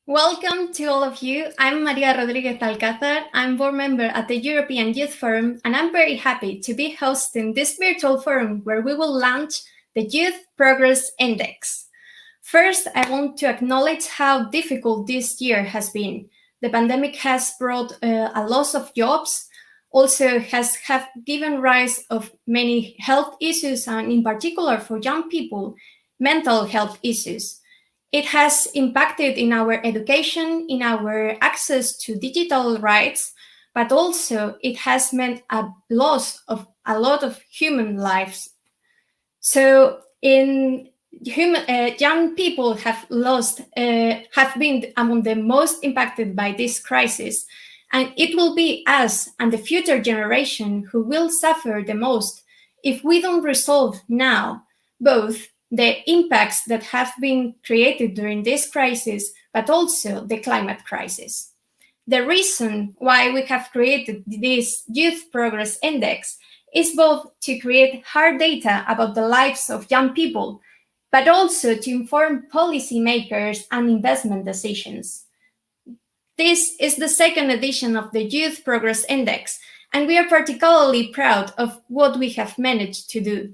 Welcome to all of you. I'm Maria Rodriguez Alcázar. I'm board member at the European Youth Forum, and I'm very happy to be hosting this virtual forum where we will launch the Youth Progress Index. First, I want to acknowledge how difficult this year has been. The pandemic has brought a loss of jobs, also have given rise of many health issues, and in particular for young people, mental health issues. It has impacted in our education, in our access to digital rights, but also it has meant a loss of a lot of human lives. So young people have been among the most impacted by this crisis, and it will be us and the future generation who will suffer the most if we don't resolve now both the impacts that have been created during this crisis, but also the climate crisis. The reason why we have created this Youth Progress Index is both to create hard data about the lives of young people, but also to inform policymakers and investment decisions. This is the second edition of the Youth Progress Index, and we are particularly proud of what we have managed to do.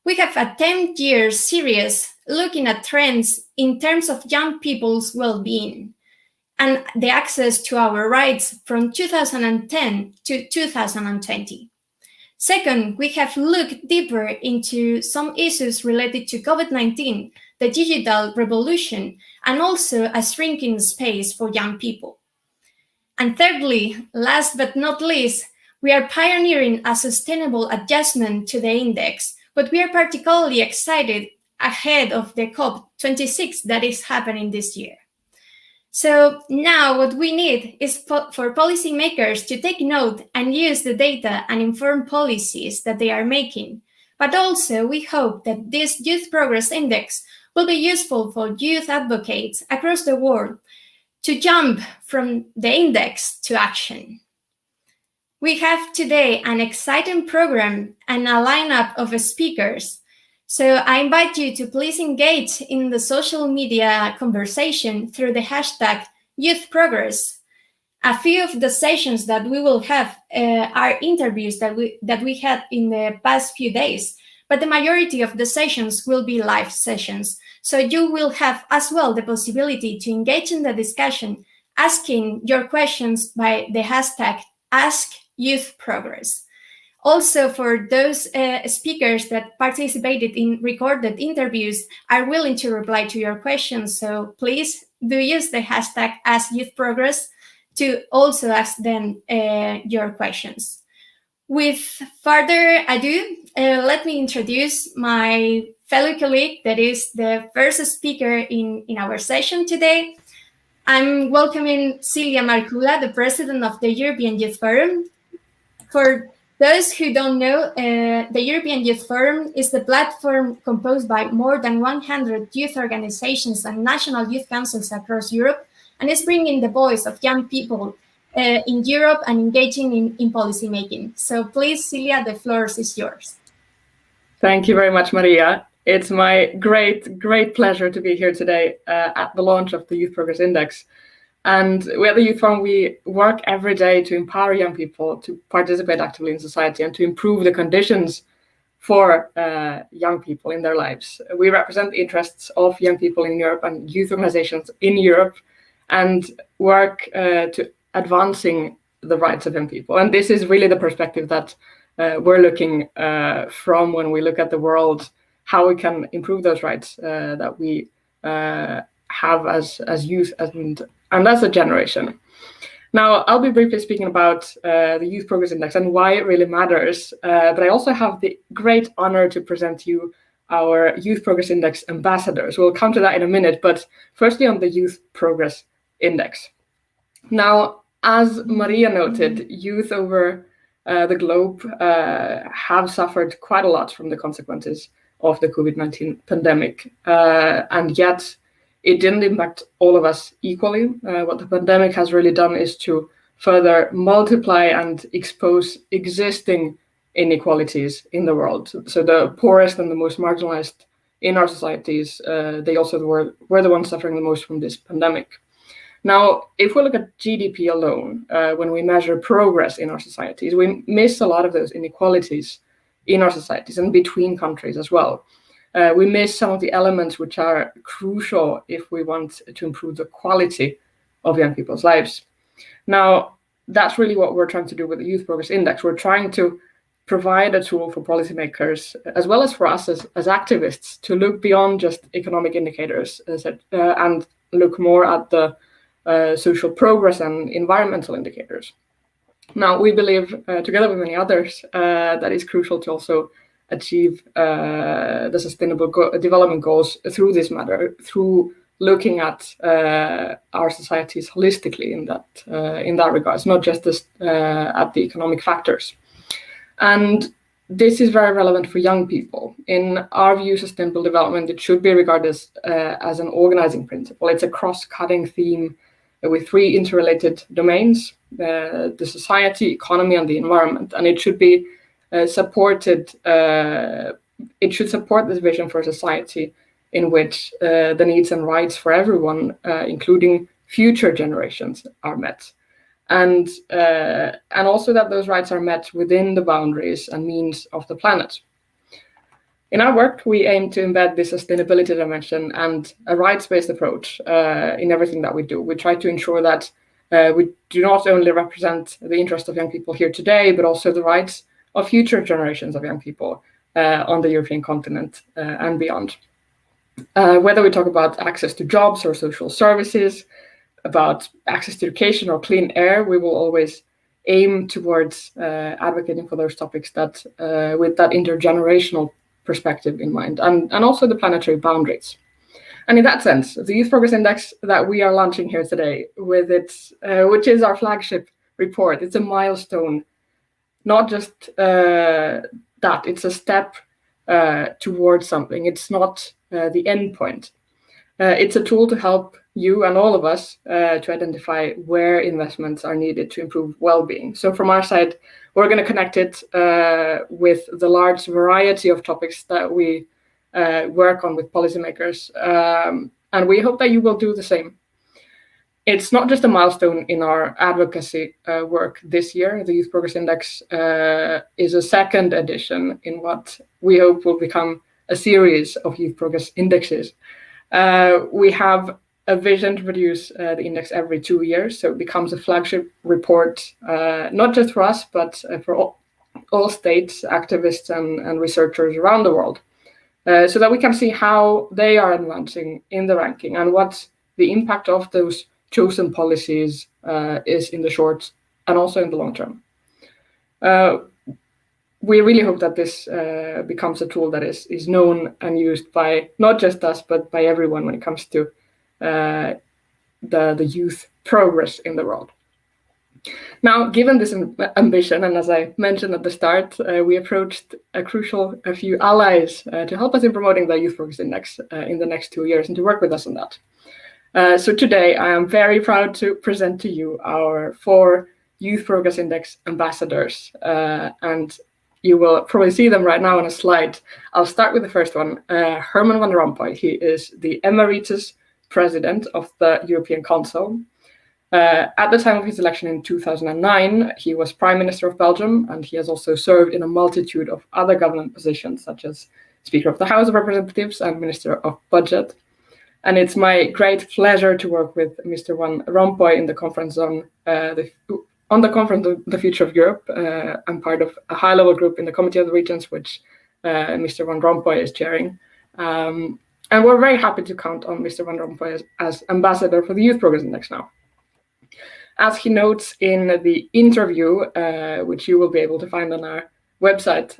We have a 10-year series looking at trends in terms of young people's well-being and the access to our rights from 2010 to 2020. Second, we have looked deeper into some issues related to COVID-19, the digital revolution, and also a shrinking space for young people. And thirdly, last but not least, we are pioneering a sustainable adjustment to the index, but we are particularly excited ahead of the COP26 that is happening this year. So now what we need is for policymakers to take note and use the data and inform policies that they are making. But also we hope that this Youth Progress Index will be useful for youth advocates across the world to jump from the index to action. We have today an exciting program and a lineup of speakers. So I invite you to please engage in the social media conversation through the hashtag YouthProgress. A few of the sessions that we will have are interviews that we had in the past few days, but the majority of the sessions will be live sessions. So you will have as well the possibility to engage in the discussion, asking your questions by the hashtag AskYouthProgress. Also, for those speakers that participated in recorded interviews are willing to reply to your questions. So please do use the hashtag AskYouthProgress to also ask them your questions. With further ado, let me introduce my fellow colleague that is the first speaker in our session today. I'm welcoming Silvia Marcula, the president of the European Youth Forum. For those who don't know, the European Youth Forum is the platform composed by more than 100 youth organizations and national youth councils across Europe, and is bringing the voice of young people in Europe and engaging in policy making. So please, Celia, the floor is yours. Thank you very much, Maria. It's my great pleasure to be here today at the launch of the Youth Progress Index. And we at the Youth Forum, we work every day to empower young people to participate actively in society and to improve the conditions for young people in their lives. We represent the interests of young people in Europe and youth organizations in Europe and work to advancing the rights of young people. And this is really the perspective that we're looking from when we look at the world, how we can improve those rights that we have as youth and as a generation. Now, I'll be briefly speaking about the Youth Progress Index and why it really matters, but I also have the great honor to present to you our Youth Progress Index ambassadors. We'll come to that in a minute, but firstly on the Youth Progress Index. Now, as Maria noted, youth over the globe have suffered quite a lot from the consequences of the COVID-19 pandemic, and yet it didn't impact all of us equally. What the pandemic has really done is to further multiply and expose existing inequalities in the world. So the poorest and the most marginalized in our societies, they also were the ones suffering the most from this pandemic. Now, if we look at GDP alone, when we measure progress in our societies, we miss a lot of those inequalities in our societies and between countries as well. We miss some of the elements which are crucial if we want to improve the quality of young people's lives. Now, that's really what we're trying to do with the Youth Progress Index. We're trying to provide a tool for policymakers, as well as for us as activists, to look beyond just economic indicators and look more at the social progress and environmental indicators. Now, we believe, together with many others, that it's crucial to also achieve the Sustainable Development Goals through this matter, through looking at our societies holistically in that regards, not just at the economic factors. And this is very relevant for young people. In our view, sustainable development, it should be regarded as an organizing principle. It's a cross-cutting theme with three interrelated domains: the society, economy, and the environment. And it should be supported. It should support this vision for a society in which the needs and rights for everyone, including future generations, are met. And also that those rights are met within the boundaries and means of the planet. In our work, we aim to embed this sustainability dimension and a rights-based approach in everything that we do. We try to ensure that we do not only represent the interest of young people here today, but also the rights of future generations of young people on the European continent and beyond. Whether we talk about access to jobs or social services, about access to education or clean air, we will always aim towards advocating for those topics that with that intergenerational perspective in mind, and also the planetary boundaries. And in that sense, the Youth Progress Index that we are launching here today, with its which is our flagship report, it's a milestone, not just that, it's a step towards something. It's not the end point. It's a tool to help you and all of us to identify where investments are needed to improve well-being. So from our side, we're going to connect it with the large variety of topics that we work on with policymakers. And we hope that you will do the same. It's not just a milestone in our advocacy work this year. The Youth Progress Index is a second edition in what we hope will become a series of Youth Progress Indexes. We have a vision to produce the index every 2 years, so it becomes a flagship report, not just for us, but for all states, activists, and researchers around the world, so that we can see how they are advancing in the ranking and what the impact of those chosen policies is in the short and also in the long term. We really hope that this becomes a tool that is known and used by not just us, but by everyone when it comes to the youth progress in the world. Now, given this ambition, and as I mentioned at the start, we approached a few allies to help us in promoting the Youth Progress Index in the next 2 years and to work with us on that. So today, I am very proud to present to you our 4 Youth Progress Index ambassadors, and you will probably see them right now on a slide. I'll start with the first one, Herman Van Rompuy. He is the Emeritus President of the European Council. At the time of his election in 2009, he was Prime Minister of Belgium, and he has also served in a multitude of other government positions, such as Speaker of the House of Representatives and Minister of Budget. And it's my great pleasure to work with Mr. Van Rompuy in the conference on the conference on the future of Europe. I'm part of a high-level group in the Committee of the Regions, which Mr. Van Rompuy is chairing. And we're very happy to count on Mr. Van Rompuy as ambassador for the Youth Progress Index now. As he notes in the interview, which you will be able to find on our website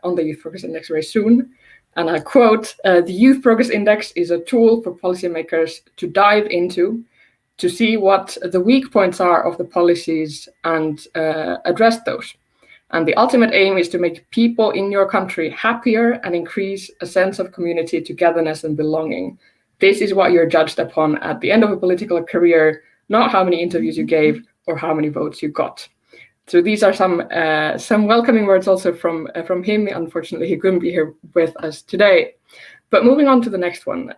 on the Youth Progress Index very soon, and I quote, "The Youth Progress Index is a tool for policymakers to dive into, to see what the weak points are of the policies and address those. And the ultimate aim is to make people in your country happier and increase a sense of community, togetherness, and belonging. This is what you're judged upon at the end of a political career, not how many interviews you gave or how many votes you got." So these are some welcoming words also from him. Unfortunately, he couldn't be here with us today. But moving on to the next one,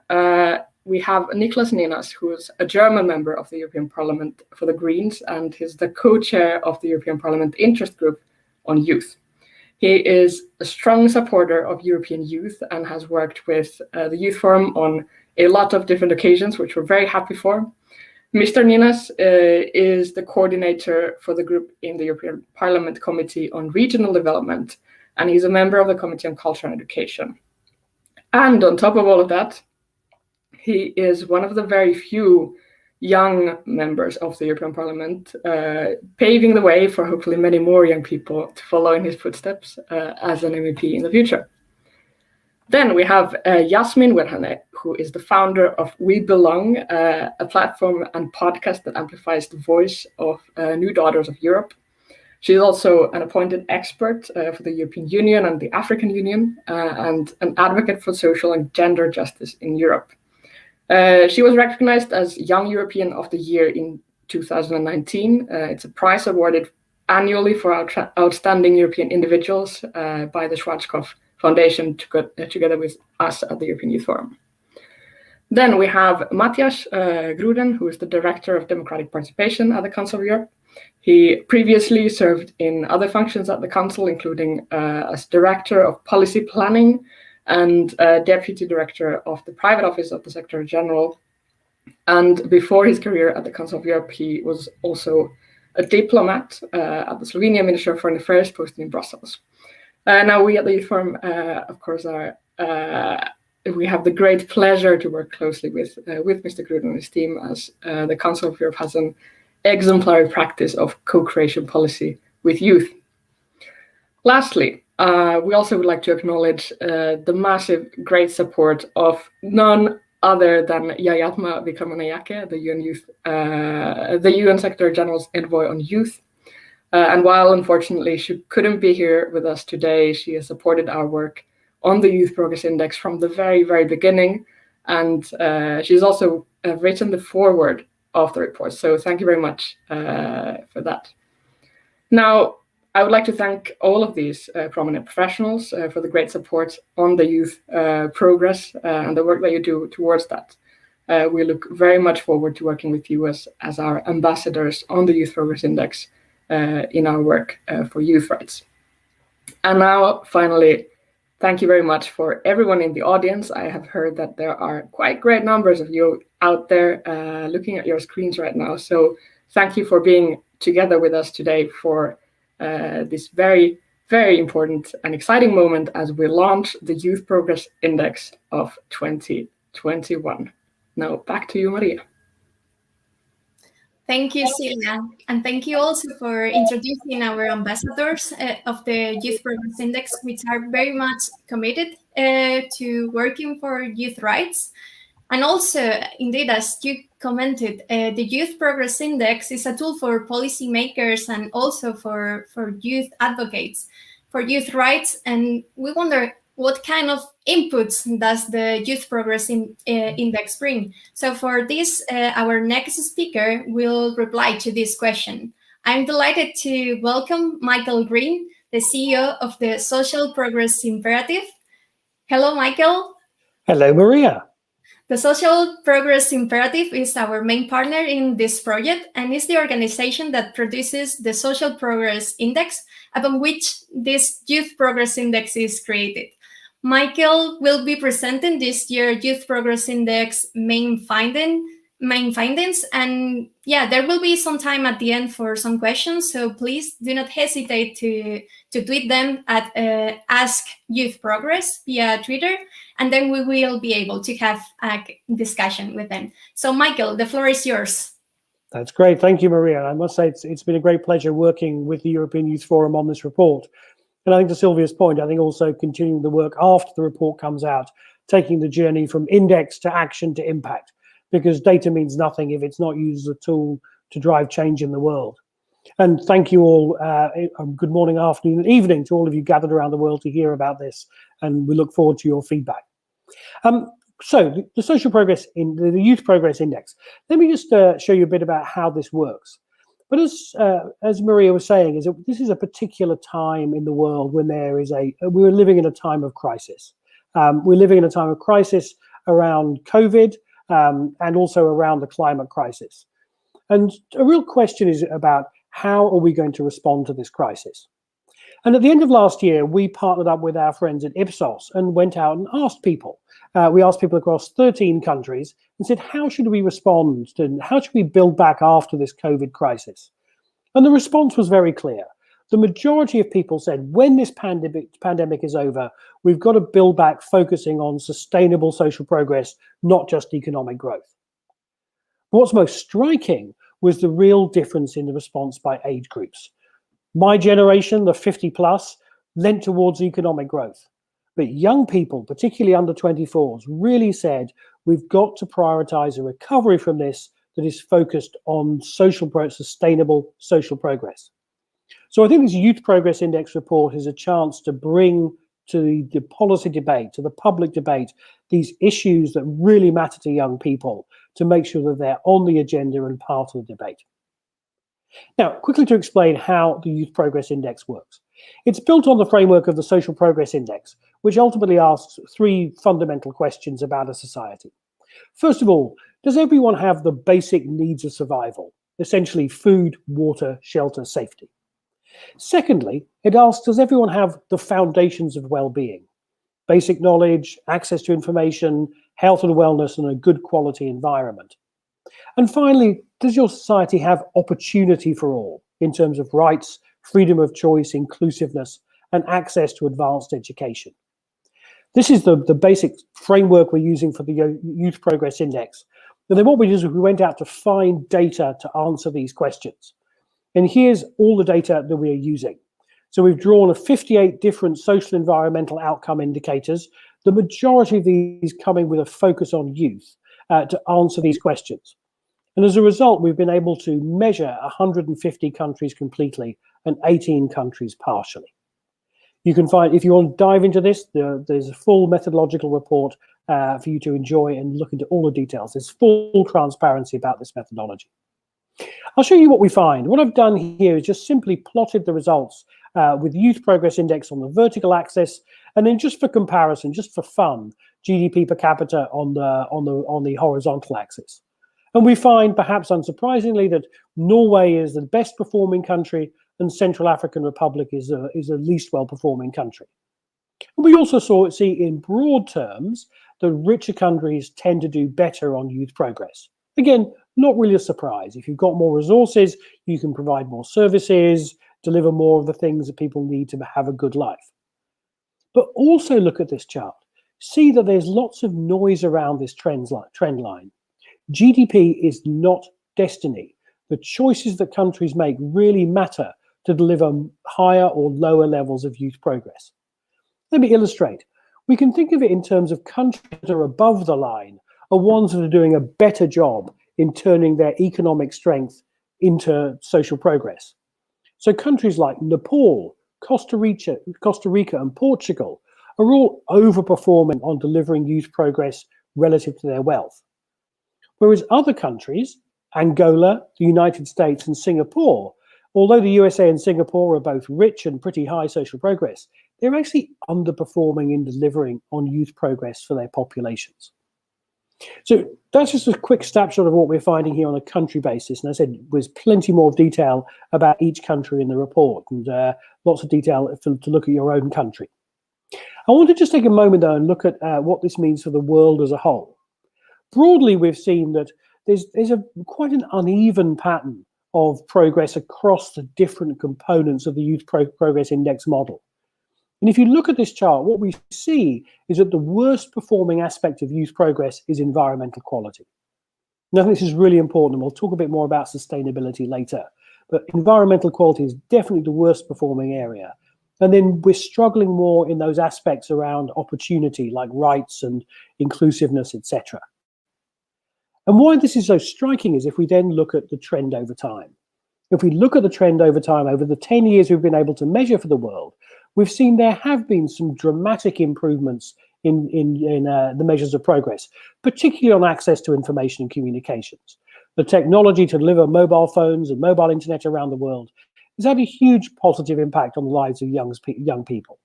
we have Niklas Ninas, who is a German member of the European Parliament for the Greens, and he's the co-chair of the European Parliament Interest Group on Youth. He is a strong supporter of European youth and has worked with the Youth Forum on a lot of different occasions, which we're very happy for. Mr. Ninas is the coordinator for the group in the European Parliament Committee on Regional Development, and he's a member of the Committee on Culture and Education. And on top of all of that, he is one of the very few young members of the European Parliament, paving the way for hopefully many more young people to follow in his footsteps as an MEP in the future. Then we have Yasmin Werhane, who is the founder of We Belong, a platform and podcast that amplifies the voice of new daughters of Europe. She's also an appointed expert for the European Union and the African Union, and an advocate for social and gender justice in Europe. She was recognized as Young European of the Year in 2019. It's a prize awarded annually for outstanding European individuals by the Schwarzkopf Foundation together with us at the European Youth Forum. Then we have Matthias Gruden, who is the Director of Democratic Participation at the Council of Europe. He previously served in other functions at the Council, including as Director of Policy Planning and Deputy Director of the Private Office of the Secretary General. And before his career at the Council of Europe, he was also a diplomat at the Slovenian Ministry of Foreign Affairs, posted in Brussels. Now we at the Youth Forum, of course, we have the great pleasure to work closely with Mr. Gruden and his team, as the Council of Europe has an exemplary practice of co-creation policy with youth. Lastly, we also would like to acknowledge the massive, great support of none other than Yayatma Vikramanayake, the UN Secretary General's envoy on youth. And while unfortunately she couldn't be here with us today, she has supported our work on the Youth Progress Index from the very, very beginning. And she's also written the foreword of the report. So thank you very much for that. Now, I would like to thank all of these prominent professionals for the great support on the youth progress and the work that you do towards that. We look very much forward to working with you as our ambassadors on the Youth Progress Index in our work for youth rights. And now, finally, thank you very much for everyone in the audience. I have heard that there are quite great numbers of you out there looking at your screens right now. So thank you for being together with us today for this very, very important and exciting moment as we launch the Youth Progress Index of 2021. Now back to you, Maria. Thank you, Silvia. And thank you also for introducing our ambassadors of the Youth Progress Index, which are very much committed to working for youth rights. And also, indeed, as you commented, the Youth Progress Index is a tool for policymakers and also for youth advocates for youth rights. And we wonder, what kind of inputs does the Youth Progress Index bring? So for this, our next speaker will reply to this question. I'm delighted to welcome Michael Green, the CEO of the Social Progress Imperative. Hello, Michael. Hello, Maria. The Social Progress Imperative is our main partner in this project and is the organization that produces the Social Progress Index, upon which this Youth Progress Index is created. Michael will be presenting this year Youth Progress Index main findings, and yeah, there will be some time at the end for some questions, so please do not hesitate to tweet them at Ask Youth Progress via Twitter, and then we will be able to have a discussion with them. So Michael, the floor is yours. That's great. Thank you, Maria. I must say it's been a great pleasure working with the European Youth Forum on this report. And I think to Sylvia's point, I think also continuing the work after the report comes out, taking the journey from index to action to impact, because data means nothing if it's not used as a tool to drive change in the world. And thank you all. Good morning, afternoon, and evening to all of you gathered around the world to hear about this. And we look forward to your feedback. So the Social Progress in the Youth Progress Index. Let me just show you a bit about how this works. But as Maria was saying, this is a particular time in the world when we're living in a time of crisis. We're living in a time of crisis around COVID, and also around the climate crisis. And a real question is about how are we going to respond to this crisis? And at the end of last year, we partnered up with our friends at Ipsos and went out and asked people. We asked people across 13 countries and said, how should we respond to, how should we build back after this COVID crisis? And the response was very clear. The majority of people said, when this pandemic is over, we've got to build back focusing on sustainable social progress, not just economic growth. What's most striking was the real difference in the response by age groups. My generation, the 50 plus, lent towards economic growth. But young people, particularly under 24s, really said, we've got to prioritize a recovery from this that is focused on sustainable social progress. So I think this Youth Progress Index report is a chance to bring to the policy debate, to the public debate, these issues that really matter to young people, to make sure that they're on the agenda and part of the debate. Now, quickly to explain how the Youth Progress Index works. It's built on the framework of the Social Progress Index, which ultimately asks three fundamental questions about a society. First of all, does everyone have the basic needs of survival? Essentially food, water, shelter, safety. Secondly, it asks, does everyone have the foundations of well-being? Basic knowledge, access to information, health and wellness, and a good quality environment. And finally, does your society have opportunity for all in terms of rights, freedom of choice, inclusiveness, and access to advanced education? This is the basic framework we're using for the Youth Progress Index. And then what we did is we went out to find data to answer these questions. And here's all the data that we are using. So we've drawn 58 different social environmental outcome indicators, the majority of these coming with a focus on youth to answer these questions. And as a result, we've been able to measure 150 countries completely and 18 countries partially. You can find, if you want to dive into this, there's a full methodological report for you to enjoy and look into all the details. There's full transparency about this methodology. I'll show you what we find. What I've done here is just simply plotted the results with the Youth Progress Index on the vertical axis, and then just for comparison, just for fun, GDP per capita on the horizontal axis. And we find, perhaps unsurprisingly, that Norway is the best performing country and Central African Republic is a least well performing country. And we also see in broad terms that richer countries tend to do better on youth progress. Again, not really a surprise. If you've got more resources, you can provide more services, deliver more of the things that people need to have a good life. But also look at this chart. See that there's lots of noise around this trend line. GDP is not destiny. The choices that countries make really matter to deliver higher or lower levels of youth progress. Let me illustrate. We can think of it in terms of countries that are above the line are ones that are doing a better job in turning their economic strength into social progress. So countries like Nepal, Costa Rica, and Portugal are all overperforming on delivering youth progress relative to their wealth. Whereas other countries, Angola, the United States, and Singapore, although the USA and Singapore are both rich and pretty high social progress, they're actually underperforming in delivering on youth progress for their populations. So that's just a quick snapshot of what we're finding here on a country basis. And as I said, there's plenty more detail about each country in the report, and lots of detail to look at your own country. I want to just take a moment though and look at what this means for the world as a whole. Broadly, we've seen that there's quite an uneven pattern of progress across the different components of the Youth Progress Index model. And if you look at this chart, what we see is that the worst performing aspect of youth progress is environmental quality. And I think this is really important, and we'll talk a bit more about sustainability later. But environmental quality is definitely the worst performing area. And then we're struggling more in those aspects around opportunity, like rights and inclusiveness, etc. And why this is so striking is if we then look at the trend over time. If we look at the trend over time, over the 10 years we've been able to measure for the world, we've seen there have been some dramatic improvements in the measures of progress, particularly on access to information and communications. The technology to deliver mobile phones and mobile internet around the world has had a huge positive impact on the lives of young people.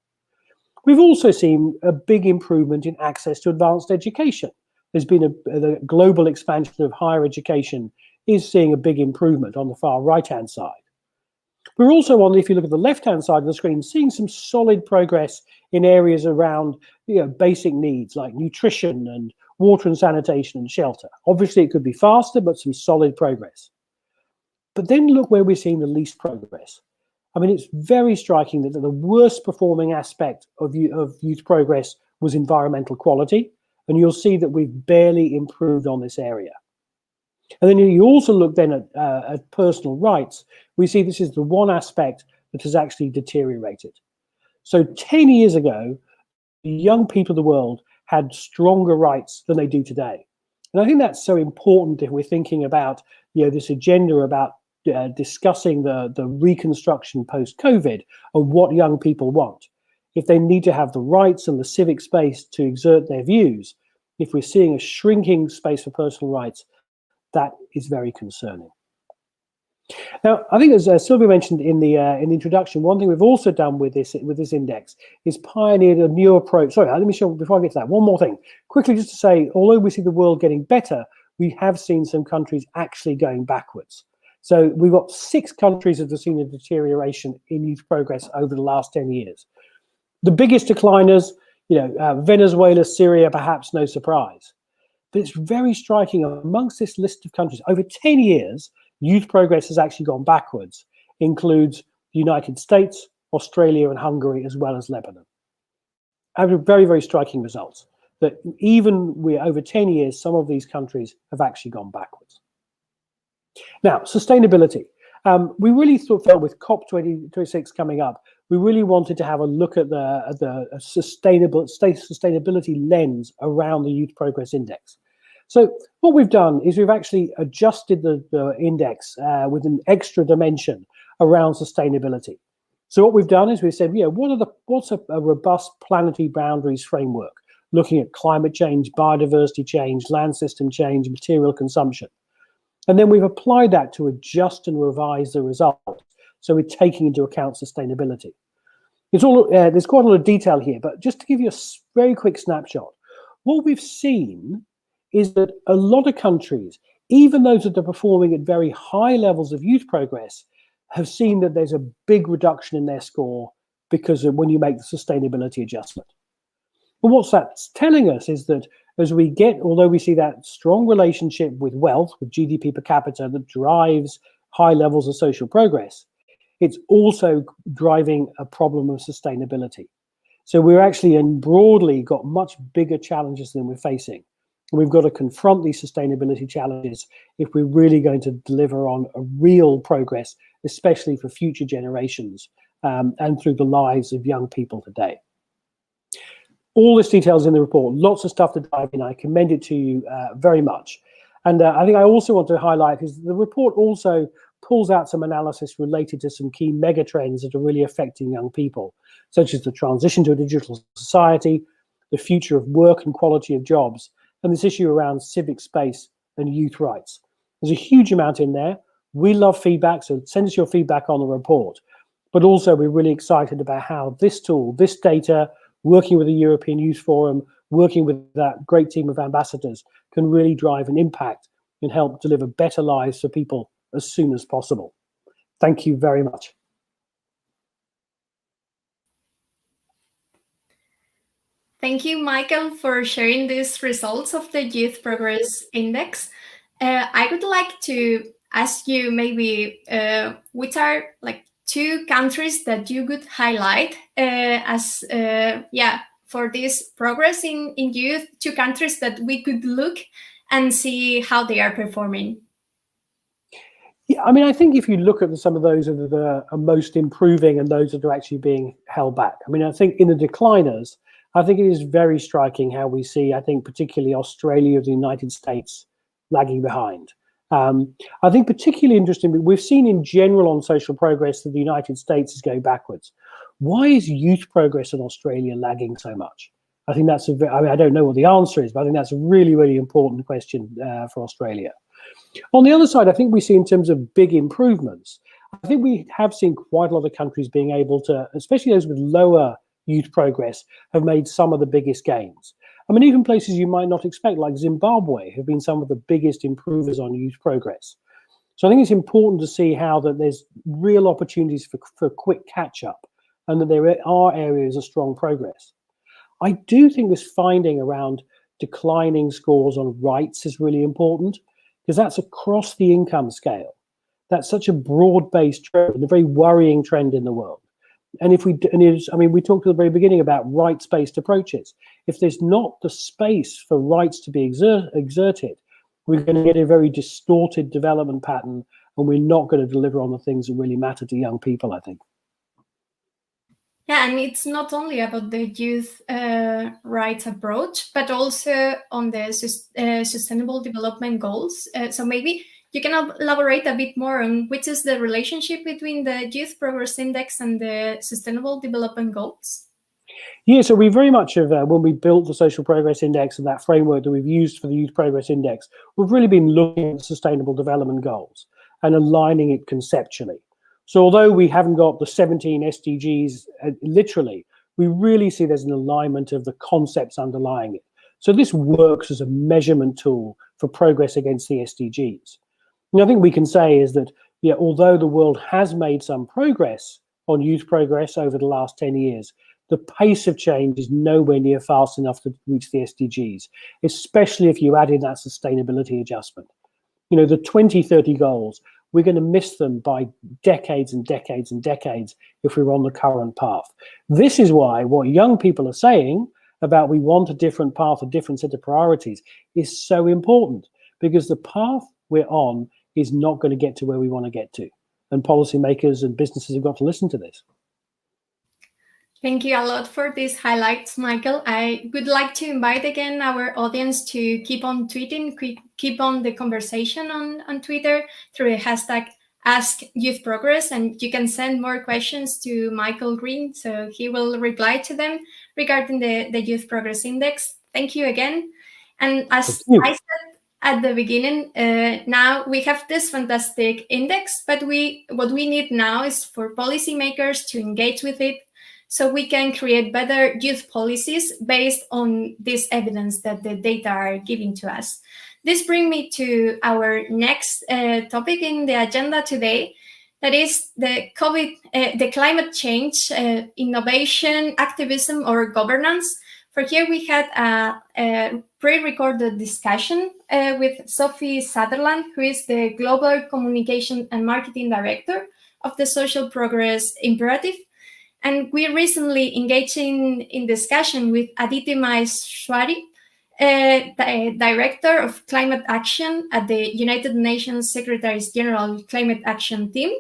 We've also seen a big improvement in access to advanced education. there's been the global expansion of higher education is seeing a big improvement on the far right-hand side. We're also on, if you look at the left-hand side of the screen, seeing some solid progress in areas around basic needs like nutrition and water and sanitation and shelter. Obviously, it could be faster, but some solid progress. But then look where we're seeing the least progress. I mean, it's very striking that the worst performing aspect of youth progress was environmental quality, and you'll see that we've barely improved on this area. And then you also look then at personal rights. We see this is the one aspect that has actually deteriorated. So 10 years ago, the young people of the world had stronger rights than they do today. And I think that's so important if we're thinking about this agenda about discussing the reconstruction post-COVID and what young people want. If they need to have the rights and the civic space to exert their views, if we're seeing a shrinking space for personal rights, that is very concerning. Now, I think as Sylvia mentioned in the introduction, one thing we've also done with this index is pioneered a new approach. Sorry, let me show, before I get to that, one more thing. Quickly, just to say, although we see the world getting better, we have seen some countries actually going backwards. So we've got 6 countries that have seen a deterioration in youth progress over the last 10 years. The biggest decliners, Venezuela, Syria, perhaps no surprise. But it's very striking amongst this list of countries. Over 10 years, youth progress has actually gone backwards. Includes the United States, Australia, and Hungary, as well as Lebanon. Very, very striking results. That even over 10 years, some of these countries have actually gone backwards. Now, sustainability. We really felt with COP26 coming up, we really wanted to have a look at the sustainability lens around the Youth Progress Index. So what we've done is we've actually adjusted the index with an extra dimension around sustainability. So what we've done is we said, what's a robust planetary boundaries framework, looking at climate change, biodiversity change, land system change, material consumption. And then we've applied that to adjust and revise the result. So we're taking into account sustainability. It's all there's quite a lot of detail here, but just to give you a very quick snapshot, what we've seen is that a lot of countries, even those that are performing at very high levels of youth progress, have seen that there's a big reduction in their score because of when you make the sustainability adjustment. But what that's telling us is that as we although we see that strong relationship with wealth, with GDP per capita that drives high levels of social progress, it's also driving a problem of sustainability. So we're actually broadly got much bigger challenges than we're facing. And we've got to confront these sustainability challenges if we're really going to deliver on a real progress, especially for future generations and through the lives of young people today. All this details in the report, lots of stuff to dive in. I commend it to you very much. And I think I also want to highlight is the report also pulls out some analysis related to some key mega trends that are really affecting young people, such as the transition to a digital society, the future of work and quality of jobs, and this issue around civic space and youth rights. There's a huge amount in there. We love feedback, so send us your feedback on the report. But also we're really excited about how this tool, this data, working with the European Youth Forum, working with that great team of ambassadors, can really drive an impact and help deliver better lives for people as soon as possible. Thank you very much. Thank you, Michael, for sharing these results of the Youth Progress Index. I would like to ask you maybe which are like 2 countries that you could highlight as for this progress in youth, 2 countries that we could look and see how they are performing. Yeah, I mean, I think if you look at some of those that are most improving and those that are actually being held back, I mean, I think in the decliners, I think it is very striking how we see, I think, particularly Australia, the United States lagging behind. I think particularly interesting, we've seen in general on social progress that the United States is going backwards. Why is youth progress in Australia lagging so much? I think that's I don't know what the answer is, but I think that's a really, really important question for Australia. On the other side, I think we see in terms of big improvements, I think we have seen quite a lot of countries being able to, especially those with lower youth progress, have made some of the biggest gains. I mean, even places you might not expect, like Zimbabwe, have been some of the biggest improvers on youth progress. So I think it's important to see how that there's real opportunities for quick catch up, and that there are areas of strong progress. I do think this finding around declining scores on rights is really important, because that's across the income scale. That's such a broad-based trend, and a very worrying trend in the world. And if we, and it's, I mean, we talked at the very beginning about rights-based approaches. If there's not the space for rights to be exerted, we're going to get a very distorted development pattern, and we're not going to deliver on the things that really matter to young people, I think. Yeah, and it's not only about the youth rights approach, but also on the sustainable development goals. So maybe you can elaborate a bit more on which is the relationship between the Youth Progress Index and the Sustainable Development Goals? Yeah, so we very much have, when we built the Social Progress Index and that framework that we've used for the Youth Progress Index, we've really been looking at the Sustainable Development Goals and aligning it conceptually. So although we haven't got the 17 SDGs literally, we really see there's an alignment of the concepts underlying it. So this works as a measurement tool for progress against the SDGs. And I think we can say is that, yeah, although the world has made some progress on youth progress over the last 10 years, the pace of change is nowhere near fast enough to reach the SDGs, especially if you add in that sustainability adjustment. You know, the 2030 goals, we're going to miss them by decades and decades and decades if we're on the current path. This is why what young people are saying about we want a different path, a different set of priorities, is so important, because the path we're on is not going to get to where we want to get to. And policymakers and businesses have got to listen to this. Thank you a lot for these highlights, Michael. I would like to invite again our audience to keep on tweeting, keep on the conversation on Twitter through the hashtag #AskYouthProgress, and you can send more questions to Michael Green, so he will reply to them regarding the Youth Progress Index. Thank you again. And as I said at the beginning, now we have this fantastic index, but what we need now is for policymakers to engage with it, so we can create better youth policies based on this evidence that the data are giving to us. This brings me to our next topic in the agenda today, that is the climate change, innovation, activism, or governance. For here, we had a pre-recorded discussion with Sophie Sutherland, who is the Global Communication and Marketing Director of the Social Progress Imperative. And we recently engaged in discussion with Aditi Maheshwari, the Director of Climate Action at the United Nations Secretary General Climate Action Team.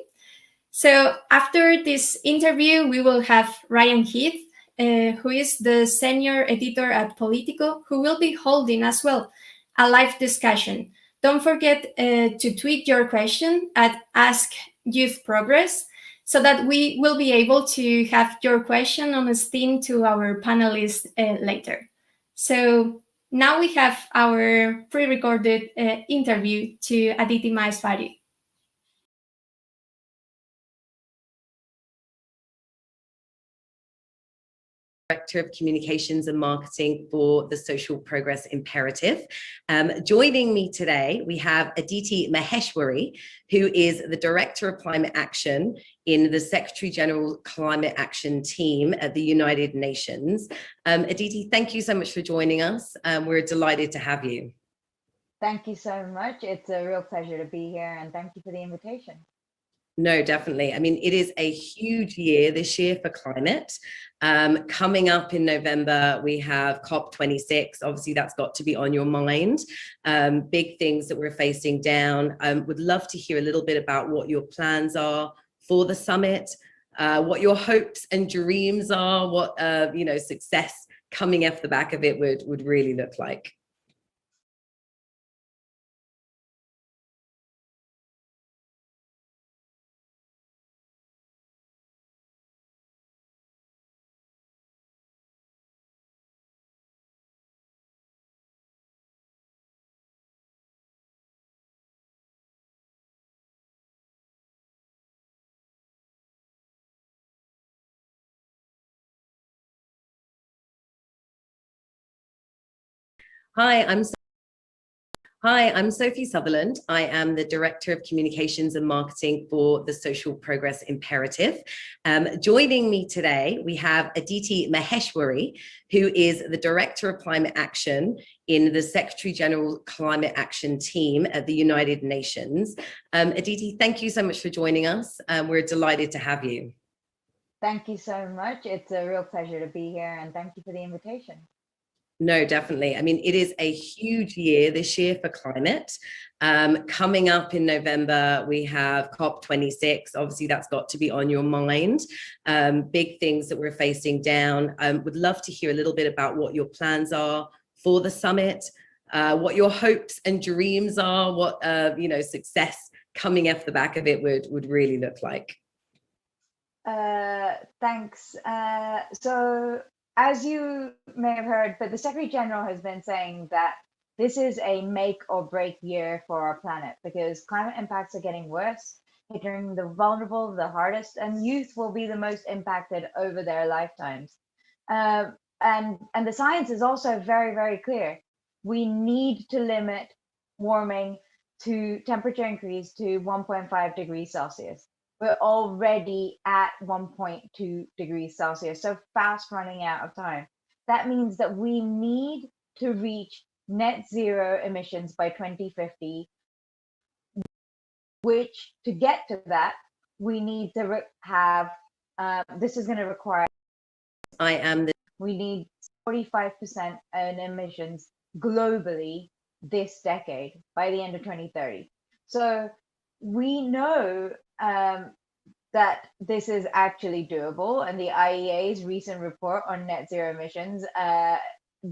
So after this interview, we will have Ryan Heath, who is the Senior Editor at Politico, who will be holding as well a live discussion. Don't forget to tweet your question at #AskYouthProgress, so that we will be able to have your question on a stream to our panelists later. So now we have our pre-recorded interview to Aditi Maheshwari. Director of Communications and Marketing for the Social Progress Imperative. Joining me today, we have Aditi Maheshwari, who is the Director of Climate Action in the Secretary General Climate Action Team at the United Nations. Aditi, thank you so much for joining us. We're delighted to have you. Thank you so much. It's a real pleasure to be here, and thank you for the invitation. No, definitely. I mean, it is a huge year this year for climate. Coming up in November, we have COP26. Obviously, that's got to be on your mind. Big things that we're facing down. Would love to hear a little bit about what your plans are for the summit, what your hopes and dreams are, what success coming off the back of it would really look like. Hi, I'm Sophie Sutherland. I am the Director of Communications and Marketing for the Social Progress Imperative. Joining me today, we have Aditi Maheshwari, who is the Director of Climate Action in the Secretary General Climate Action Team at the United Nations. Aditi, thank you so much for joining us. We're delighted to have you. Thank you so much. It's a real pleasure to be here, and thank you for the invitation. No, definitely. I mean, it is a huge year this year for climate. Coming up in November, we have COP26. Obviously, that's got to be on your mind. Big things that we're facing down. Would love to hear a little bit about what your plans are for the summit, what your hopes and dreams are, what success coming off the back of it would really look like. Thanks. So, as you may have heard, but the Secretary General has been saying that this is a make or break year for our planet because climate impacts are getting worse, hitting the vulnerable the hardest, and youth will be the most impacted over their lifetimes. And the science is also very, very clear. We need to limit warming to temperature increase to 1.5 degrees Celsius. We're already at 1.2 degrees Celsius, so fast running out of time. That means that we need to reach net zero emissions by 2050, which to get to that, we need to have, this is going to require, we need 45% in emissions globally this decade by the end of 2030. So we know that this is actually doable, and the IEA's recent report on net zero emissions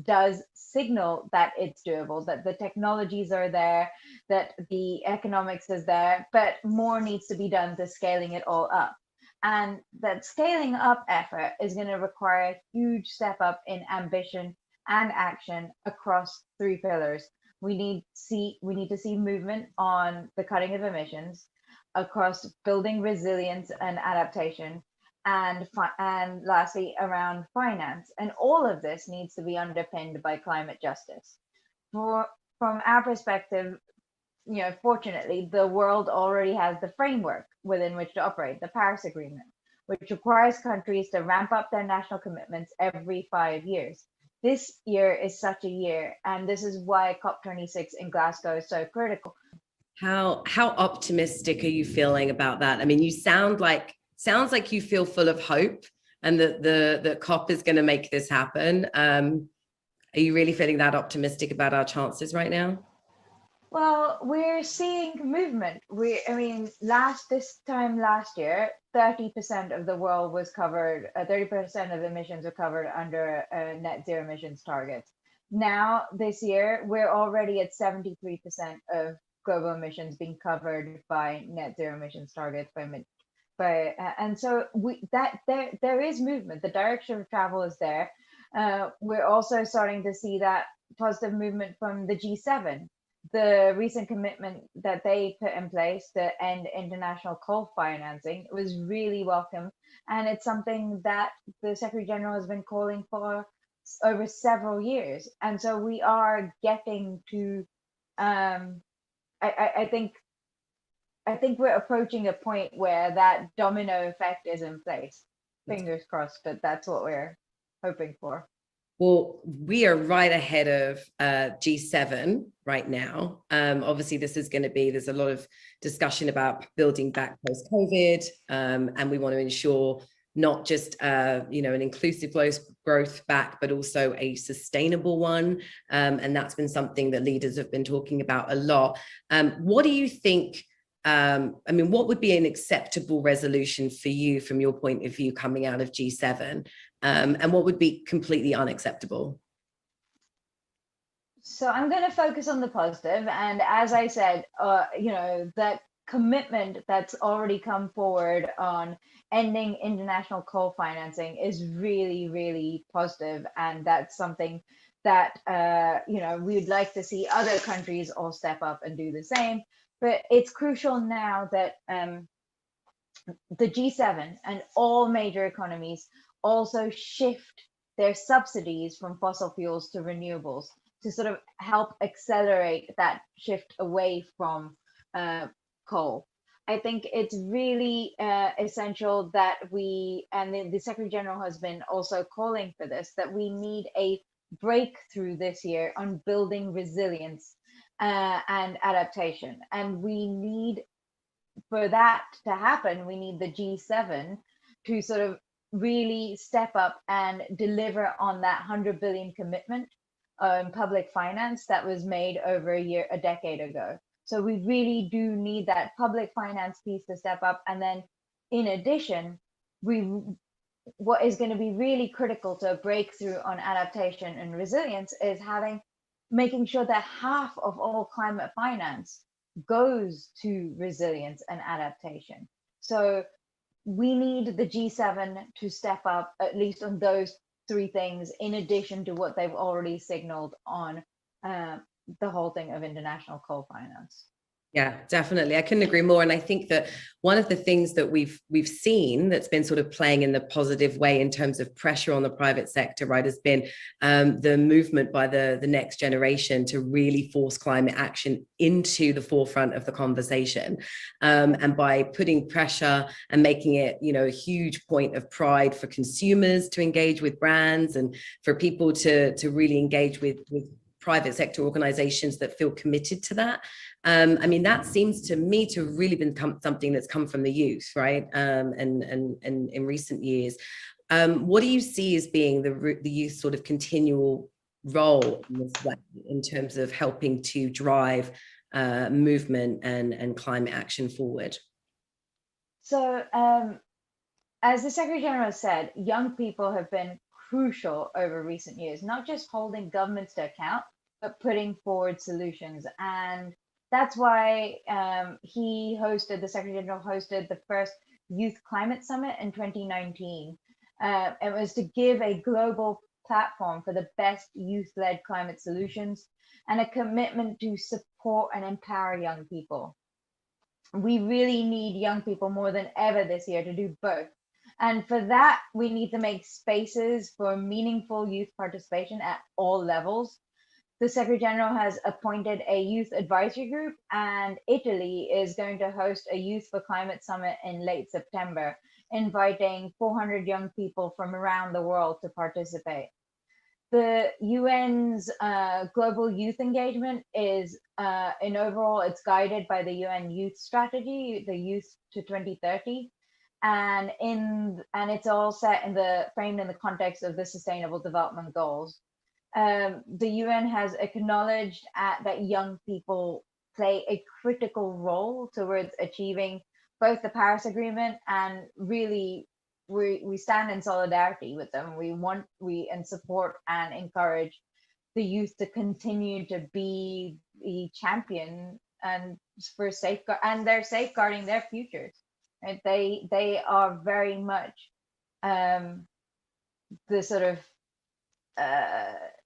does signal that it's doable, that the technologies are there, that the economics is there, but more needs to be done to scaling it all up. And that scaling up effort is going to require a huge step up in ambition and action across three pillars. We need to see movement on the cutting of emissions, across building resilience and adaptation, and lastly around finance. And all of this needs to be underpinned by climate justice. From our perspective, fortunately, the world already has the framework within which to operate, the Paris Agreement, which requires countries to ramp up their national commitments every 5 years. This year is such a year, and this is why COP26 in Glasgow is so critical. How optimistic are you feeling about that? I mean, you sounds like you feel full of hope, and that the COP is going to make this happen. Are you really feeling that optimistic about our chances right now? Well, we're seeing movement. This time last year, 30% of the world was covered, 30% of emissions were covered under net zero emissions targets. Now, this year, we're already at 73% of global emissions being covered by net zero emissions targets and so there is movement. The direction of travel is there. We're also starting to see that positive movement from the G7. The recent commitment that they put in place to end international coal financing was really welcome, and it's something that the Secretary General has been calling for over several years. And so we are getting to I think we're approaching a point where that domino effect is in place. Fingers crossed, but that's what we're hoping for. Well, we are right ahead of G7 right now. Obviously, there's a lot of discussion about building back post-COVID, and we want to ensure not just an inclusive growth back, but also a sustainable one. And that's been something that leaders have been talking about a lot. What do you think? What would be an acceptable resolution for you from your point of view coming out of G7? And what would be completely unacceptable? So I'm going to focus on the positive. And as I said, that commitment that's already come forward on ending international coal financing is really, really positive. And that's something that, we'd like to see other countries all step up and do the same. But it's crucial now that the G7 and all major economies also shift their subsidies from fossil fuels to renewables. to sort of help accelerate that shift away from coal. I think it's really essential that we, and the Secretary General has been also calling for this, that we need a breakthrough this year on building resilience and adaptation. And we need, for that to happen, we need the G7 to sort of really step up and deliver on that 100 billion commitment in public finance that was made over a decade ago. So we really do need that public finance piece to step up. And then in addition, what is going to be really critical to a breakthrough on adaptation and resilience is making sure that half of all climate finance goes to resilience and adaptation. So we need the G7 to step up at least on those three things, in addition to what they've already signaled on the whole thing of international coal finance. Yeah, definitely. I couldn't agree more. And I think that one of the things that we've seen that's been sort of playing in the positive way in terms of pressure on the private sector, right, has been the movement by the next generation to really force climate action into the forefront of the conversation. And by putting pressure and making it, you know, a huge point of pride for consumers to engage with brands and for people to really engage with private sector organizations that feel committed to that. I mean, that seems to me to really been something that's come from the youth, right? And in recent years. What do you see as being the youth sort of continual role in this way in terms of helping to drive movement and climate action forward? So as the Secretary General said, young people have been crucial over recent years, not just holding governments to account, but putting forward solutions. And that's why the Secretary General hosted the first Youth Climate Summit in 2019. It was to give a global platform for the best youth-led climate solutions and a commitment to support and empower young people. We really need young people more than ever this year to do both. And for that, we need to make spaces for meaningful youth participation at all levels. The Secretary General has appointed a youth advisory group, and Italy is going to host a Youth for Climate Summit in late September, inviting 400 young people from around the world to participate. The UN's global youth engagement is, in overall, it's guided by the UN Youth Strategy, the Youth to 2030. And it's all framed in the context of the Sustainable Development Goals. The UN has acknowledged that young people play a critical role towards achieving both the Paris Agreement, and really we stand in solidarity with them. We support and encourage the youth to continue to be the champion and for they're safeguarding their futures. Right? They are very much the sort of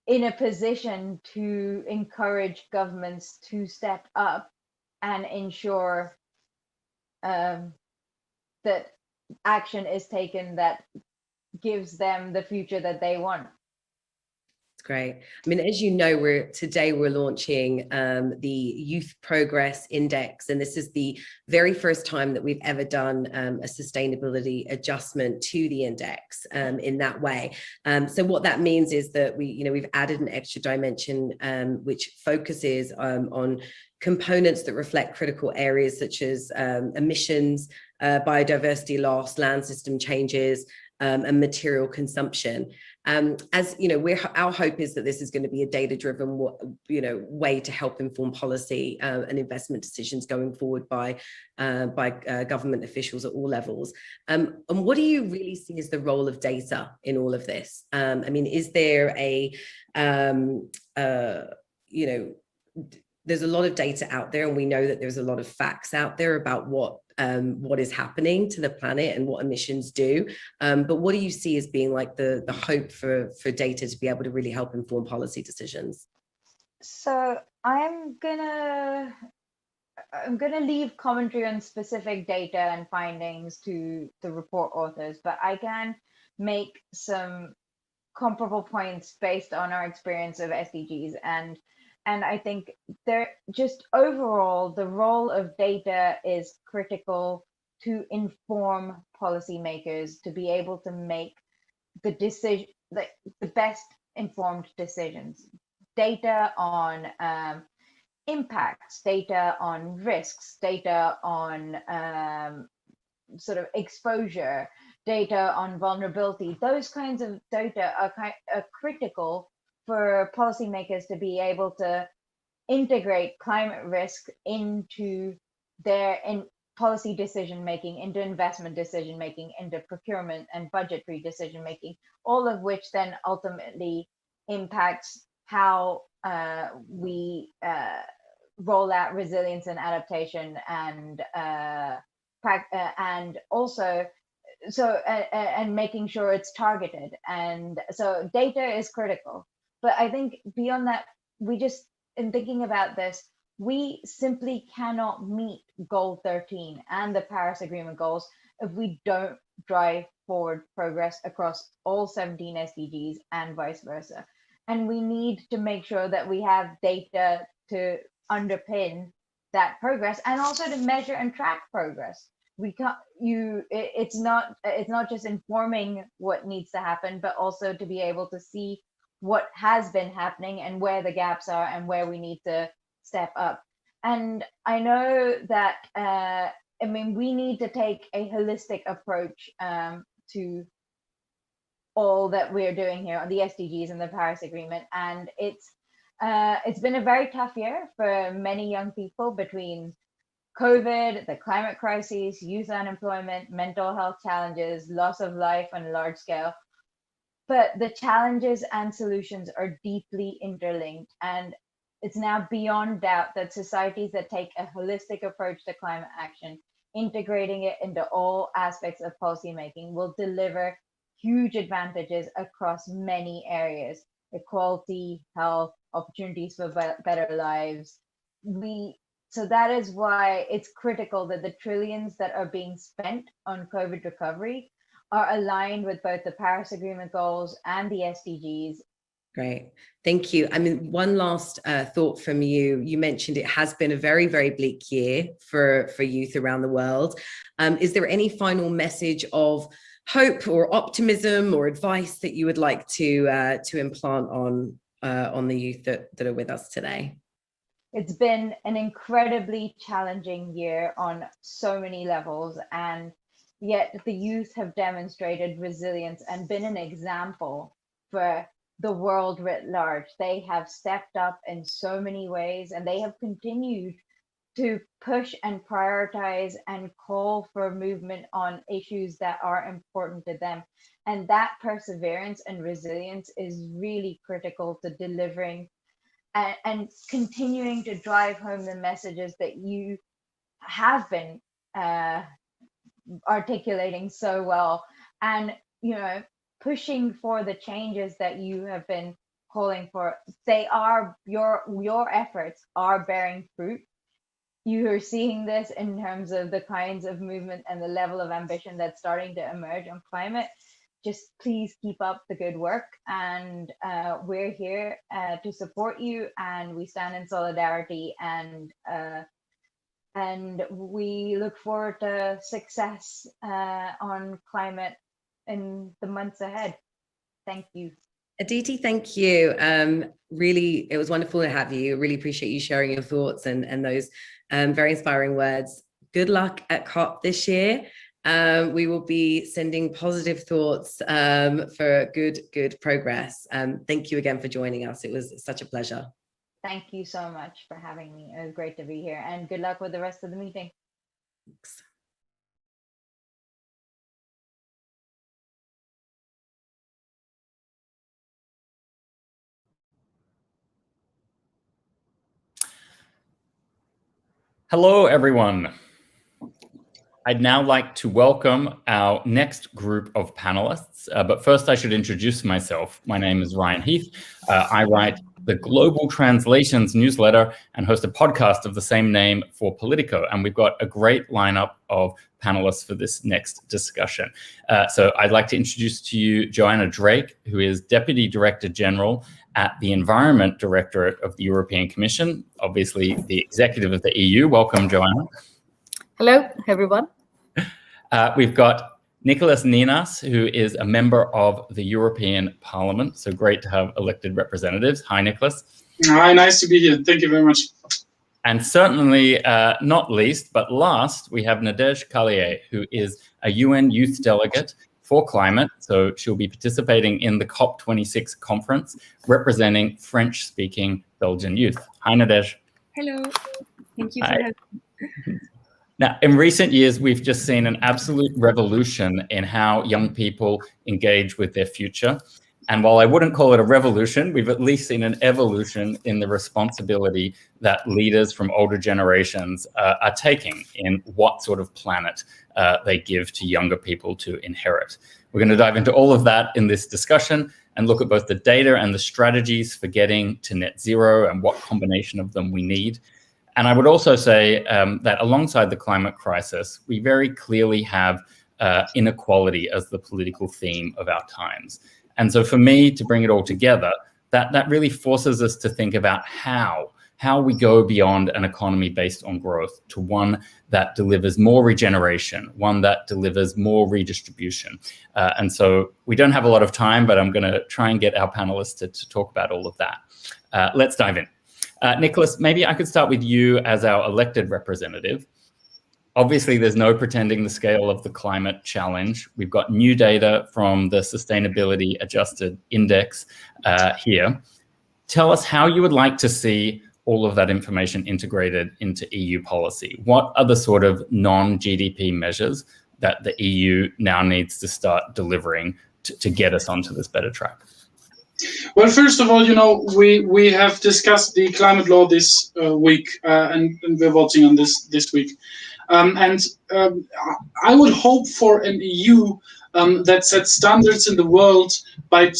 in a position to encourage governments to step up and ensure that action is taken that gives them the future that they want. Great. I mean, as you know, today we're launching the Youth Progress Index, and this is the very first time that we've ever done a sustainability adjustment to the index in that way. So what that means is that we've added an extra dimension which focuses on components that reflect critical areas such as emissions, biodiversity loss, land system changes, and material consumption. As you know, our hope is that this is going to be a data-driven, way to help inform policy and investment decisions going forward by government officials at all levels. And what do you really see as the role of data in all of this? I mean, is there there's a lot of data out there, and we know that there's a lot of facts out there about what is happening to the planet and what emissions do. But what do you see as being like the hope for data to be able to really help inform policy decisions? So I'm gonna leave commentary on specific data and findings to the report authors, but I can make some comparable points based on our experience of SDGs. And I think there just overall, the role of data is critical to inform policymakers to be able to make the decision, the best informed decisions. Data on impacts, data on risks, data on sort of exposure, data on vulnerability. Those kinds of data are critical for policymakers to be able to integrate climate risk into their policy decision making, into investment decision making, into procurement and budgetary decision making, all of which then ultimately impacts how we roll out resilience and adaptation, and also and making sure it's targeted. And so data is critical. But I think beyond that, in thinking about this, we simply cannot meet goal 13 and the Paris Agreement goals if we don't drive forward progress across all 17 SDGs and vice versa. And we need to make sure that we have data to underpin that progress, and also to measure and track progress. It's not just informing what needs to happen, but also to be able to see what has been happening and where the gaps are and where we need to step up. And I know that we need to take a holistic approach to all that we're doing here on the SDGs and the Paris Agreement. And it's been a very tough year for many young people, between COVID, the climate crisis, youth unemployment, mental health challenges, loss of life on a large scale. But the challenges and solutions are deeply interlinked, and it's now beyond doubt that societies that take a holistic approach to climate action, integrating it into all aspects of policymaking, will deliver huge advantages across many areas: equality, health, opportunities for better lives. So that is why it's critical that the trillions that are being spent on COVID recovery are aligned with both the Paris Agreement goals and the SDGs. Great, thank you. I mean, one last thought from you. You mentioned it has been a very, very bleak year for youth around the world. Is there any final message of hope or optimism or advice that you would like to implant on the youth that are with us today? It's been an incredibly challenging year on so many levels, and yet the youth have demonstrated resilience and been an example for the world writ large. They have stepped up in so many ways, and they have continued to push and prioritize and call for movement on issues that are important to them. And that perseverance and resilience is really critical to delivering and continuing to drive home the messages that you have been articulating so well, and pushing for the changes that you have been calling for. They are your efforts are bearing fruit. You are seeing this in terms of the kinds of movement and the level of ambition that's starting to emerge on climate. Just please keep up the good work, and we're here to support you, and we stand in solidarity, and we look forward to success on climate in the months ahead. Thank you. Aditi, thank you. Really, it was wonderful to have you. Really appreciate you sharing your thoughts and those very inspiring words. Good luck at COP this year. We will be sending positive thoughts for good progress. Thank you again for joining us. It was such a pleasure. Thank you so much for having me. It was great to be here, and good luck with the rest of the meeting. Thanks. Hello, everyone. I'd now like to welcome our next group of panelists, but first I should introduce myself. My name is Ryan Heath. I write the Global Translations newsletter, and host a podcast of the same name for Politico. And we've got a great lineup of panelists for this next discussion. So I'd like to introduce to you Joanna Drake, who is Deputy Director General at the Environment Directorate of the European Commission, obviously the executive of the EU. Welcome, Joanna. Hello, everyone. We've got Nicholas Ninas, who is a member of the European Parliament. So great to have elected representatives. Hi, Nicholas. Hi, nice to be here. Thank you very much. And certainly not least, but last, we have Nadège Callier, who is a UN youth delegate for climate. So she'll be participating in the COP26 conference, representing French-speaking Belgian youth. Hi, Nadège. Hello. Thank you for having me. Now, in recent years, we've just seen an absolute revolution in how young people engage with their future. And while I wouldn't call it a revolution, we've at least seen an evolution in the responsibility that leaders from older generations are taking in what sort of planet they give to younger people to inherit. We're going to dive into all of that in this discussion and look at both the data and the strategies for getting to net zero and what combination of them we need. And I would also say that alongside the climate crisis, we very clearly have inequality as the political theme of our times. And so for me, to bring it all together, that really forces us to think about how we go beyond an economy based on growth to one that delivers more regeneration, one that delivers more redistribution. And so we don't have a lot of time, but I'm going to try and get our panelists to talk about all of that. Let's dive in. Nicholas, maybe I could start with you as our elected representative. Obviously, there's no pretending the scale of the climate challenge. We've got new data from the Sustainability Adjusted Index here. Tell us how you would like to see all of that information integrated into EU policy. What are the sort of non-GDP measures that the EU now needs to start delivering to get us onto this better track? Well, first of all, we have discussed the climate law this week, and we're voting on this week. I would hope for an EU that sets standards in the world by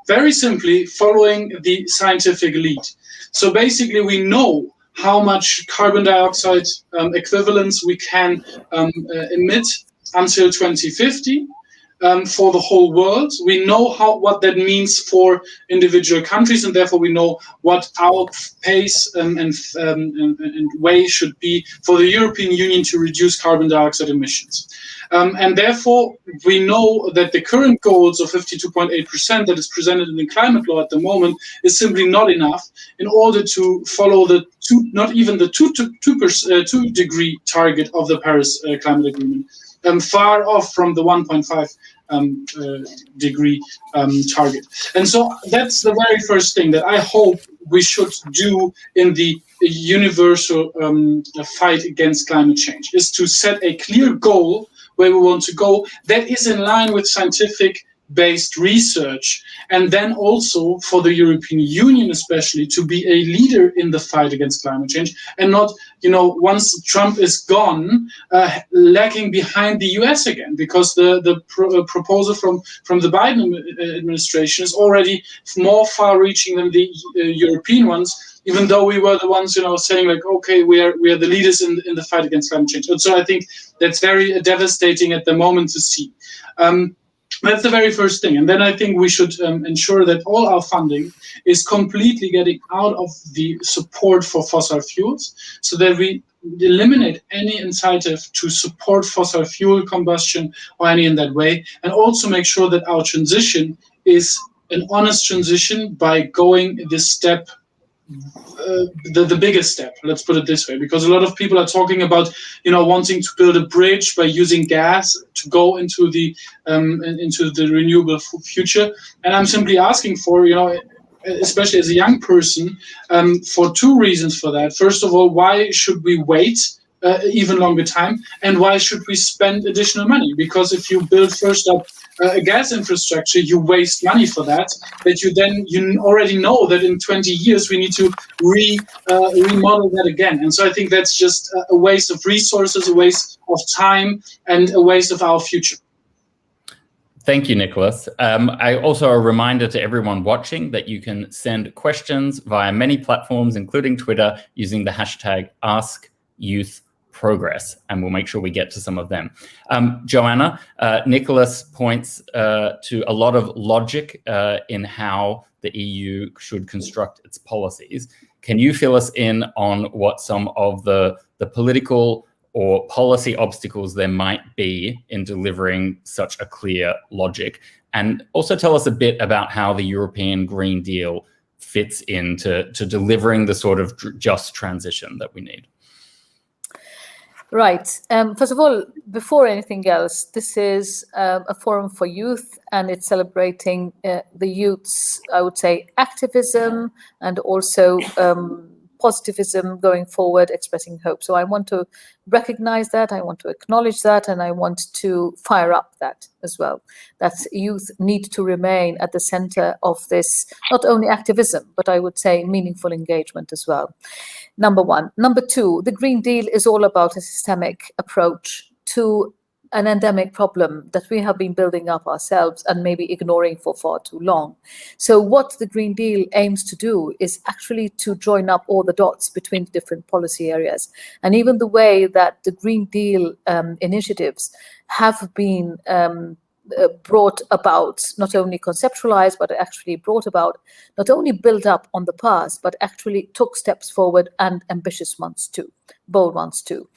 very simply following the scientific lead. So basically, we know how much carbon dioxide equivalents we can emit until 2050. For the whole world. We know what that means for individual countries, and therefore we know what our pace and way should be for the European Union to reduce carbon dioxide emissions. And therefore, we know that the current goals of 52.8% that is presented in the climate law at the moment is simply not enough in order to follow not even the 2 degree target of the Paris Climate Agreement. Far off from the 1.5 degree target. And so that's the very first thing that I hope we should do in the universal fight against climate change, is to set a clear goal where we want to go that is in line with scientific-based research, and then also for the European Union especially to be a leader in the fight against climate change, and not, once Trump is gone, lagging behind the US again, because the proposal from the Biden administration is already more far-reaching than the European ones, even though we were the ones, saying like, okay, we are the leaders in the fight against climate change. And so I think that's very devastating at the moment to see. That's the very first thing. And then I think we should ensure that all our funding is completely getting out of the support for fossil fuels, so that we eliminate any incentive to support fossil fuel combustion or any in that way, and also make sure that our transition is an honest transition by going this step, the biggest step, let's put it this way, because a lot of people are talking about, wanting to build a bridge by using gas to go into the renewable future. And I'm simply asking for, especially as a young person, for 2 reasons for that. First of all, why should we wait even longer time, and why should we spend additional money? Because if you build first up a gas infrastructure, you waste money for that you already know that in 20 years we need to remodel that again. And so I think that's just a waste of resources, a waste of time, and a waste of our future. Thank you, Nicholas. I also a reminder to everyone watching that you can send questions via many platforms, including Twitter, using the hashtag #AskYouthProgress, and we'll make sure we get to some of them. Joanna, Nicholas points to a lot of logic in how the EU should construct its policies. Can you fill us in on what some of the political or policy obstacles there might be in delivering such a clear logic? And also tell us a bit about how the European Green Deal fits into delivering the sort of just transition that we need. Right. First of all, before anything else, this is a forum for youth, and it's celebrating the youth's, I would say, activism and also positivism going forward, expressing hope. So I want to recognize that, I want to acknowledge that, and I want to fire up that as well. That youth need to remain at the center of this, not only activism, but I would say meaningful engagement as well. Number one. Number two, the Green Deal is all about a systemic approach to an endemic problem that we have been building up ourselves and maybe ignoring for far too long. So what the Green Deal aims to do is actually to join up all the dots between different policy areas. And even the way that the Green Deal initiatives have been brought about, not only conceptualized, but actually brought about, not only built up on the past, but actually took steps forward, and ambitious ones too, bold ones too.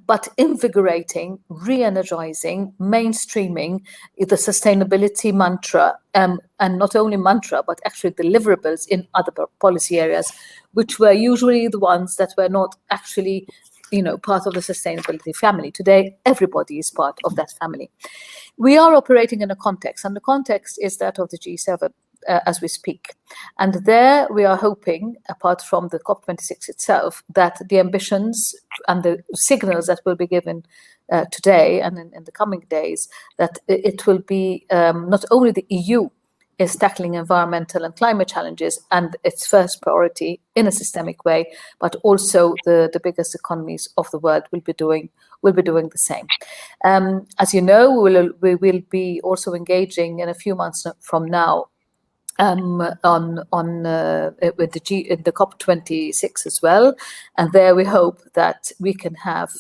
But invigorating, re-energizing, mainstreaming the sustainability mantra, and not only mantra, but actually deliverables in other policy areas, which were usually the ones that were not actually, part of the sustainability family. Today, everybody is part of that family. We are operating in a context, and the context is that of the G7. As we speak. And there we are hoping, apart from the COP26 itself, that the ambitions and the signals that will be given today and in the coming days, that it will be not only the EU is tackling environmental and climate challenges and its first priority in a systemic way, but also the biggest economies of the world will be doing the same. As you know, we will be also engaging in a few months from now with the COP26 as well, and there we hope that we can have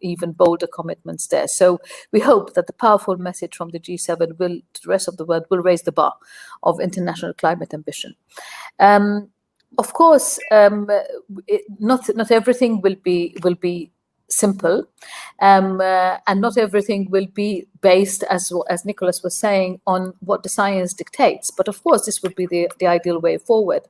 even bolder commitments there. So we hope that the powerful message from the G7 will, to the rest of the world, will raise the bar of international climate ambition. Of course, not everything will be simple, and not everything will be based, as Nicholas was saying, on what the science dictates. But of course, this would be the ideal way forward.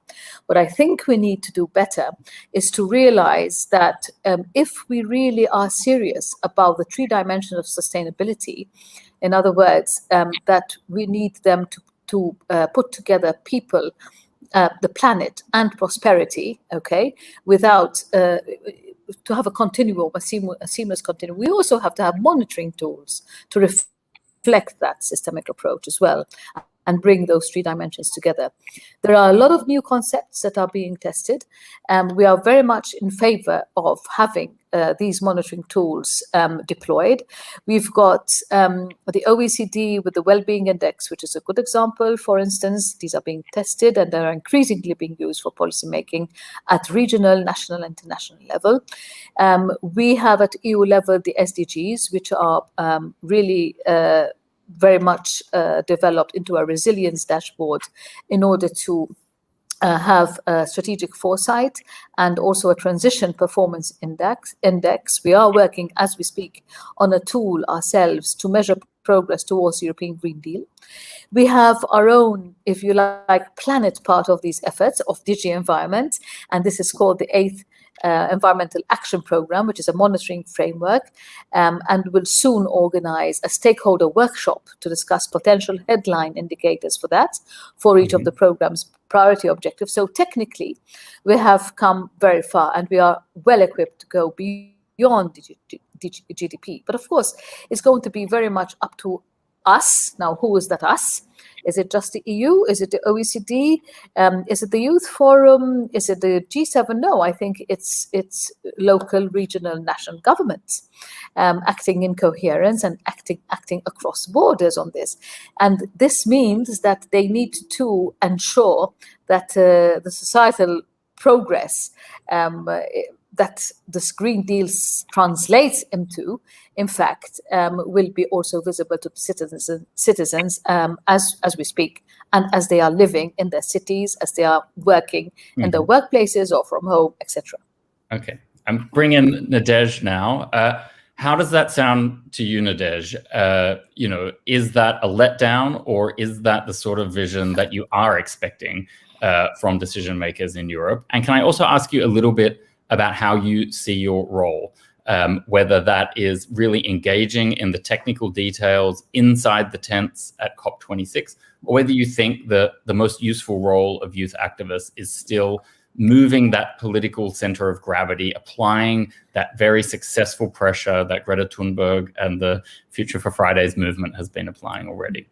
What I think we need to do better is to realize that if we really are serious about the 3 dimensions of sustainability, in other words, that we need them to put together people, the planet, and prosperity, okay, without to have a continuum, a seamless continuum. We also have to have monitoring tools to reflect that systemic approach as well and bring those 3 dimensions together. There are a lot of new concepts that are being tested, and we are very much in favor of having these monitoring tools deployed. We've got the OECD with the Wellbeing Index, which is a good example. For instance, these are being tested and they are increasingly being used for policymaking at regional, national, and international level. We have at EU level the SDGs, which are really very much developed into a resilience dashboard in order to have a strategic foresight and also a transition performance index. We are working, as we speak, on a tool ourselves to measure progress towards the European Green Deal. We have our own, if you like, planet part of these efforts of DG Environment, and this is called the 8th Environmental Action Programme, which is a monitoring framework, and will soon organize a stakeholder workshop to discuss potential headline indicators for that, for each of the programme's priority objectives. So technically, we have come very far and we are well equipped to go beyond GDP. But of course, it's going to be very much up to us. Now, who is that us? Is it just the EU? Is it the OECD? Is it the Youth Forum? Is it the G7? No, I think it's local, regional, national governments acting in coherence and acting across borders on this. And this means that they need to ensure that the societal progress that this Green Deal translates into, in fact, will be also visible to citizens as we speak, and as they are living in their cities, as they are working in their workplaces or from home, etc. Okay, I'm bringing Nadej now. How does that sound to you, Nadej? Is that a letdown, or is that the sort of vision that you are expecting from decision makers in Europe? And can I also ask you a little bit about how you see your role, whether that is really engaging in the technical details inside the tents at COP26, or whether you think the most useful role of youth activists is still moving that political center of gravity, applying that very successful pressure that Greta Thunberg and the Future for Fridays movement has been applying already.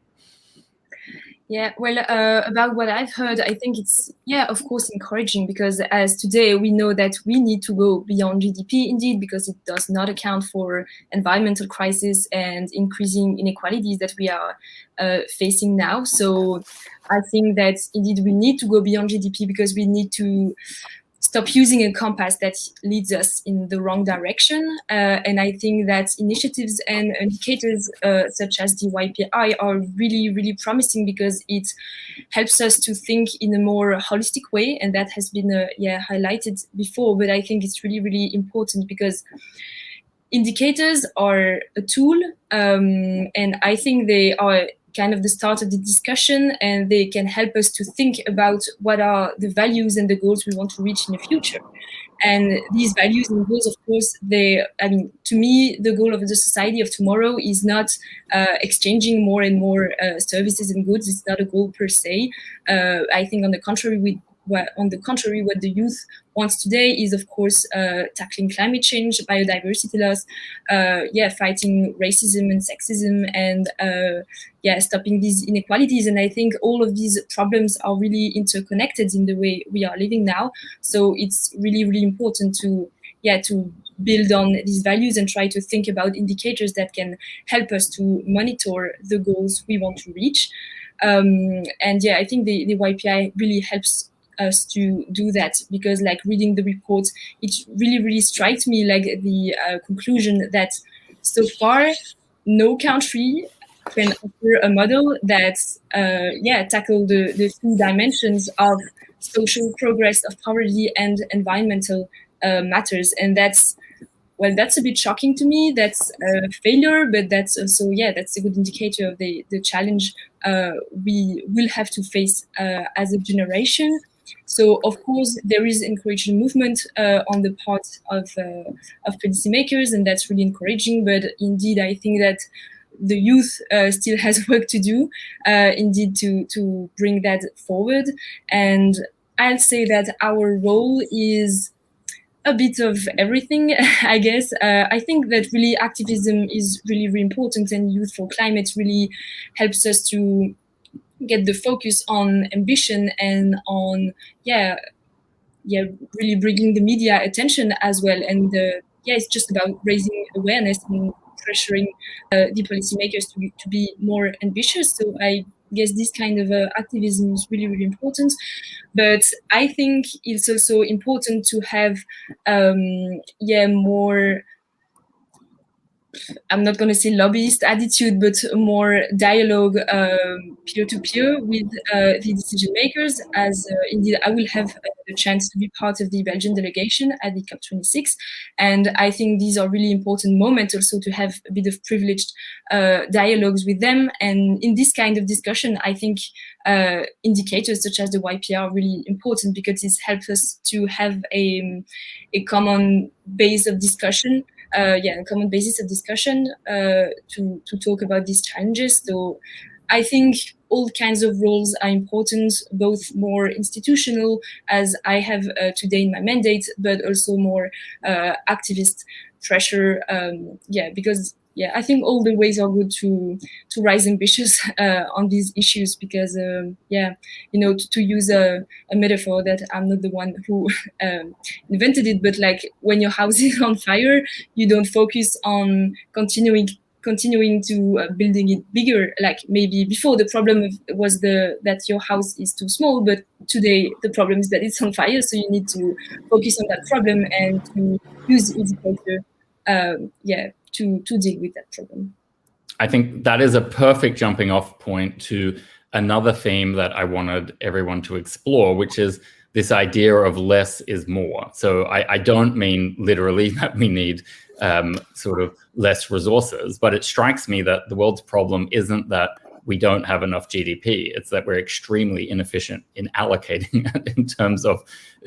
Yeah, well, about what I've heard, I think it's, of course, encouraging, because as today we know that we need to go beyond GDP, indeed, because it does not account for environmental crisis and increasing inequalities that we are facing now. So I think that indeed we need to go beyond GDP, because we need to stop using a compass that leads us in the wrong direction. And I think that initiatives and indicators such as the YPI are really, really promising, because it helps us to think in a more holistic way. And that has been highlighted before, but I think it's really, really important, because indicators are a tool, and I think they are kind of the start of the discussion, and they can help us to think about what are the values and the goals we want to reach in the future. And these values and goals, of course, to me, the goal of the society of tomorrow is not exchanging more and more services and goods. It's not a goal per se. I think on the contrary, what the youth wants today is, of course, tackling climate change, biodiversity loss, fighting racism and sexism, and stopping these inequalities. And I think all of these problems are really interconnected in the way we are living now. So it's really, really important to build on these values and try to think about indicators that can help us to monitor the goals we want to reach. I think the YPI really helps us to do that, because like reading the report, it really, really strikes me like the conclusion that so far no country can offer a model that tackle the three dimensions of social progress, of poverty, and environmental matters. And that's a bit shocking to me. That's a failure, but that's also, that's a good indicator of the challenge we will have to face as a generation. So, of course, there is encouraging movement on the part of policymakers, and that's really encouraging. But indeed, I think that the youth still has work to do, indeed, to bring that forward. And I'll say that our role is a bit of everything, I guess. I think that really activism is really, really important, and Youth for Climate really helps us to get the focus on ambition and on really bringing the media attention as well. And it's just about raising awareness and pressuring the policymakers to be more ambitious. So I guess this kind of activism is really, really important. But I think it's also important to have more, I'm not going to say lobbyist attitude, but more dialogue peer-to-peer with the decision makers, as indeed I will have the chance to be part of the Belgian delegation at the COP26. And I think these are really important moments also to have a bit of privileged dialogues with them. And in this kind of discussion, I think indicators such as the YPR are really important, because it helps us to have a common base of discussion. A common basis of discussion to talk about these challenges. So I think all kinds of roles are important, both more institutional, as I have today in my mandate, but also more activist pressure. Because yeah, I think all the ways are good to rise ambitious on these issues, because yeah, you know, to use a metaphor that I'm not the one who invented it, but like when your house is on fire, you don't focus on continuing to building it bigger. Like maybe before the problem was that your house is too small, but today the problem is that it's on fire, so you need to focus on that problem and to use educator to deal with that problem. I think that is a perfect jumping off point to another theme that I wanted everyone to explore, which is this idea of less is more. So I don't mean literally that we need sort of less resources, but it strikes me that the world's problem isn't that we don't have enough GDP. It's that we're extremely inefficient in allocating it in terms of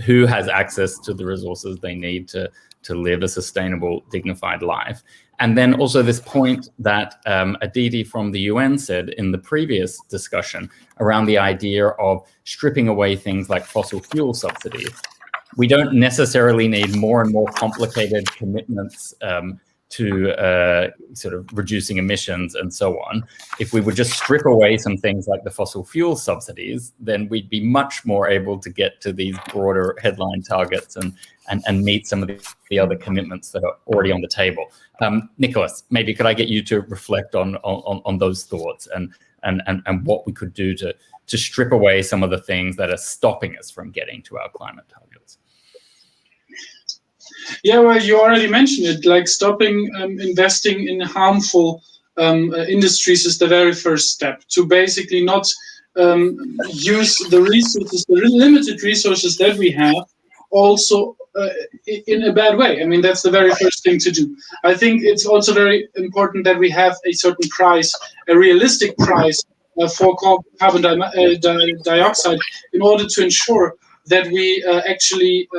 who has access to the resources they need to live a sustainable, dignified life. And then also this point that Aditi from the UN said in the previous discussion around the idea of stripping away things like fossil fuel subsidies. We don't necessarily need more and more complicated commitments to sort of reducing emissions and so on. If we would just strip away some things like the fossil fuel subsidies, then we'd be much more able to get to these broader headline targets and meet some of the other commitments that are already on the table. Nicholas, maybe could I get you to reflect on those thoughts and what we could do to strip away some of the things that are stopping us from getting to our climate targets? Yeah, well, you already mentioned it, like stopping investing in harmful industries is the very first step, to basically not use the resources, the limited resources that we have, also in a bad way. I mean, that's the very first thing to do. I think it's also very important that we have a certain price, a realistic price for carbon dioxide, in order to ensure that we actually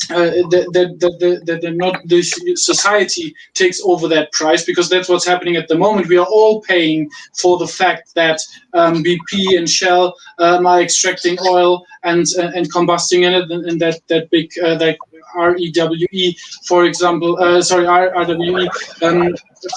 that not the society takes over that price, because that's what's happening at the moment. We are all paying for the fact that BP and Shell are extracting oil and combusting in it, and that big like REWE, for example, RWE,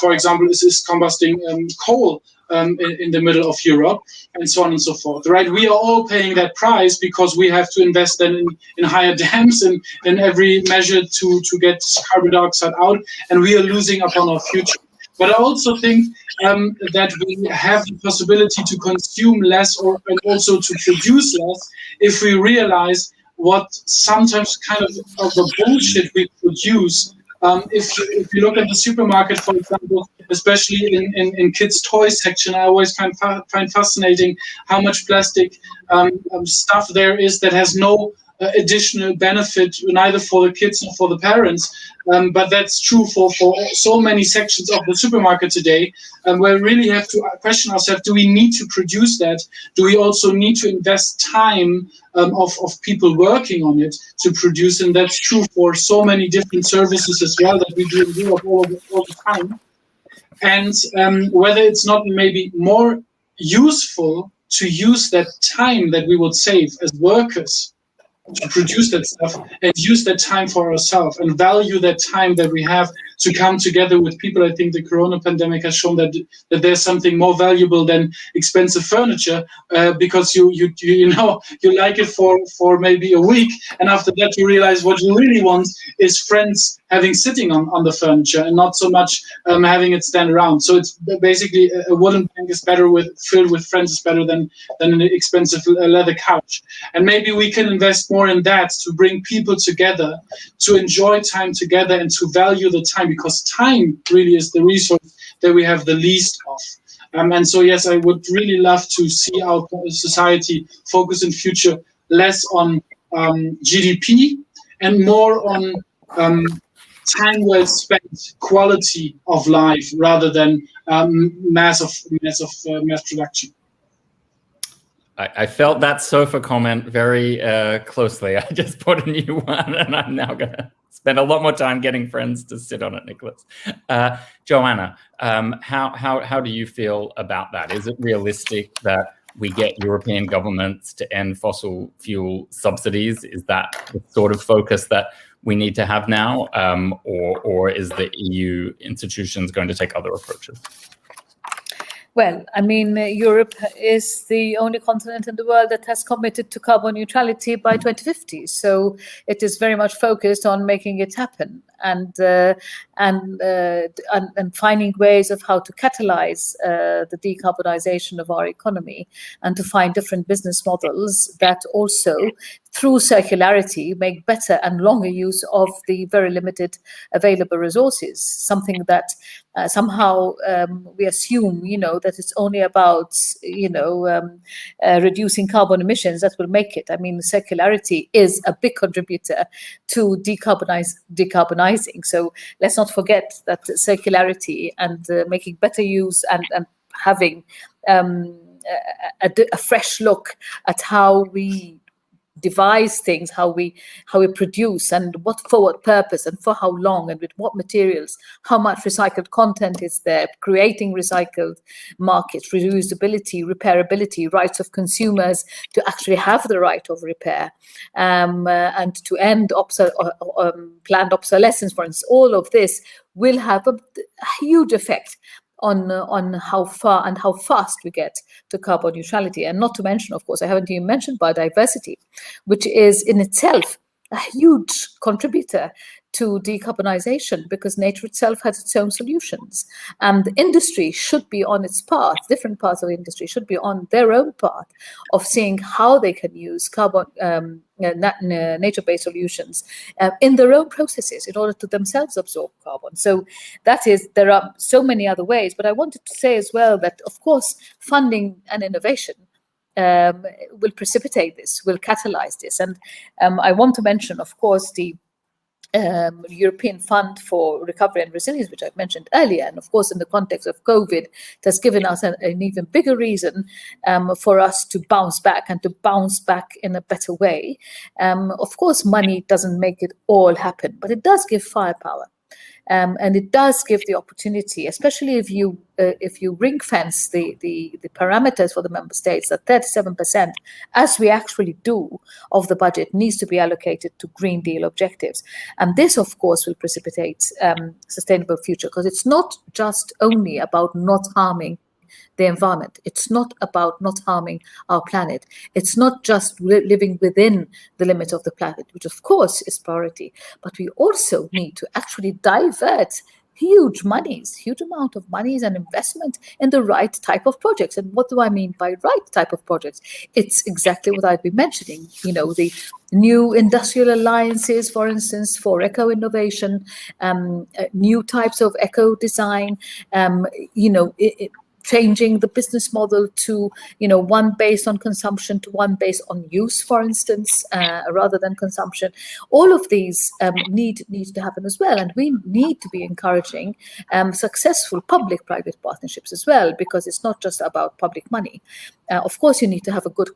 for example, is combusting coal in the middle of Europe, and so on and so forth, right? We are all paying that price because we have to invest then in higher dams and in every measure to get carbon dioxide out, and we are losing upon our future. But I also think that we have the possibility to consume less and also to produce less if we realize what sometimes kind of the bullshit we produce. If you look at the supermarket, for example, especially in kids' toys section, I always find fascinating how much plastic stuff there is that has no additional benefit, neither for the kids nor for the parents. But that's true for so many sections of the supermarket today, where we really have to question ourselves, do we need to produce that? Do we also need to invest time of people working on it to produce? And that's true for so many different services as well that we do in Europe all the time. And whether it's not maybe more useful to use that time that we would save as workers to produce that stuff and use that time for ourselves and value that time that we have to come together with people. I think the corona pandemic has shown that there's something more valuable than expensive furniture, because you like it for maybe a week, and after that you realize what you really want is friends sitting on the furniture and not so much having it stand around. So it's basically a wooden plank is better filled with friends is better than an expensive leather couch. And maybe we can invest more in that to bring people together, to enjoy time together and to value the time, because time really is the resource that we have the least of. And so, yes, I would really love to see our society focus in future less on GDP and more on time well spent, quality of life, rather than mass production. I felt that sofa comment very closely. I just put a new one, and I'm now going to spend a lot more time getting friends to sit on it, Nicholas. Joanna, how do you feel about that? Is it realistic that we get European governments to end fossil fuel subsidies? Is that the sort of focus that we need to have now, or is the EU institutions going to take other approaches? Well, I mean, Europe is the only continent in the world that has committed to carbon neutrality by 2050. So it is very much focused on making it happen and finding ways of how to catalyze the decarbonization of our economy, and to find different business models that also, through circularity, make better and longer use of the very limited available resources. Something that somehow we assume, that it's only about, reducing carbon emissions that will make it. I mean, circularity is a big contributor to decarbonizing. So let's not forget that circularity and making better use and having a fresh look at how we devise things, how we produce, and for what purpose and for how long and with what materials, how much recycled content is there, creating recycled markets, reusability, repairability, rights of consumers to actually have the right of repair, and to end planned obsolescence, for instance. All of this will have a huge effect on how far and how fast we get to carbon neutrality. And not to mention, of course, I haven't even mentioned biodiversity, which is in itself a huge contributor to decarbonization, because nature itself has its own solutions. And the industry should be on its path, different parts of the industry should be on their own path of seeing how they can use nature-based solutions in their own processes in order to themselves absorb carbon. So there are so many other ways, but I wanted to say as well that, of course, funding and innovation will precipitate this, will catalyze this. And I want to mention, of course, the European Fund for Recovery and Resilience, which I've mentioned earlier. And of course, in the context of COVID, it has given us an even bigger reason for us to bounce back, and to bounce back in a better way. Of course, money doesn't make it all happen, but it does give firepower. And it does give the opportunity, especially if you ring fence the parameters for the member states, that 37%, as we actually do, of the budget needs to be allocated to Green Deal objectives. And this, of course, will precipitate sustainable future, because it's not just only about not harming the environment. It's not about not harming our planet. It's not just living within the limits of the planet, which of course is priority, but we also need to actually divert huge amount of monies and investment in the right type of projects. And what do I mean by right type of projects? It's exactly what I've been mentioning, the new industrial alliances, for instance, for eco-innovation, new types of eco-design, changing the business model to, one based on consumption to one based on use, for instance, rather than consumption. All of these need to happen as well. And we need to be encouraging successful public-private partnerships as well, because it's not just about public money. Of course, you need to have a good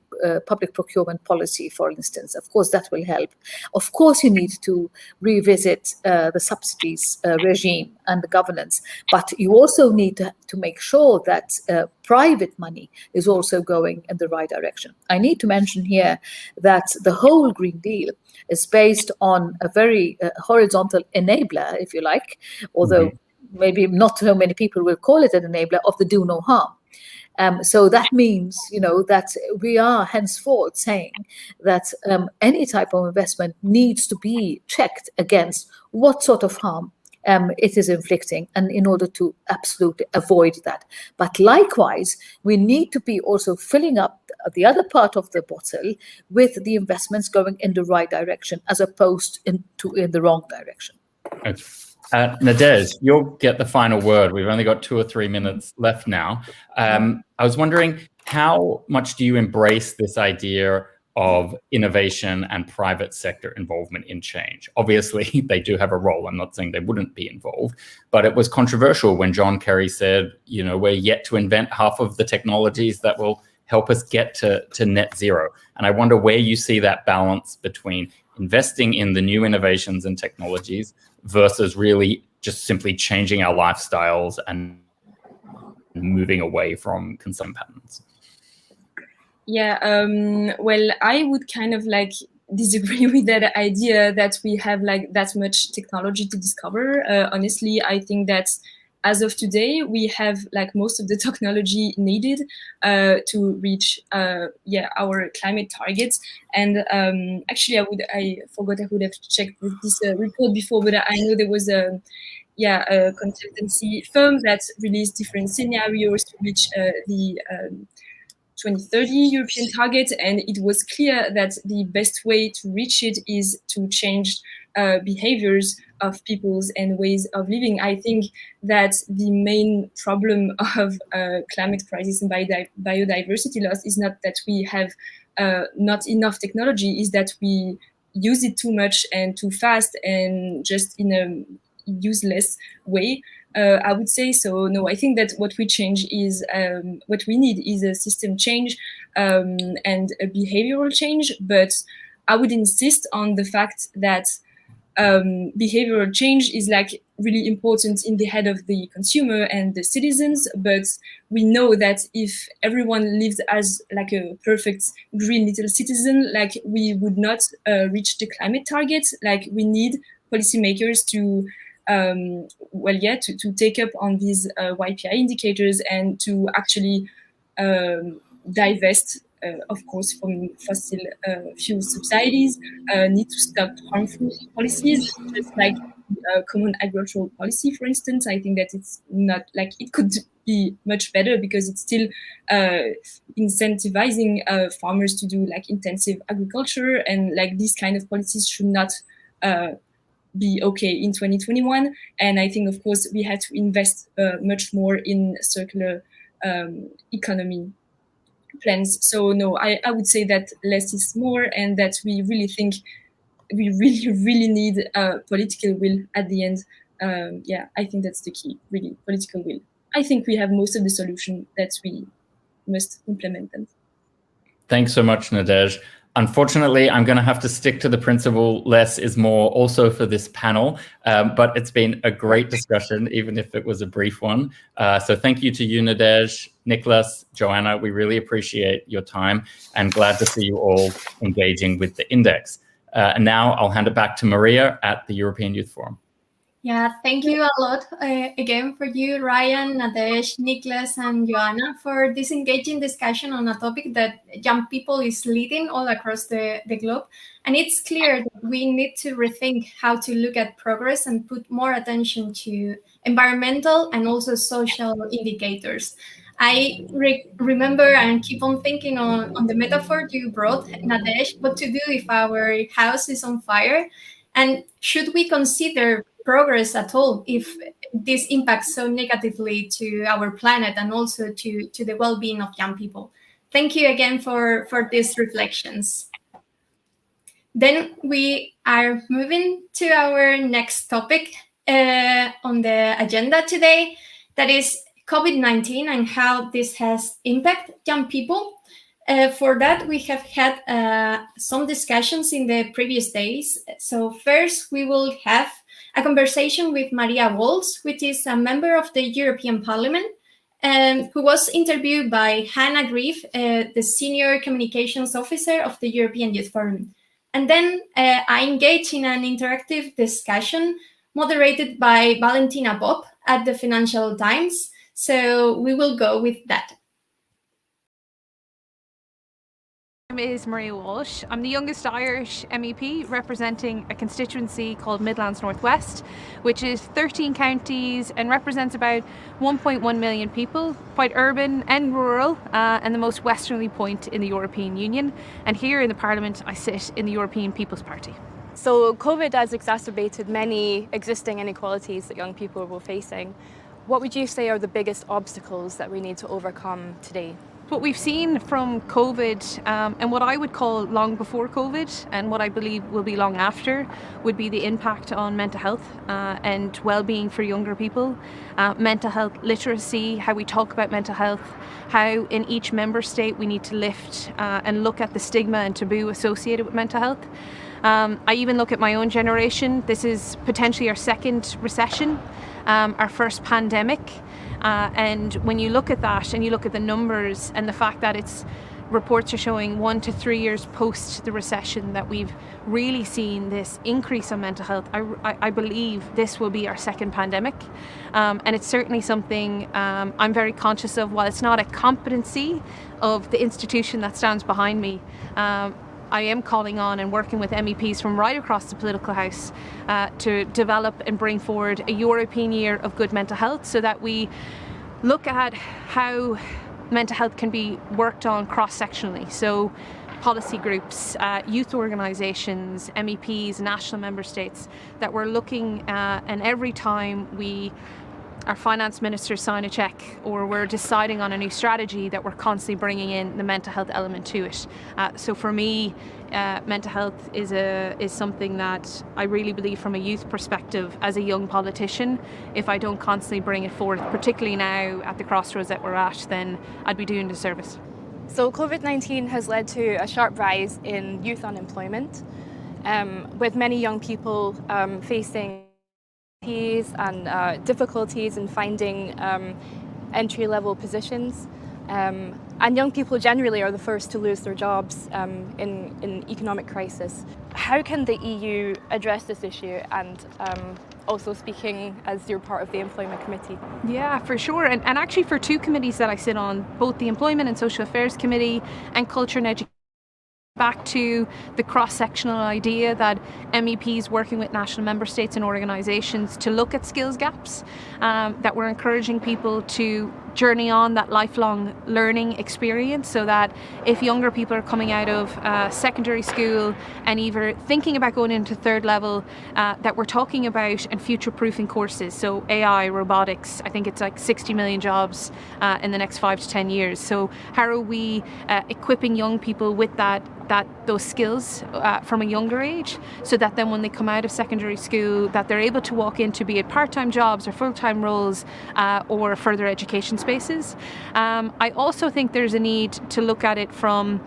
public procurement policy, for instance. Of course, that will help. Of course, you need to revisit the subsidies regime and the governance. But you also need to make sure that private money is also going in the right direction. I need to mention here that the whole Green Deal is based on a very horizontal enabler, if you like, although maybe not so many people will call it an enabler, of the do no harm. So that means, that we are henceforth saying that any type of investment needs to be checked against what sort of harm it is inflicting, and in order to absolutely avoid that. But likewise, we need to be also filling up the other part of the bottle with the investments going in the right direction, as opposed in the wrong direction. Okay. Nadège, you'll get the final word. We've only got 2 or 3 minutes left now. I was wondering, how much do you embrace this idea of innovation and private sector involvement in change? Obviously, they do have a role. I'm not saying they wouldn't be involved, but it was controversial when John Kerry said, we're yet to invent half of the technologies that will help us get to net zero. And I wonder where you see that balance between investing in the new innovations and technologies versus really just simply changing our lifestyles and moving away from consumption patterns. Yeah, well, I would kind of disagree with that idea that we have like that much technology to discover. Honestly, I think that as of today, we have like most of the technology needed to reach our climate targets. And actually, I forgot I would have checked this report before, but I know there was a consultancy firm that released different scenarios to reach the 2030 European target, and it was clear that the best way to reach it is to change behaviors of peoples and ways of living. I think that the main problem of climate crisis and biodiversity loss is not that we have not enough technology, is that we use it too much and too fast and just in a useless way. I would say so. No, I think that what we need is a system change and a behavioral change. But I would insist on the fact that behavioral change is like really important in the head of the consumer and the citizens. But we know that if everyone lived as like a perfect green little citizen, like we would not reach the climate targets. Like we need policymakers to take up on these YPI indicators and to actually divest, of course, from fossil fuel subsidies, need to stop harmful policies, just like common agricultural policy, for instance. I think that it's not like it could be much better because it's still incentivizing farmers to do like intensive agriculture, and like these kind of policies should not be okay in 2021. And I think, of course, we had to invest much more in circular economy plans. So no, I would say that less is more, and that we really think we really need political will at the end. I think that's the key, really, political will. I think we have most of the solution, that we must implement them. Thanks so much, Nadège. Unfortunately, I'm going to have to stick to the principle less is more also for this panel, but it's been a great discussion, even if it was a brief one. So thank you to you, Nadège, Nicholas, Joanna. We really appreciate your time and glad to see you all engaging with the index. And now I'll hand it back to Maria at the European Youth Forum. Yeah, thank you a lot again for you, Ryan, Nadège, Nicholas, and Joanna, for this engaging discussion on a topic that young people is leading all across the globe. And it's clear that we need to rethink how to look at progress and put more attention to environmental and also social indicators. I remember and keep on thinking on the metaphor you brought, Nadège, what to do if our house is on fire, and should we consider progress at all if this impacts so negatively to our planet and also to the well-being of young people? Thank you again for these reflections. Then we are moving to our next topic on the agenda today, that is COVID-19 and how this has impacted young people. For that, we have had some discussions in the previous days. So first, we will have a conversation with Maria Walsh, which is a member of the European Parliament, who was interviewed by Hannah Grieve, the Senior Communications Officer of the European Youth Forum. And then I engaged in an interactive discussion moderated by Valentina Bopp at the Financial Times. So we will go with that. My name is Maria Walsh. I'm the youngest Irish MEP representing a constituency called Midlands Northwest, which is 13 counties and represents about 1.1 million people, quite urban and rural, and the most westerly point in the European Union. And here in the Parliament, I sit in the European People's Party. So COVID has exacerbated many existing inequalities that young people were facing. What would you say are the biggest obstacles that we need to overcome today? What we've seen from COVID and what I would call long before COVID and what I believe will be long after would be the impact on mental health and well-being for younger people, mental health literacy, how we talk about mental health, how in each member state we need to lift and look at the stigma and taboo associated with mental health. I even look at my own generation. This is potentially our second recession, our first pandemic. And when you look at that and you look at the numbers and the fact that it's reports are showing 1 to 3 years post the recession that we've really seen this increase on mental health. I believe this will be our second pandemic, and it's certainly something I'm very conscious of. While it's not a competency of the institution that stands behind me, I am calling on and working with MEPs from right across the political house to develop and bring forward a European year of good mental health, so that we look at how mental health can be worked on cross-sectionally. So policy groups, youth organisations, MEPs, national member states, that we're looking and every time our finance ministers sign a check or we're deciding on a new strategy, that we're constantly bringing in the mental health element to it. So for me, mental health is something that I really believe from a youth perspective as a young politician. If I don't constantly bring it forth, particularly now at the crossroads that we're at, then I'd be doing a disservice. So COVID-19 has led to a sharp rise in youth unemployment, with many young people facing and difficulties in finding entry-level positions. And young people generally are the first to lose their jobs in economic crisis. How can the EU address this issue, and also speaking as you're part of the Employment Committee? Yeah, for sure. And actually for two committees that I sit on, both the Employment and Social Affairs Committee and Culture and Education, back to the cross-sectional idea that MEPs working with national member states and organisations to look at skills gaps, that we're encouraging people to journey on that lifelong learning experience, so that if younger people are coming out of secondary school and either thinking about going into third level, that we're talking about and future-proofing courses. So AI, robotics, I think it's like 60 million jobs in the next 5 to 10 years. So how are we equipping young people with those skills from a younger age, so that then when they come out of secondary school, that they're able to walk into, be it part-time jobs or full-time roles or further education spaces. I also think there's a need to look at it from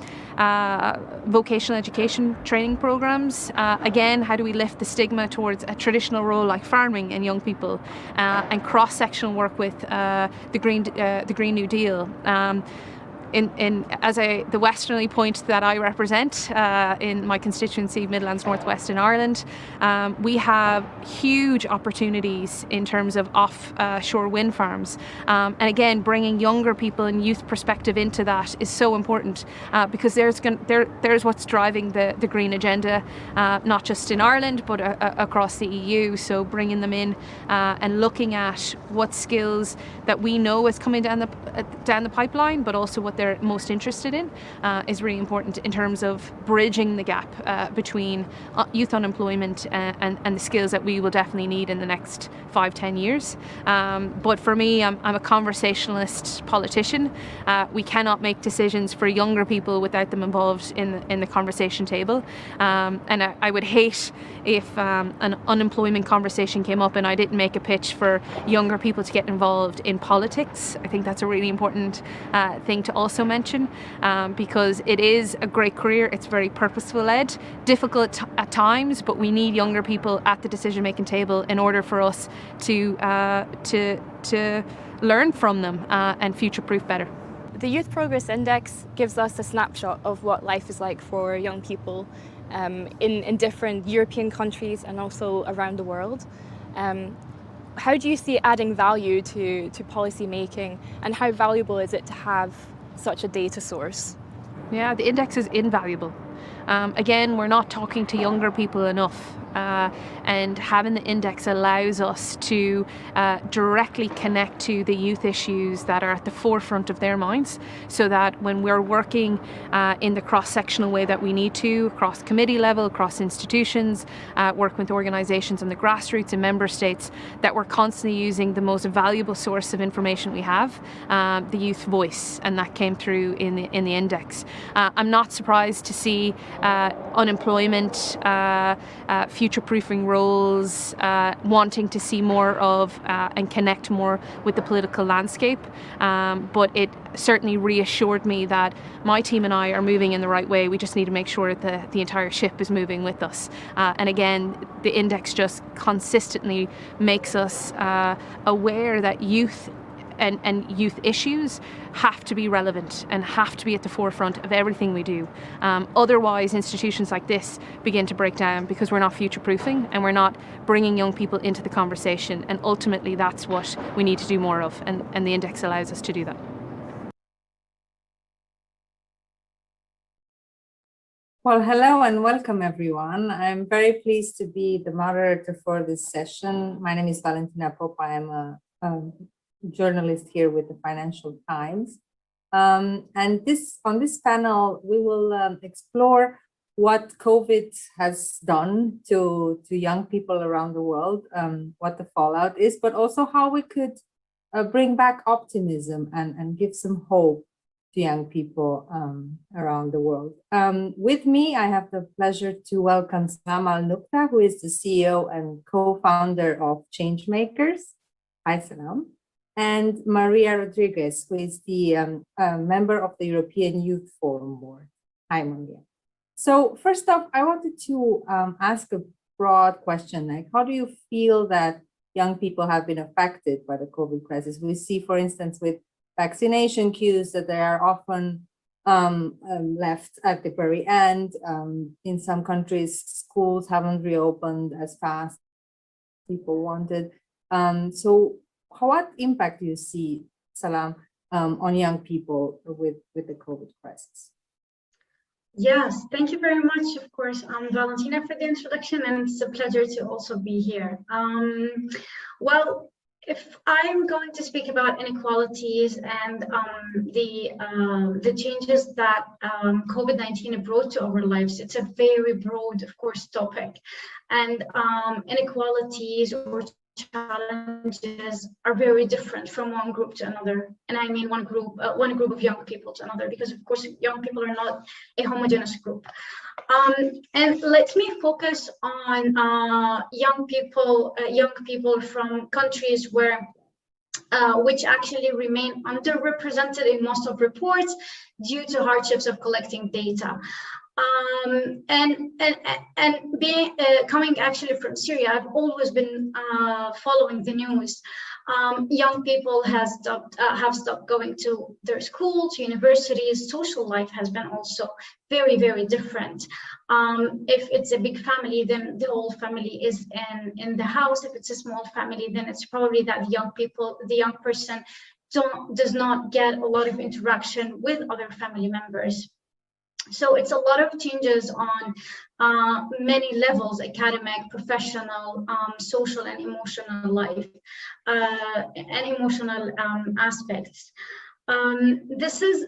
vocational education training programs. Again, how do we lift the stigma towards a traditional role like farming in young people, and cross-sectional work with the Green New Deal. The westerly point that I represent in my constituency, Midlands Northwest in Ireland, we have huge opportunities in terms of offshore wind farms. And again, bringing younger people and youth perspective into that is so important, because there's what's driving the green agenda, not just in Ireland, but across the EU. So bringing them in and looking at what skills that we know is coming down the pipeline, but also what they're most interested in is really important in terms of bridging the gap between youth unemployment and the skills that we will definitely need in the next 5-10 years. But for me, I'm a conversationalist politician. We cannot make decisions for younger people without them involved in the conversation table. And I would hate if an unemployment conversation came up and I didn't make a pitch for younger people to get involved in politics. I think that's a really important thing to also mention, because it is a great career. It's very purposeful led, difficult at times, but we need younger people at the decision making table in order for us to learn from them and future proof better. The Youth Progress Index gives us a snapshot of what life is like for young people in different European countries and also around the world. How do you see adding value to policy making, and how valuable is it to have such a data source? Yeah, the index is invaluable. Again, we're not talking to younger people enough, and having the index allows us to directly connect to the youth issues that are at the forefront of their minds, so that when we're working in the cross-sectional way that we need to, across committee level, across institutions, work with organisations on the grassroots and member states, that we're constantly using the most valuable source of information we have, the youth voice, and that came through in the index. I'm not surprised to see unemployment, future-proofing roles, wanting to see more of and connect more with the political landscape. But it certainly reassured me that my team and I are moving in the right way. We just need to make sure that the entire ship is moving with us. And again, the index just consistently makes us aware that youth and youth issues have to be relevant and have to be at the forefront of everything we do. Otherwise, institutions like this begin to break down because we're not future-proofing and we're not bringing young people into the conversation. And ultimately, that's what we need to do more of, and the index allows us to do that. Well, hello and welcome everyone. I'm very pleased to be the moderator for this session. My name is Valentina Popa. I am a journalist here with the Financial Times. And on this panel, we will explore what COVID has done to young people around the world, what the fallout is, but also how we could bring back optimism and give some hope to young people around the world. With me, I have the pleasure to welcome Salam Al-Nukta, who is the CEO and co-founder of Changemakers. Hi, Salam. And Maria Rodriguez, who is the member of the European Youth Forum Board. Hi, Maria. So first off, I wanted to ask a broad question, like how do you feel that young people have been affected by the COVID crisis? We see, for instance, with vaccination queues that they are often left at the very end. In some countries, schools haven't reopened as fast as people wanted. So what impact do you see, Salam, on young people with the COVID crisis? Yes, thank you very much, of course, Valentina, for the introduction, and it's a pleasure to also be here. Well, if I'm going to speak about inequalities and the changes that COVID-19 brought to our lives, it's a very broad, of course, topic. And inequalities or challenges are very different from one group to another, and I mean one group of young people to another, because of course young people are not a homogeneous group. And let me focus on young people from countries where which actually remain underrepresented in most of reports due to hardships of collecting data. And being coming actually from Syria, I've always been following the news. Young people have stopped going to their school, to universities. Social life has been also very, very different. If it's a big family, then the whole family is in the house. If it's a small family, then it's probably that the young person does not get a lot of interaction with other family members. So it's a lot of changes on many levels: academic, professional, social, and emotional life, and emotional aspects. This is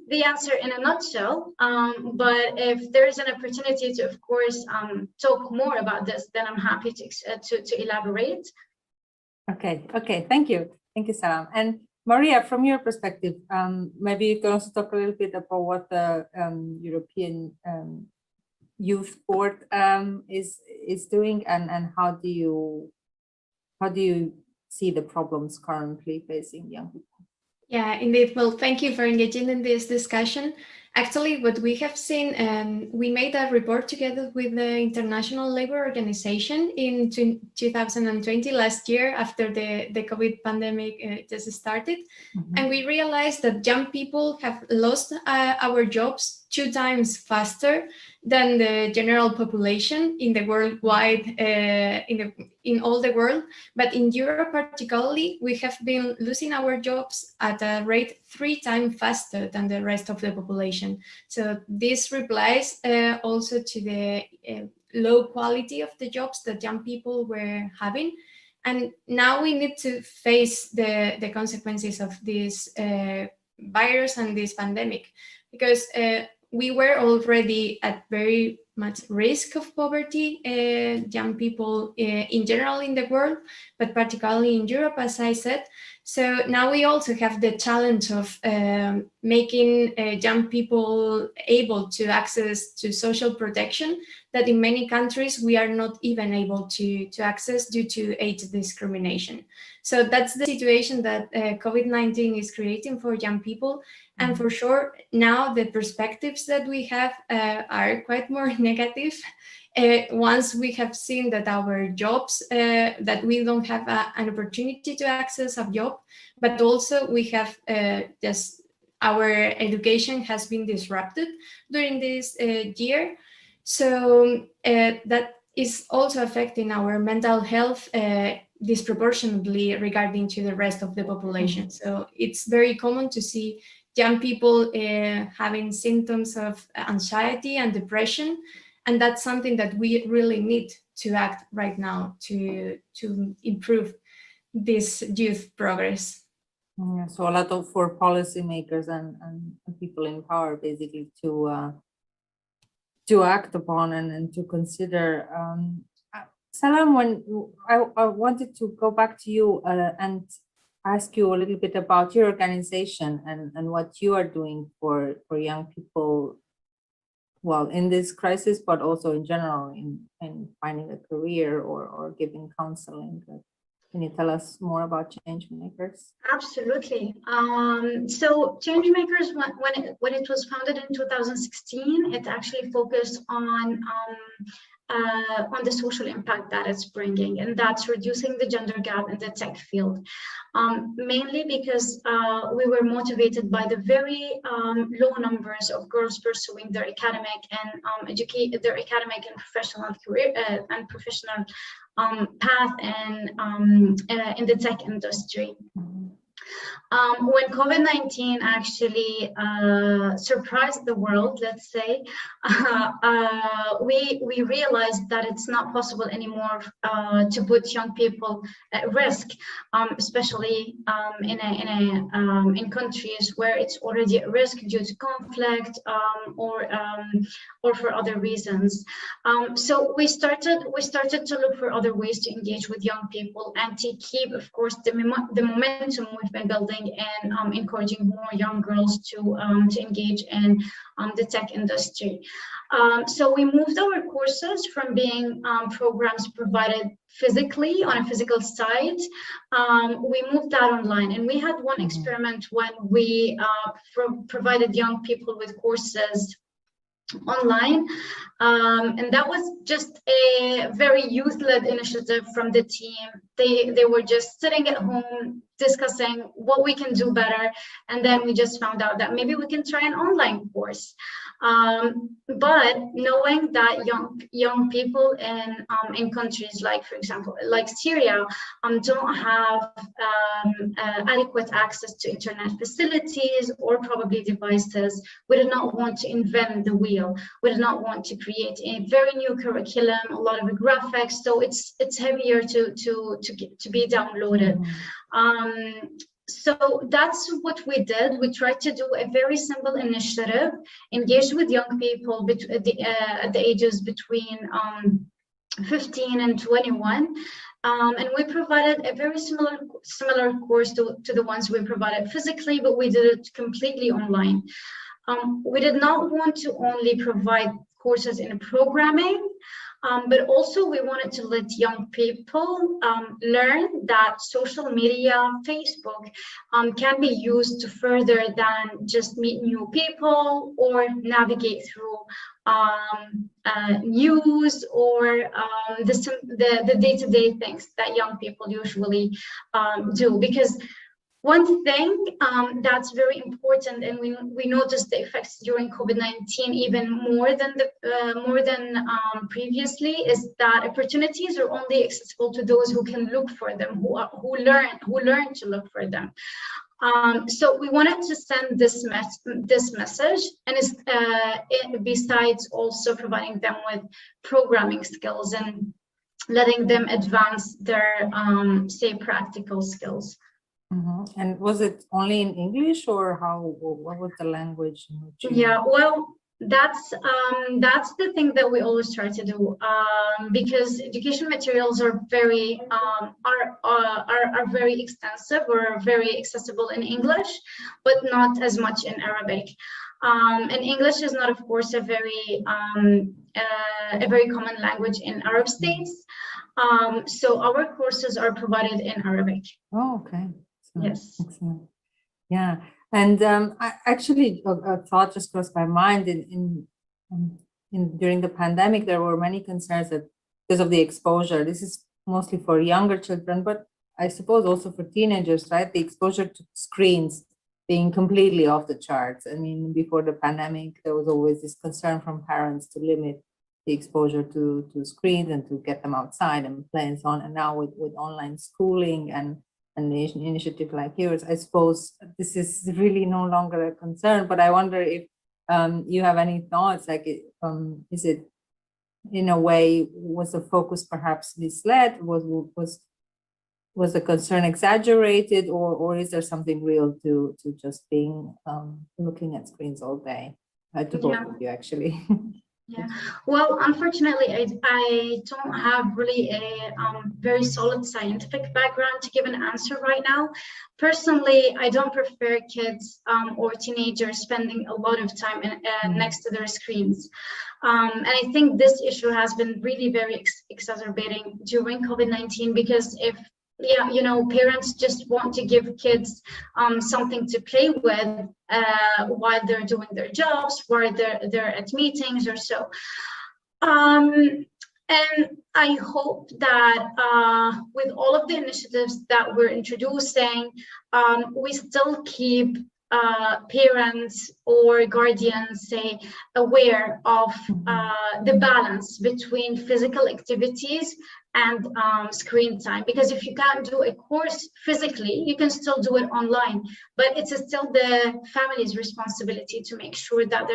the answer in a nutshell. But if there is an opportunity to, of course, talk more about this, then I'm happy to elaborate. Okay, thank you, Salam. And Maria, from your perspective, maybe you can also talk a little bit about what the European Youth Board is doing, and how do you see the problems currently facing young people? Yeah, indeed. Well, thank you for engaging in this discussion. Actually, what we have seen, we made a report together with the International Labour Organization in 2020, last year, after the COVID pandemic just started. Mm-hmm. And we realized that young people have lost our jobs 2 times faster than the general population in the worldwide, in all the world. But in Europe particularly, we have been losing our jobs at a rate 3 times faster than the rest of the population. So this replies also to the low quality of the jobs that young people were having. And now we need to face the consequences of this virus and this pandemic, because we were already at very much risk of poverty, young people in general in the world, but particularly in Europe, as I said. So now we also have the challenge of making young people able to access to social protection that in many countries we are not even able to access due to age discrimination. So that's the situation that COVID-19 is creating for young people. And for sure, now the perspectives that we have are quite more negative. once we have seen that our jobs, that we don't have an opportunity to access a job, but also we have just our education has been disrupted during this year. So that is also affecting our mental health disproportionately regarding to the rest of the population. So it's very common to see young people having symptoms of anxiety and depression, and that's something that we really need to act right now to improve this youth progress. Yeah, so a lot of for policymakers and people in power basically to act upon and to consider. Salam, when I wanted to go back to you and ask you a little bit about your organization and what you are doing for young people, well, in this crisis, but also in general in finding a career or giving counseling. Can you tell us more about Changemakers? Absolutely. So Changemakers, when it was founded in 2016, it actually focused on the social impact that it's bringing, and that's reducing the gender gap in the tech field. Mainly because we were motivated by the very low numbers of girls pursuing their academic and their academic and professional career and professional path and in the tech industry. When COVID-19 actually surprised the world, let's say, we realized that it's not possible anymore to put young people at risk, especially in countries where it's already at risk due to conflict or for other reasons. So we started to look for other ways to engage with young people and to keep, of course, the momentum we've been building and encouraging more young girls to engage in the tech industry. So we moved our courses from being programs provided physically on a physical site. We moved that online, and we had one experiment when we provided young people with courses online, and that was just a very youth-led initiative from the team. They were just sitting at home discussing what we can do better, and then we just found out that maybe we can try an online course. But knowing that young people in countries like, for example, like Syria, don't have adequate access to internet facilities or probably devices, we did not want to invent the wheel. We did not want to create a very new curriculum, a lot of graphics, so it's heavier to be downloaded. So that's what we did. We tried to do a very simple initiative, engage with young people at the ages between 15 and 21. And we provided a very similar course to the ones we provided physically, but we did it completely online. We did not want to only provide courses in programming, but also we wanted to let young people learn that social media, Facebook, can be used to further than just meet new people or navigate through news or the day-to-day things that young people usually do. Because one thing that's very important, and we noticed the effects during COVID-19 even more than previously, is that opportunities are only accessible to those who can look for them, who learn to look for them. So we wanted to send this message, and besides also providing them with programming skills and letting them advance their say practical skills. And was it only in English, or what was the language in which you... Yeah, well, that's the thing that we always try to do, because education materials are very very extensive or very accessible in English, but not as much in Arabic. And English is not, of course, a very common language in Arab states. So our courses are provided in Arabic. Oh, okay. Yes. Excellent. Yeah, and I actually a thought just crossed my mind. In during the pandemic, there were many concerns that because of the exposure, this is mostly for younger children, but I suppose also for teenagers, right? The exposure to screens being completely off the charts. I mean, before the pandemic, there was always this concern from parents to limit the exposure to screens and to get them outside and play and so on. And now with online schooling and an initiative like yours, I suppose this is really no longer a concern. But I wonder if you have any thoughts, like is it in a way, was the focus perhaps misled? Was the concern exaggerated, or is there something real to just being looking at screens all day? To both of you, actually. Yeah, well, unfortunately, I don't have really a very solid scientific background to give an answer right now. Personally, I don't prefer kids or teenagers spending a lot of time next to their screens. And I think this issue has been really very exacerbating during COVID-19, because if parents just want to give kids something to play with while they're doing their jobs, while they're at meetings or so. And I hope that with all of the initiatives that we're introducing, we still keep parents or guardians, say, aware of the balance between physical activities and screen time. Because if you can't do a course physically, you can still do it online, but it's still the family's responsibility to make sure that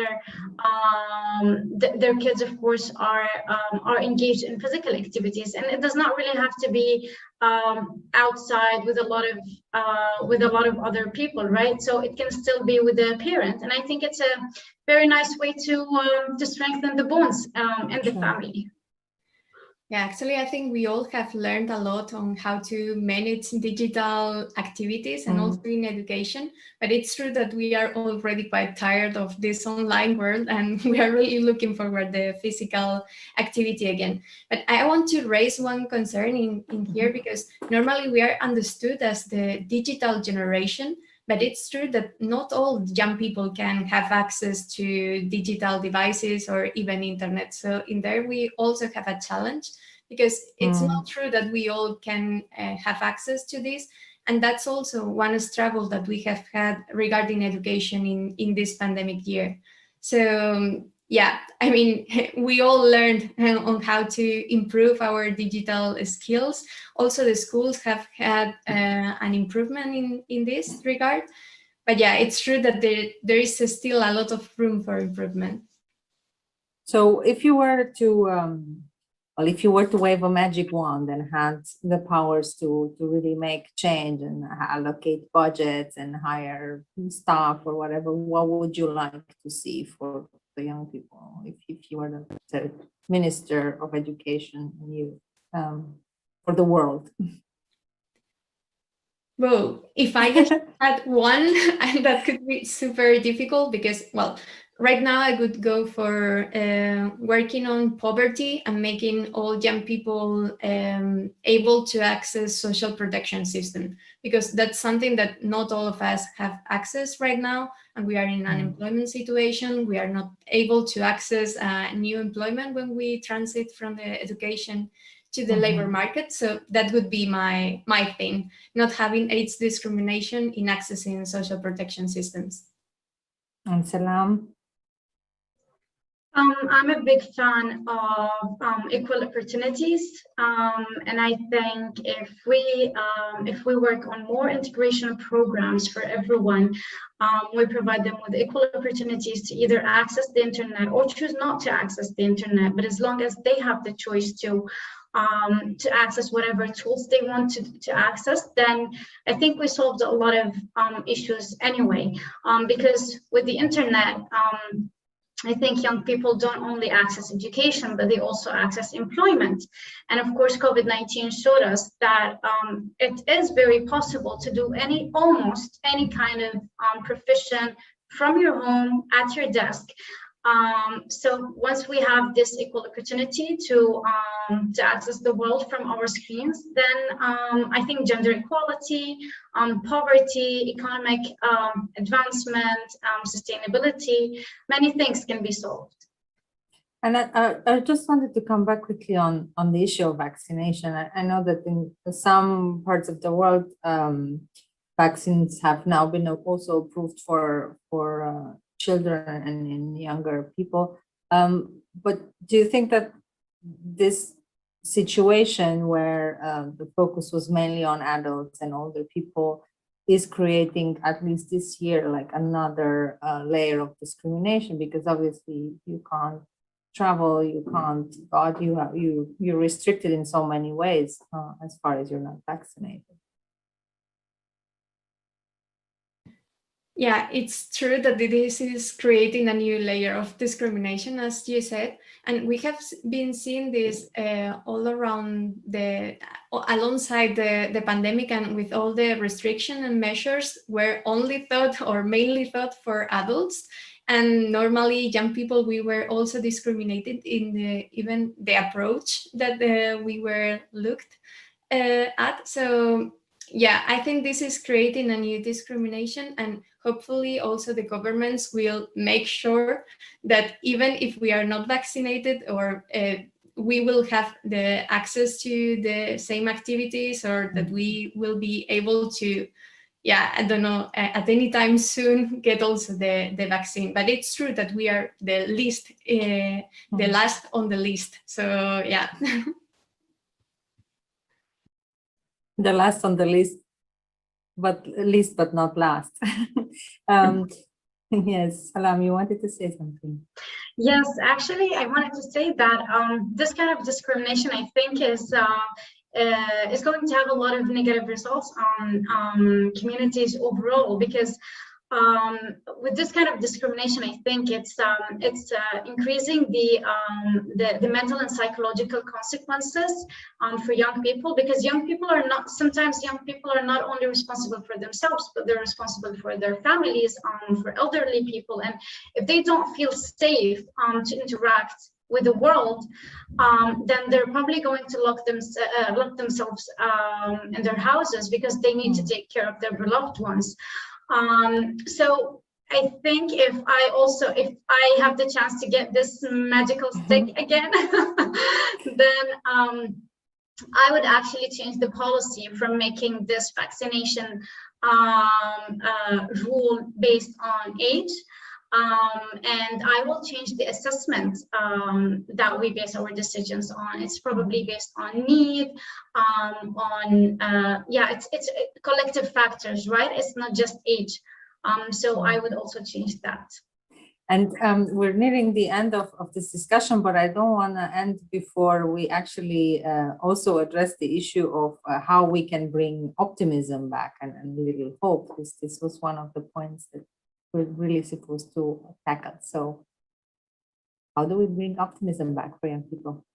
their kids, of course, are engaged in physical activities. And it does not really have to be outside with a lot of other people, right? So it can still be with the parent, and I think it's a very nice way to strengthen the bonds in the family. Yeah, actually, I think we all have learned a lot on how to manage digital activities and also in education. But it's true that we are already quite tired of this online world, and we are really looking forward to the physical activity again. But I want to raise one concern in here, because normally we are understood as the digital generation. But it's true that not all young people can have access to digital devices or even internet. So in there, we also have a challenge, because it's not true that we all can have access to this. And that's also one struggle that we have had regarding education in this pandemic year. So yeah, I mean, we all learned on how to improve our digital skills. Also, the schools have had an improvement in this regard. But yeah, it's true that there is still a lot of room for improvement. So if you were to wave a magic wand and had the powers to really make change and allocate budgets and hire staff or whatever, what would you like to see for the young people if you were the Minister of Education and Youth for the world? Well, if I had one, and that could be super difficult, because, well, right now I would go for working on poverty and making all young people able to access social protection system, because that's something that not all of us have access right now, and we are in an unemployment situation. We are not able to access new employment when we transit from the education to the labor market. So that would be my thing, not having age discrimination in accessing social protection systems. And Salam? I'm a big fan of equal opportunities, and I think if we work on more integration programs for everyone, we provide them with equal opportunities to either access the internet or choose not to access the internet. But as long as they have the choice to access whatever tools they want to access, then I think we solved a lot of issues anyway. Because with the internet, I think young people don't only access education, but they also access employment. And of course, COVID-19 showed us that it is very possible to do almost any kind of profession from your home at your desk. So once we have this equal opportunity to access the world from our screens, then I think gender equality, poverty, economic advancement, sustainability, many things can be solved. And I just wanted to come back quickly on the issue of vaccination. I know that in some parts of the world, vaccines have now been also approved for children and in younger people. But do you think that this situation where the focus was mainly on adults and older people is creating, at least this year, like another layer of discrimination? Because obviously you can't travel, you can't, but you're restricted in so many ways as far as you're not vaccinated. Yeah, it's true that this is creating a new layer of discrimination, as you said, and we have been seeing this all around alongside the pandemic, and with all the restriction and measures were only thought or mainly thought for adults. And normally young people, we were also discriminated in even the approach that we were looked at. So yeah, I think this is creating a new discrimination, and hopefully also the governments will make sure that even if we are not vaccinated, or we will have the access to the same activities, or that we will be able to, yeah, I don't know, at any time soon get also the vaccine. But it's true that we are the least, the last on the list. So yeah. The last on the list, but least but not last. Yes, Salam, you wanted to say something. Yes, actually, I wanted to say that this kind of discrimination, I think, is going to have a lot of negative results on communities overall, because with this kind of discrimination, I think it's increasing the mental and psychological consequences for young people, because sometimes young people are not only responsible for themselves, but they're responsible for their families, for elderly people, and if they don't feel safe to interact with the world, then they're probably going to lock themselves in their houses, because they need to take care of their beloved ones. So I think if I have the chance to get this magical stick again, then I would actually change the policy from making this vaccination rule based on age. And I will change the assessment that we base our decisions on. It's probably based on need, it's collective factors, right? It's not just age. So I would also change that. And we're nearing the end of this discussion, but I don't want to end before we actually also address the issue of how we can bring optimism back and little hope. This was one of the points that we're really supposed to tackle. So how do we bring optimism back for young people?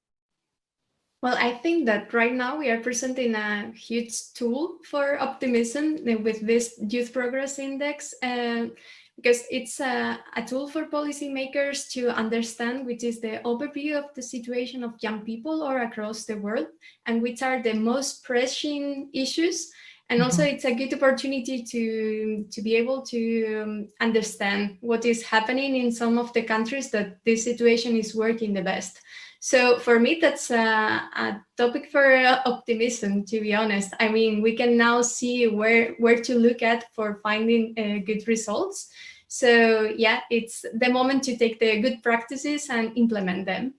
Well, I think that right now we are presenting a huge tool for optimism with this Youth Progress Index, because it's a tool for policymakers to understand which is the overview of the situation of young people or across the world, and which are the most pressing issues. And also it's a good opportunity to be able to understand what is happening in some of the countries that this situation is working the best. So for me, that's a topic for optimism, to be honest. I mean, we can now see where to look at for finding good results. So yeah, it's the moment to take the good practices and implement them.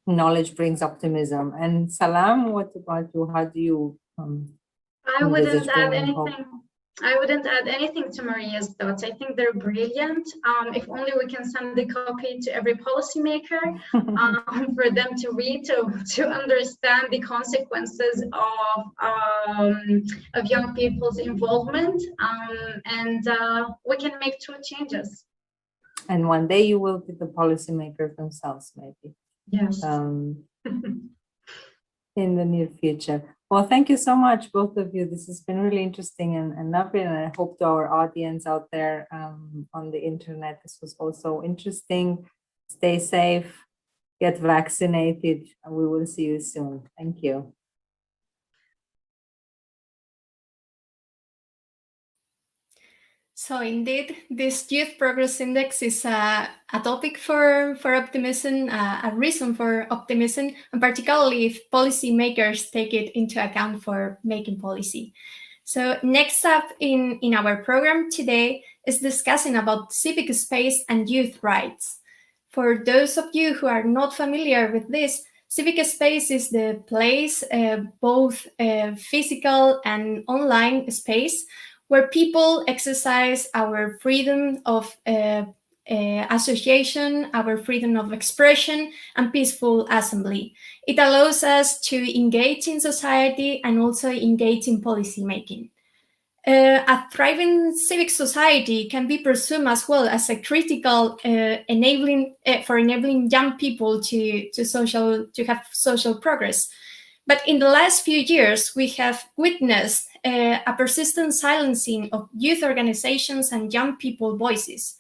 Knowledge brings optimism. And Salam, what about you? How do you I wouldn't add anything. I wouldn't add anything to Maria's thoughts. I think they're brilliant. If only we can send the copy to every policymaker for them to read, to understand the consequences of young people's involvement, and we can make true changes. And one day you will be the policymakers themselves, maybe. Yes. In the near future. Well, thank you so much, both of you. This has been really interesting and lovely, and I hope to our audience out there on the internet, this was also interesting. Stay safe, get vaccinated, and we will see you soon. Thank you. So indeed, this Youth Progress Index is a topic for optimism, a reason for optimism, and particularly if policymakers take it into account for making policy. So next up in our program today is discussing about civic space and youth rights. For those of you who are not familiar with this, civic space is the place, both physical and online space, where people exercise our freedom of association, our freedom of expression, and peaceful assembly. It allows us to engage in society and also engage in policy making. A thriving civic society can be presumed as well as a critical enabling young people to have social progress. But in the last few years, we have witnessed a persistent silencing of youth organizations and young people voices.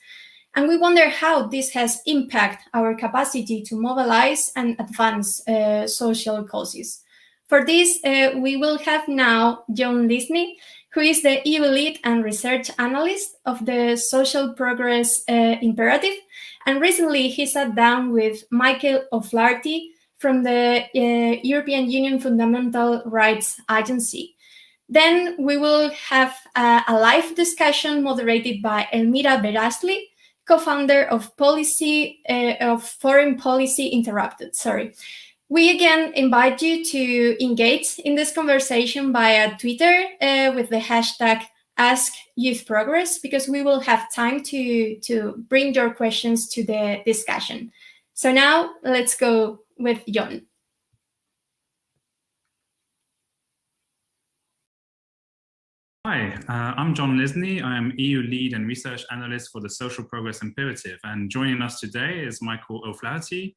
And we wonder how this has impacted our capacity to mobilize and advance social causes. For this, we will have now John Lisney, who is the EU lead and research analyst of the Social Progress Imperative. And recently he sat down with Michael O'Flaherty from the European Union Fundamental Rights Agency. Then we will have a live discussion moderated by Elmira Berasli, co-founder of Foreign Policy Interrupted. We again invite you to engage in this conversation via Twitter with the hashtag #AskYouthProgress, because we will have time to bring your questions to the discussion. So now let's go with John. Hi, I'm John Lisney. I am EU Lead and Research Analyst for the Social Progress Imperative. And joining us today is Michael O'Flaherty,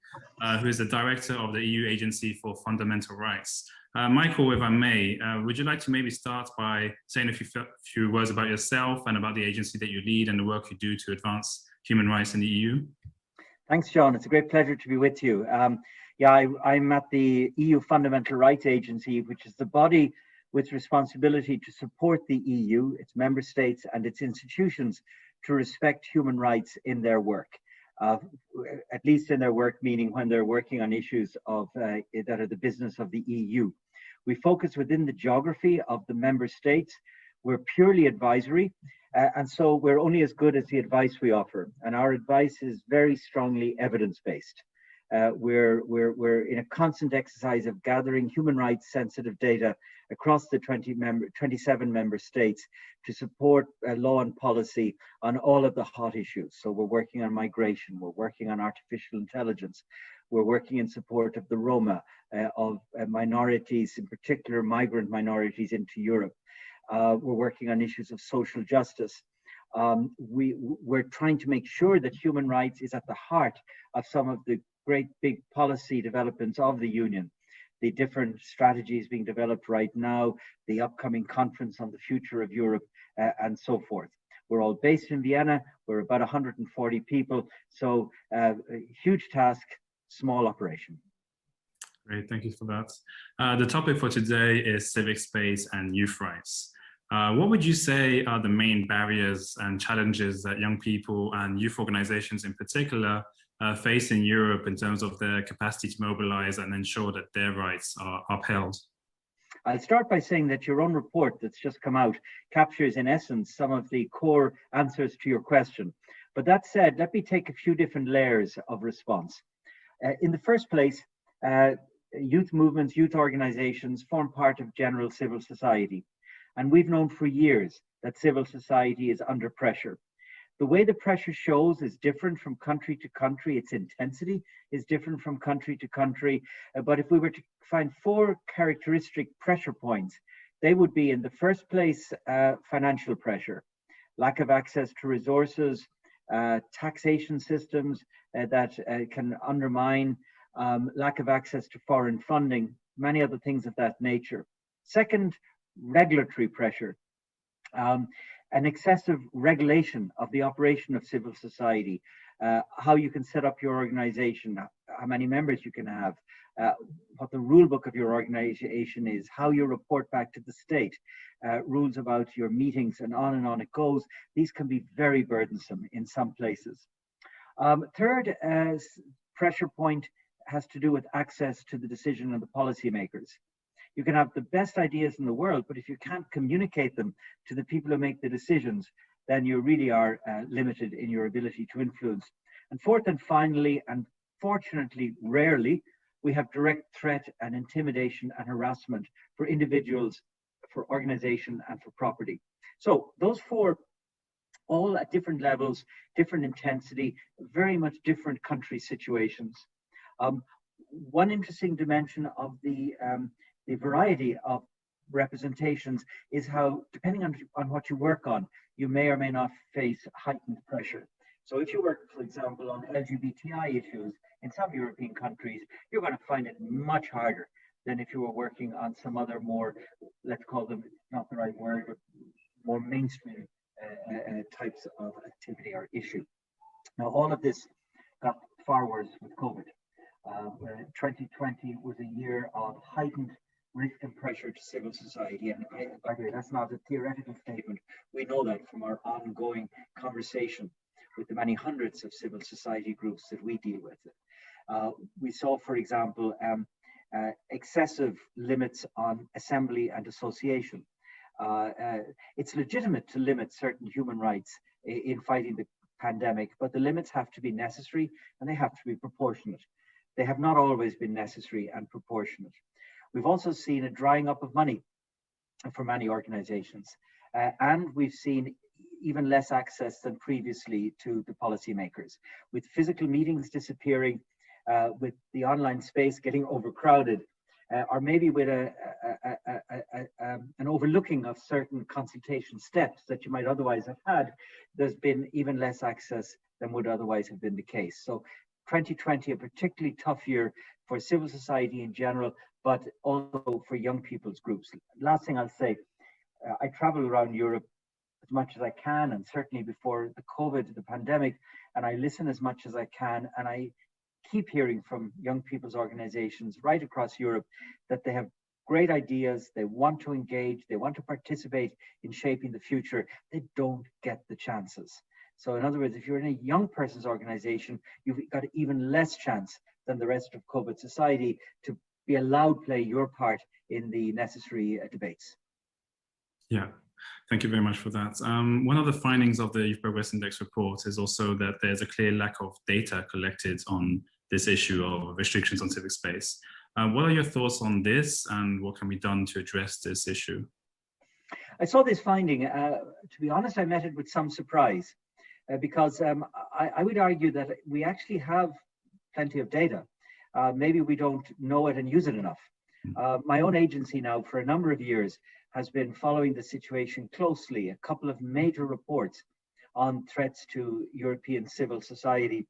who is the Director of the EU Agency for Fundamental Rights. Michael, if I may, would you like to maybe start by saying a few words about yourself and about the agency that you lead and the work you do to advance human rights in the EU? Thanks, John. It's a great pleasure to be with you. I'm at the EU Fundamental Rights Agency, which is the body with responsibility to support the EU, its member states and its institutions to respect human rights in their work. At least in their work, meaning when they're working on issues that are the business of the EU. We focus within the geography of the member states. We're purely advisory, and so we're only as good as the advice we offer. And our advice is very strongly evidence-based. We're in a constant exercise of gathering human rights sensitive data across the 27 member states to support law and policy on all of the hot issues. So we're working on migration, we're working on artificial intelligence, we're working in support of the Roma, of minorities, in particular migrant minorities into Europe. We're working on issues of social justice. We're trying to make sure that human rights is at the heart of some of the great big policy developments of the Union, the different strategies being developed right now, the upcoming conference on the future of Europe, and so forth. We're all based in Vienna. We're about 140 people. So a huge task, small operation. Great, thank you for that. The topic for today is civic space and youth rights. What would you say are the main barriers and challenges that young people and youth organizations in particular face in Europe in terms of their capacity to mobilize and ensure that their rights are upheld? I'll start by saying that your own report that's just come out captures in essence some of the core answers to your question. But that said, let me take a few different layers of response. In the first place, youth movements, youth organizations form part of general civil society. And we've known for years that civil society is under pressure. The way the pressure shows is different from country to country. Its intensity is different from country to country. But if we were to find 4 characteristic pressure points, they would be, in the first place, financial pressure, lack of access to resources, taxation systems that can undermine, lack of access to foreign funding, many other things of that nature. Second, regulatory pressure. An excessive regulation of the operation of civil society, how you can set up your organization, how many members you can have, what the rule book of your organization is, how you report back to the state, rules about your meetings, and on it goes. These can be very burdensome in some places. Third pressure point has to do with access to the decision of the policymakers. You can have the best ideas in the world, but if you can't communicate them to the people who make the decisions, then you really are limited in your ability to influence. And fourth and finally, and fortunately rarely, we have direct threat and intimidation and harassment for individuals, for organization, and for property. So those four, all at different levels, different intensity, very much different country situations. One interesting dimension of the variety of representations is how, depending on what you work on, you may or may not face heightened pressure. So if you work, for example, on LGBTI issues in some European countries, you're going to find it much harder than if you were working on some other more, let's call them, not the right word, but more mainstream types of activity or issue. Now, all of this got far worse with COVID. 2020 was a year of heightened risk and pressure to civil society. And by the way, that's not a theoretical statement. We know that from our ongoing conversation with the many hundreds of civil society groups that we deal with. We saw, for example, excessive limits on assembly and association. It's legitimate to limit certain human rights in fighting the pandemic, but the limits have to be necessary and they have to be proportionate. They have not always been necessary and proportionate. We've also seen a drying up of money for many organizations, and we've seen even less access than previously to the policymakers, with physical meetings disappearing, with the online space getting overcrowded, or maybe with an overlooking of certain consultation steps that you might otherwise have had. There's been even less access than would otherwise have been the case. So 2020, a particularly tough year for civil society in general, but also for young people's groups. Last thing I'll say, I travel around Europe as much as I can, and certainly before the pandemic, and I listen as much as I can, and I keep hearing from young people's organizations right across Europe that they have great ideas, they want to engage, they want to participate in shaping the future. They don't get the chances. So in other words, if you're in a young person's organization, you've got even less chance than the rest of COVID society to be allowed play your part in the necessary debates. Yeah, thank you very much for that. One of the findings of the Youth Progress Index report is also that there's a clear lack of data collected on this issue of restrictions on civic space. What are your thoughts on this, and what can be done to address this issue? I saw this finding. To be honest, I met it with some surprise. Because I would argue that we actually have plenty of data. Maybe we don't know it and use it enough. My own agency now for a number of years has been following the situation closely. A couple of major reports on threats to European civil society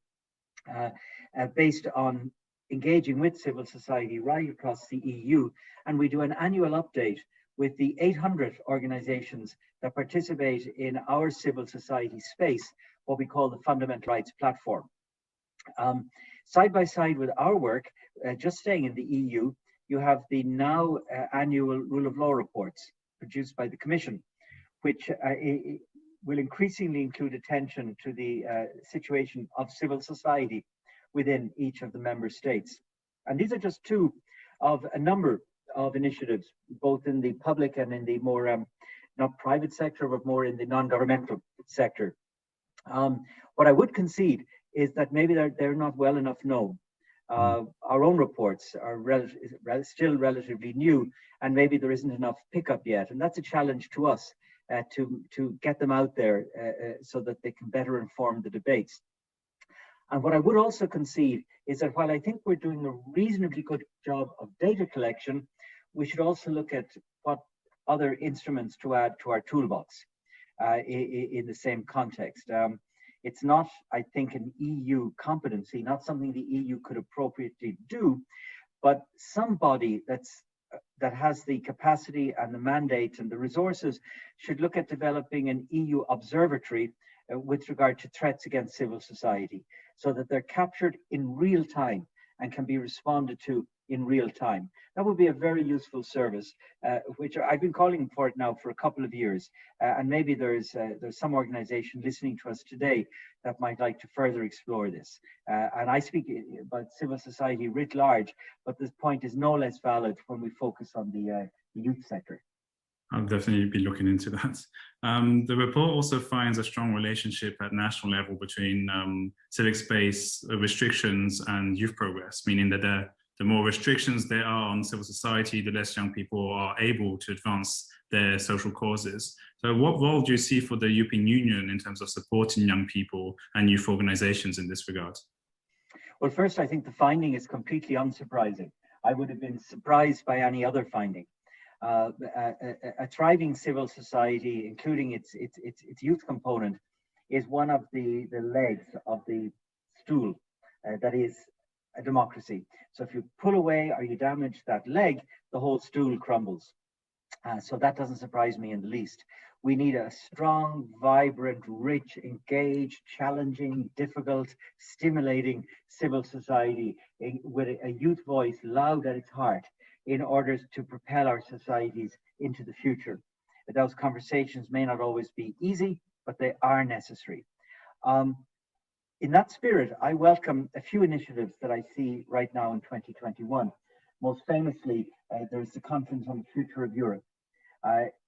based on engaging with civil society right across the EU. And we do an annual update with the 800 organizations that participate in our civil society space, what we call the Fundamental Rights Platform. Side by side with our work, just staying in the EU, you have the now annual rule of law reports produced by the Commission, which will increasingly include attention to the situation of civil society within each of the member states. And these are just two of a number of initiatives, both in the public and in the more, not private sector, but more in the non-governmental sector. What I would concede is that maybe they're not well enough known. Our own reports are still relatively new, and maybe there isn't enough pickup yet. And that's a challenge to us to get them out there so that they can better inform the debates. And what I would also concede is that while I think we're doing a reasonably good job of data collection, we should also look at what other instruments to add to our toolbox in the same context. It's not, I think, an EU competency, not something the EU could appropriately do, but somebody that has the capacity and the mandate and the resources should look at developing an EU observatory with regard to threats against civil society, so that they're captured in real time and can be responded to in real time. That would be a very useful service, which I've been calling for it now for a couple of years. And maybe there's some organization listening to us today that might like to further explore this. And I speak about civil society writ large, but this point is no less valid when we focus on the youth sector. I'll definitely be looking into that. The report also finds a strong relationship at national level between civic space restrictions and youth progress, meaning that the more restrictions there are on civil society, the less young people are able to advance their social causes. So what role do you see for the European Union in terms of supporting young people and youth organizations in this regard? Well, first, I think the finding is completely unsurprising. I would have been surprised by any other finding. A thriving civil society, including its youth component, is one of the legs of the stool that is a democracy. So if you pull away or you damage that leg, the whole stool crumbles. So that doesn't surprise me in the least. We need a strong, vibrant, rich, engaged, challenging, difficult, stimulating civil society with a youth voice loud at its heart, in order to propel our societies into the future. Those conversations may not always be easy, but they are necessary. In that spirit, I welcome a few initiatives that I see right now in 2021. Most famously, there's the Conference on the Future of Europe.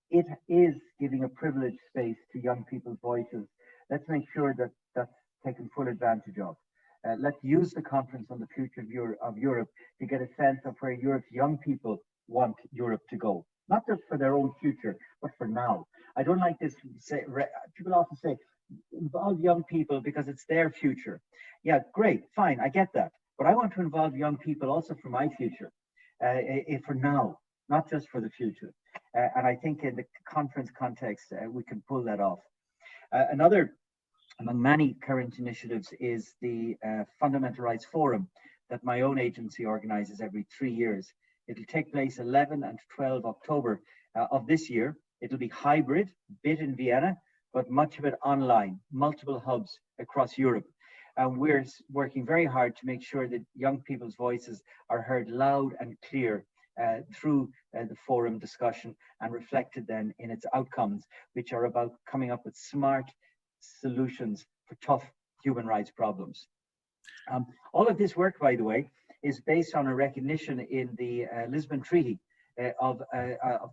It is giving a privileged space to young people's voices. Let's make sure that that's taken full advantage of. Let's use the Conference on the Future of Europe to get a sense of where Europe's young people want Europe to go. Not just for their own future, but for now. I don't like this, people often say, involve young people because it's their future. Yeah, great, fine, I get that. But I want to involve young people also for my future, for now, not just for the future. And I think in the conference context, we can pull that off. Another among many current initiatives is the Fundamental Rights Forum that my own agency organizes every 3 years. It'll take place 11 and 12 October of this year. It'll be hybrid, bit in Vienna, but much of it online, multiple hubs across Europe. And we're working very hard to make sure that young people's voices are heard loud and clear through the forum discussion and reflected then in its outcomes, which are about coming up with smart solutions for tough human rights problems. All of this work, by the way, is based on a recognition in the Lisbon Treaty of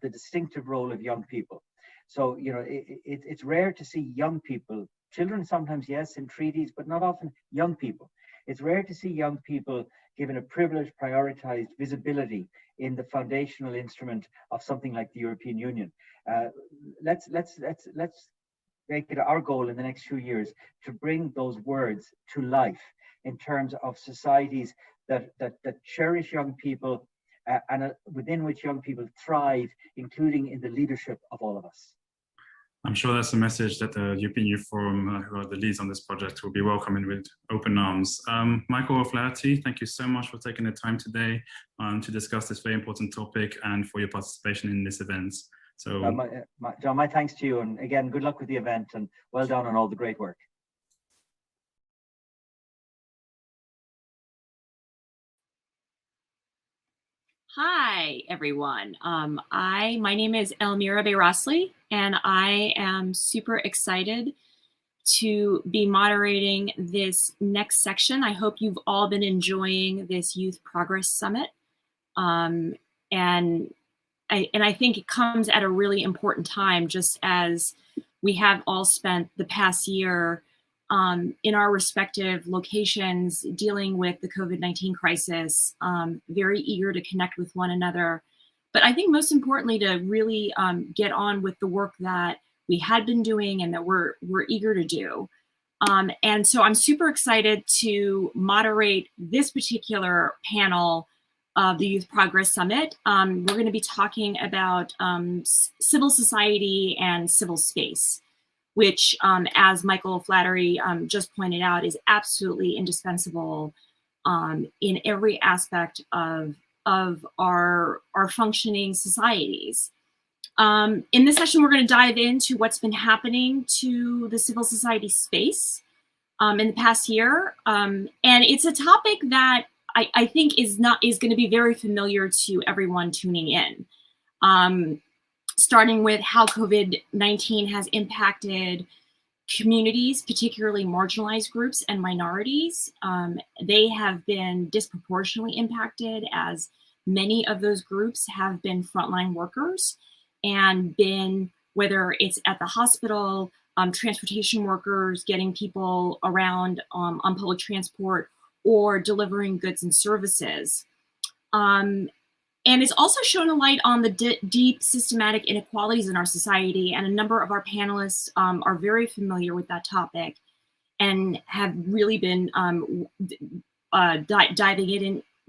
the distinctive role of young people. So, you know, it's rare to see young people, children sometimes, yes, in treaties, but not often young people. It's rare to see young people given a privileged, prioritized visibility in the foundational instrument of something like the European Union. Let's make it our goal in the next few years to bring those words to life in terms of societies that cherish young people and within which young people thrive, including in the leadership of all of us. I'm sure that's a message that the European Youth Forum, who are the leads on this project, will be welcoming with open arms. Michael O'Flaherty, thank you so much for taking the time today to discuss this very important topic and for your participation in this event. So, John, my thanks to you, and again, good luck with the event, and well done on all the great work. Hi, everyone. My name is Elmira Bayrasli, and I am super excited to be moderating this next section. I hope you've all been enjoying this Youth Progress Summit. And I think it comes at a really important time, just as we have all spent the past year in our respective locations dealing with the COVID-19 crisis, very eager to connect with one another. But I think most importantly to really get on with the work that we had been doing and that we're eager to do. And so I'm super excited to moderate this particular panel of the Youth Progress Summit. We're going to be talking about civil society and civil space, which, as Michael O'Flaherty just pointed out, is absolutely indispensable in every aspect of our functioning societies. In this session, we're going to dive into what's been happening to the civil society space in the past year. And it's a topic that I think is going to be very familiar to everyone tuning in. Starting with how COVID-19 has impacted communities, particularly marginalized groups and minorities. They have been disproportionately impacted, as many of those groups have been frontline workers and been, whether it's at the hospital, transportation workers, getting people around on public transport, or delivering goods and services. And it's also shown a light on the deep systematic inequalities in our society. And a number of our panelists are very familiar with that topic and have really been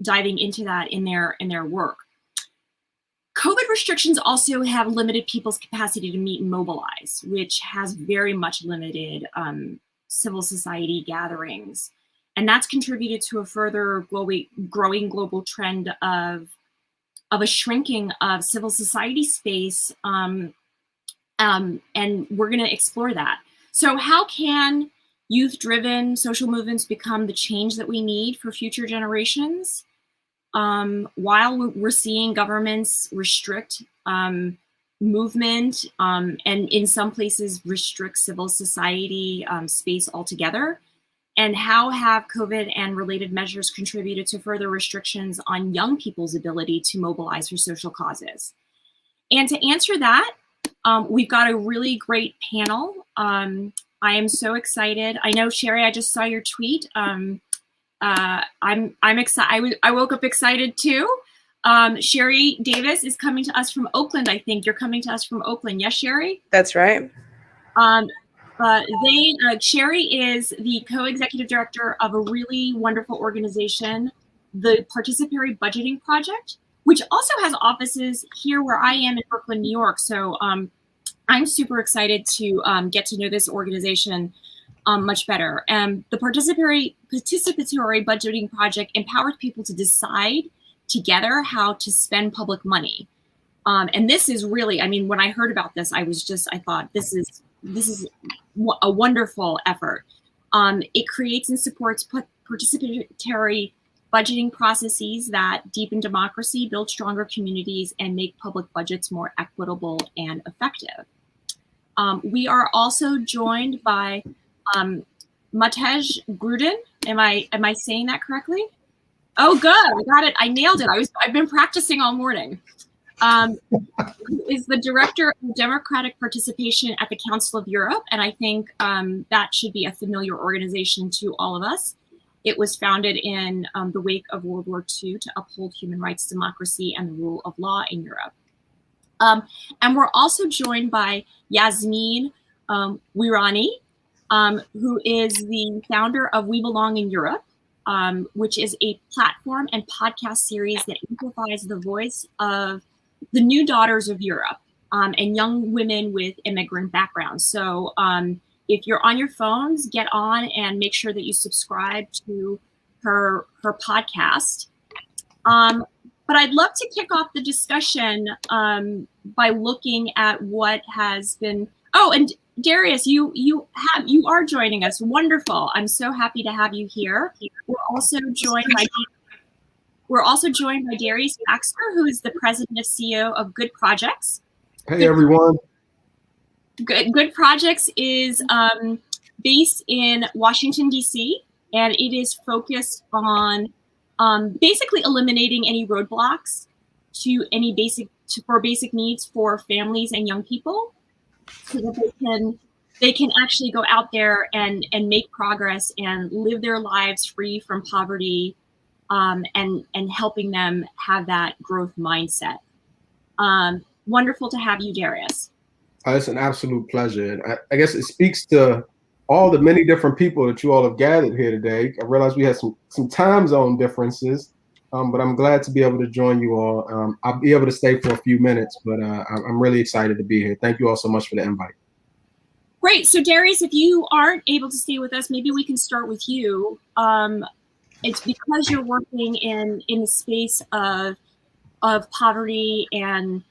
diving into that in their work. COVID restrictions also have limited people's capacity to meet and mobilize, which has very much limited civil society gatherings. And that's contributed to a further growing global trend of a shrinking of civil society space, and we're going to explore that. So how can youth-driven social movements become the change that we need for future generations? While we're seeing governments restrict movement and in some places restrict civil society space altogether, and how have COVID and related measures contributed to further restrictions on young people's ability to mobilize for social causes? And to answer that, we've got a really great panel. I am so excited. I know, Sherry, I just saw your tweet. I'm excited. I woke up excited too. Sherry Davis is coming to us from Oakland. I think you're coming to us from Oakland. Yes, Sherry? That's right. Sherry is the co-executive director of a really wonderful organization, the Participatory Budgeting Project, which also has offices here where I am in Brooklyn, New York. So I'm super excited to get to know this organization much better. The Participatory Budgeting Project empowers people to decide together how to spend public money. And this is really, I mean, when I heard about this, I thought this is a wonderful effort. It creates and supports participatory budgeting processes that deepen democracy, build stronger communities, and make public budgets more equitable and effective. We are also joined by Matej Grudin. Am I saying that correctly? Oh, good. I got it. I nailed it. I've been practicing all morning. Who is the director of democratic participation at the Council of Europe, and I think that should be a familiar organization to all of us. It was founded in the wake of World War II to uphold human rights, democracy, and the rule of law in Europe. And we're also joined by Yasmin Wirani, who is the founder of We Belong in Europe, which is a platform and podcast series that amplifies the voice of the new daughters of Europe and young women with immigrant backgrounds. So if you're on your phones, get on and make sure that you subscribe to her podcast. But I'd love to kick off the discussion by looking at what has been. Oh, and Darius, you are joining us. Wonderful! I'm so happy to have you here. We're also joined by Darius Baxter, who is the president and CEO of Good Projects. Hey, everyone. Good Projects is based in Washington, D.C., and it is focused on basically eliminating any roadblocks to any basic needs for families and young people, so that they can actually go out there and make progress and live their lives free from poverty, and helping them have that growth mindset. Wonderful to have you, Darius. It's an absolute pleasure. And I guess it speaks to all the many different people that you all have gathered here today. I realize we had some time zone differences, but I'm glad to be able to join you all. I'll be able to stay for a few minutes, but I'm really excited to be here. Thank you all so much for the invite. Great. So Darius, if you aren't able to stay with us, maybe we can start with you. It's because you're working in the space of poverty and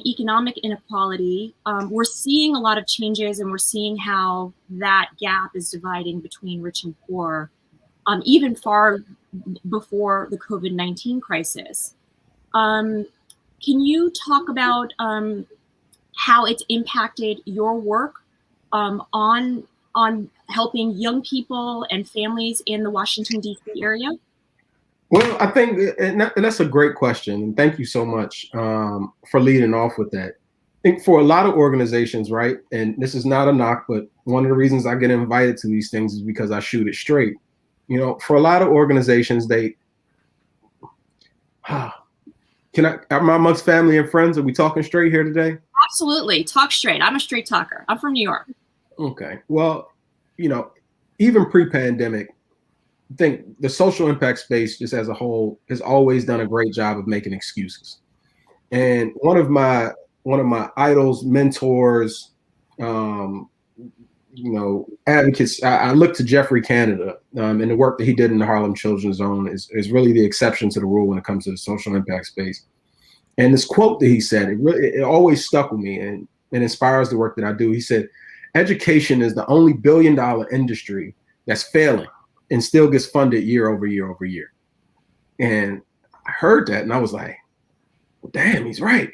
economic inequality. We're seeing a lot of changes, and we're seeing how that gap is dividing between rich and poor, even far before the COVID-19 crisis. Can you talk about how it's impacted your work on helping young people and families in the Washington, D.C. area? Well, I think and that's a great question. And thank you so much for leading off with that. I think for a lot of organizations, right, and this is not a knock, but one of the reasons I get invited to these things is because I shoot it straight. You know, for a lot of organizations, they, am I amongst family and friends? Are we talking straight here today? Absolutely. Talk straight. I'm a straight talker. I'm from New York. Okay. Well, you know, even pre-pandemic, I think the social impact space just as a whole has always done a great job of making excuses. And one of my idols, mentors, advocates, I look to Jeffrey Canada, and the work that he did in the Harlem Children's Zone is really the exception to the rule when it comes to the social impact space. And this quote that he said, it always stuck with me and inspires the work that I do. He said, "Education is the only billion-dollar industry that's failing and still gets funded year over year over year." And I heard that and I was like, well, damn, he's right.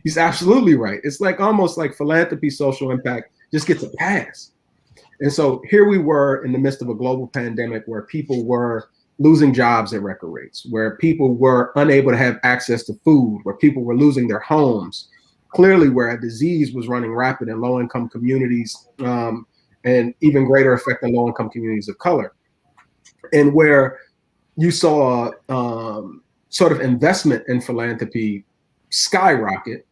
He's absolutely right. It's like almost like philanthropy, social impact just gets a pass. And so here we were in the midst of a global pandemic where people were losing jobs at record rates, where people were unable to have access to food, where people were losing their homes, clearly where a disease was running rapid in low-income communities, and even greater effect on low-income communities of color, and where you saw sort of investment in philanthropy skyrocket.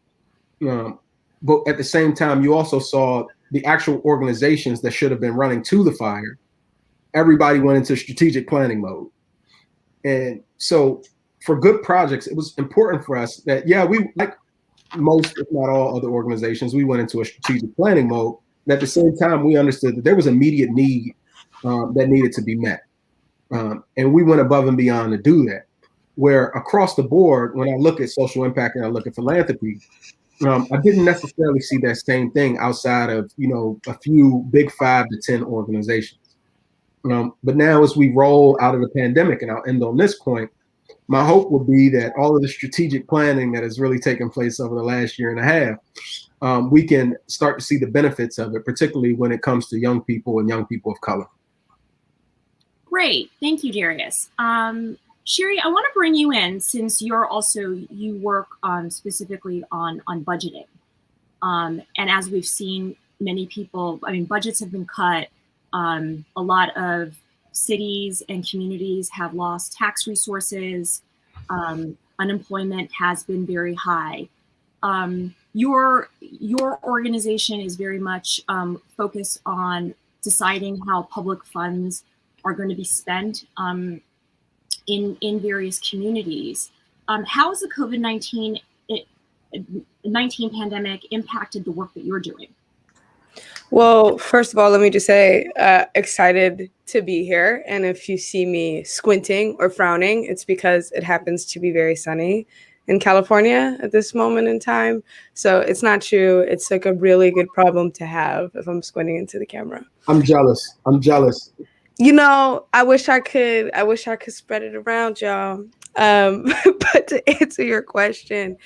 But at the same time, you also saw the actual organizations that should have been running to the fire. Everybody went into strategic planning mode. And so for good projects, it was important for us that, yeah, we, like most, if not all other organizations, we went into a strategic planning mode. And at the same time, we understood that there was immediate need that needed to be met. And we went above and beyond to do that. Where across the board, when I look at social impact and I look at philanthropy, I didn't necessarily see that same thing outside of, a few big 5 to 10 organizations. But now as we roll out of the pandemic, and I'll end on this point, my hope will be that all of the strategic planning that has really taken place over the last year and a half, we can start to see the benefits of it, particularly when it comes to young people and young people of color. Great. Thank you, Darius. Sherry, I want to bring you in since you work specifically on budgeting. And as we've seen, many people, budgets have been cut. A lot of cities and communities have lost tax resources. Unemployment has been very high. Your organization is very much focused on deciding how public funds are going to be spent in various communities. How has the COVID-19 pandemic impacted the work that you're doing? Well, first of all, let me just say, excited to be here. And if you see me squinting or frowning, it's because it happens to be very sunny in California at this moment in time. So it's not true. It's like a really good problem to have if I'm squinting into the camera. I'm jealous. I wish I could spread it around, y'all. But to answer your question,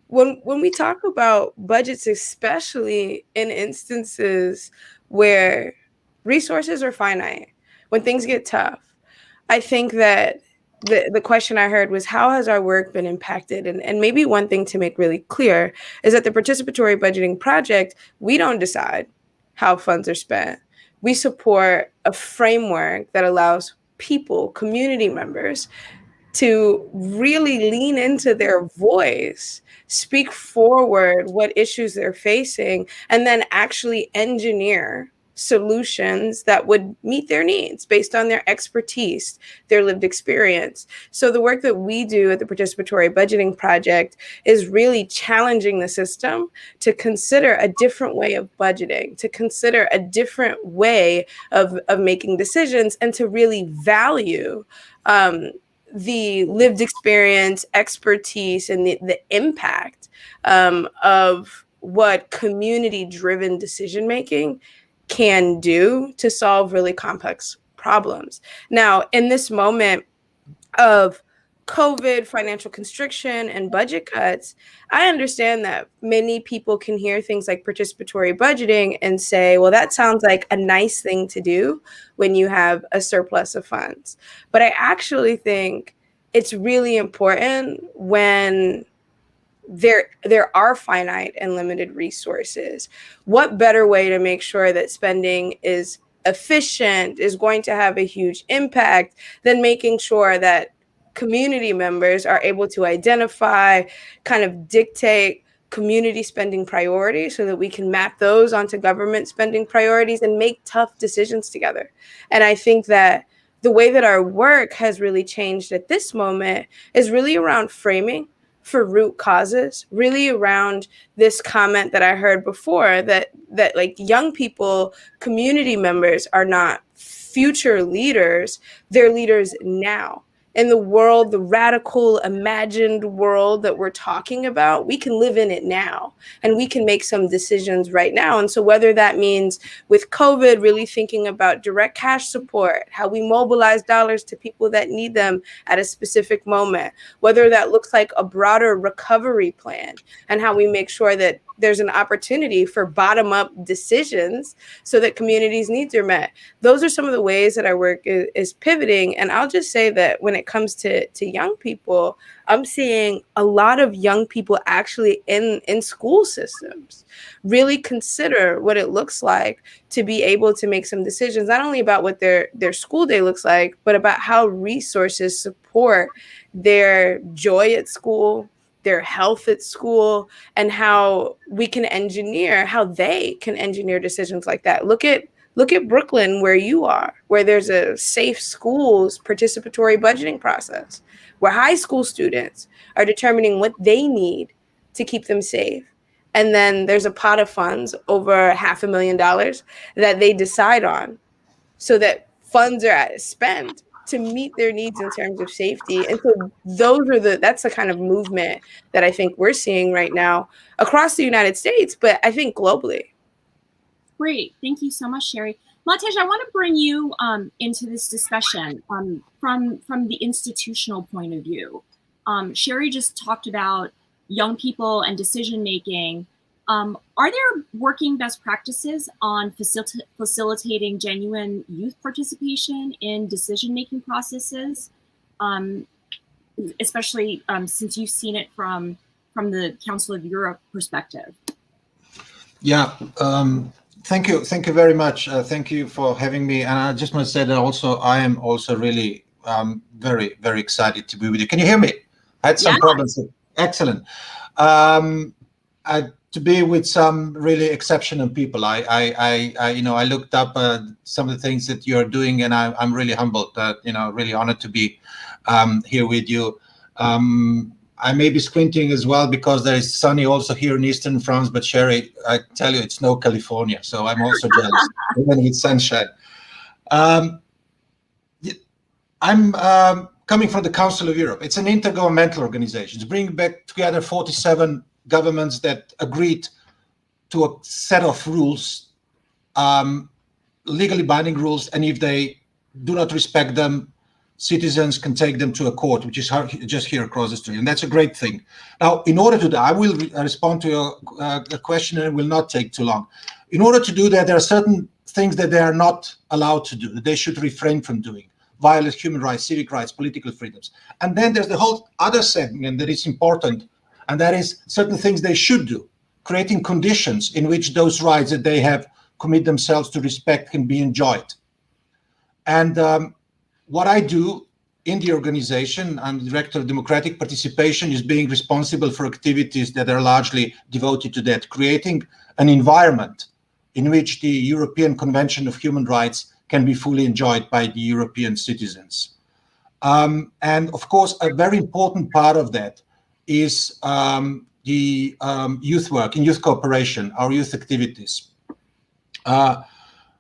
when we talk about budgets, especially in instances where resources are finite, when things get tough, I think that the question I heard was, how has our work been impacted? And maybe one thing to make really clear is that the Participatory Budgeting Project, we don't decide how funds are spent. We support a framework that allows people, community members, to really lean into their voice, speak forward what issues they're facing, and then actually engineer solutions that would meet their needs based on their expertise, their lived experience. So the work that we do at the Participatory Budgeting Project is really challenging the system to consider a different way of budgeting, to consider a different way of making decisions, and to really value the lived experience, expertise, and the impact of what community-driven decision-making can do to solve really complex problems. Now, in this moment of COVID, financial constriction, and budget cuts, I understand that many people can hear things like participatory budgeting and say, well, that sounds like a nice thing to do when you have a surplus of funds. But I actually think it's really important when there are finite and limited resources. What better way to make sure that spending is efficient, is going to have a huge impact, than making sure that community members are able to identify, kind of dictate community spending priorities so that we can map those onto government spending priorities and make tough decisions together. And I think that the way that our work has really changed at this moment is really around framing for root causes, really around this comment that I heard before, that like young people, community members are not future leaders, they're leaders now. In the world, the radical, imagined world that we're talking about, we can live in it now, and we can make some decisions right now. And so whether that means with COVID, really thinking about direct cash support, how we mobilize dollars to people that need them at a specific moment, whether that looks like a broader recovery plan and how we make sure that there's an opportunity for bottom-up decisions so that communities' needs are met. Those are some of the ways that our work is pivoting. And I'll just say that when it comes to young people, I'm seeing a lot of young people actually in school systems really consider what it looks like to be able to make some decisions, not only about what their school day looks like, but about how resources support their joy at school, their health at school, and how we can engineer, how they can engineer decisions like that. Look at Brooklyn, where you are, where there's a safe schools participatory budgeting process, where high school students are determining what they need to keep them safe. And then there's a pot of funds, over $500,000, that they decide on so that funds are spent to meet their needs in terms of safety. And so that's the kind of movement that I think we're seeing right now across the United States, but I think globally. Great, thank you so much, Sherry. Matej, I want to bring you into this discussion from the institutional point of view. Sherry just talked about young people and decision-making. Are there working best practices on facilitating genuine youth participation in decision-making processes, especially since you've seen it from the Council of Europe perspective? Yeah, thank you very much. Thank you for having me. And I just want to say that also I am also really very, very excited to be with you. Can you hear me? I had some problems. Excellent. To be with some really exceptional people. I looked up some of the things that you're doing, and I'm really humbled, really honored to be here with you. I may be squinting as well because there is sunny also here in Eastern France, but Sherry, I tell you, it's no California, so I'm also jealous, even with sunshine. I'm coming from the Council of Europe. It's an intergovernmental organization. It's bringing back together 47 governments that agreed to a set of rules, legally binding rules, and if they do not respect them, citizens can take them to a court, which is just here across the street, and that's a great thing. Now, in order to do that, I will respond to your question, and it will not take too long. In order to do that, there are certain things that they are not allowed to do, that they should refrain from doing. Violate human rights, civic rights, political freedoms. And then there's the whole other segment that is important, and that is certain things they should do, creating conditions in which those rights that they have commit themselves to respect can be enjoyed. And what I do in the organization, I'm the director of democratic participation, is being responsible for activities that are largely devoted to that, creating an environment in which the European Convention of Human Rights can be fully enjoyed by the European citizens. And of course, a very important part of that is the youth work and youth cooperation, our youth activities.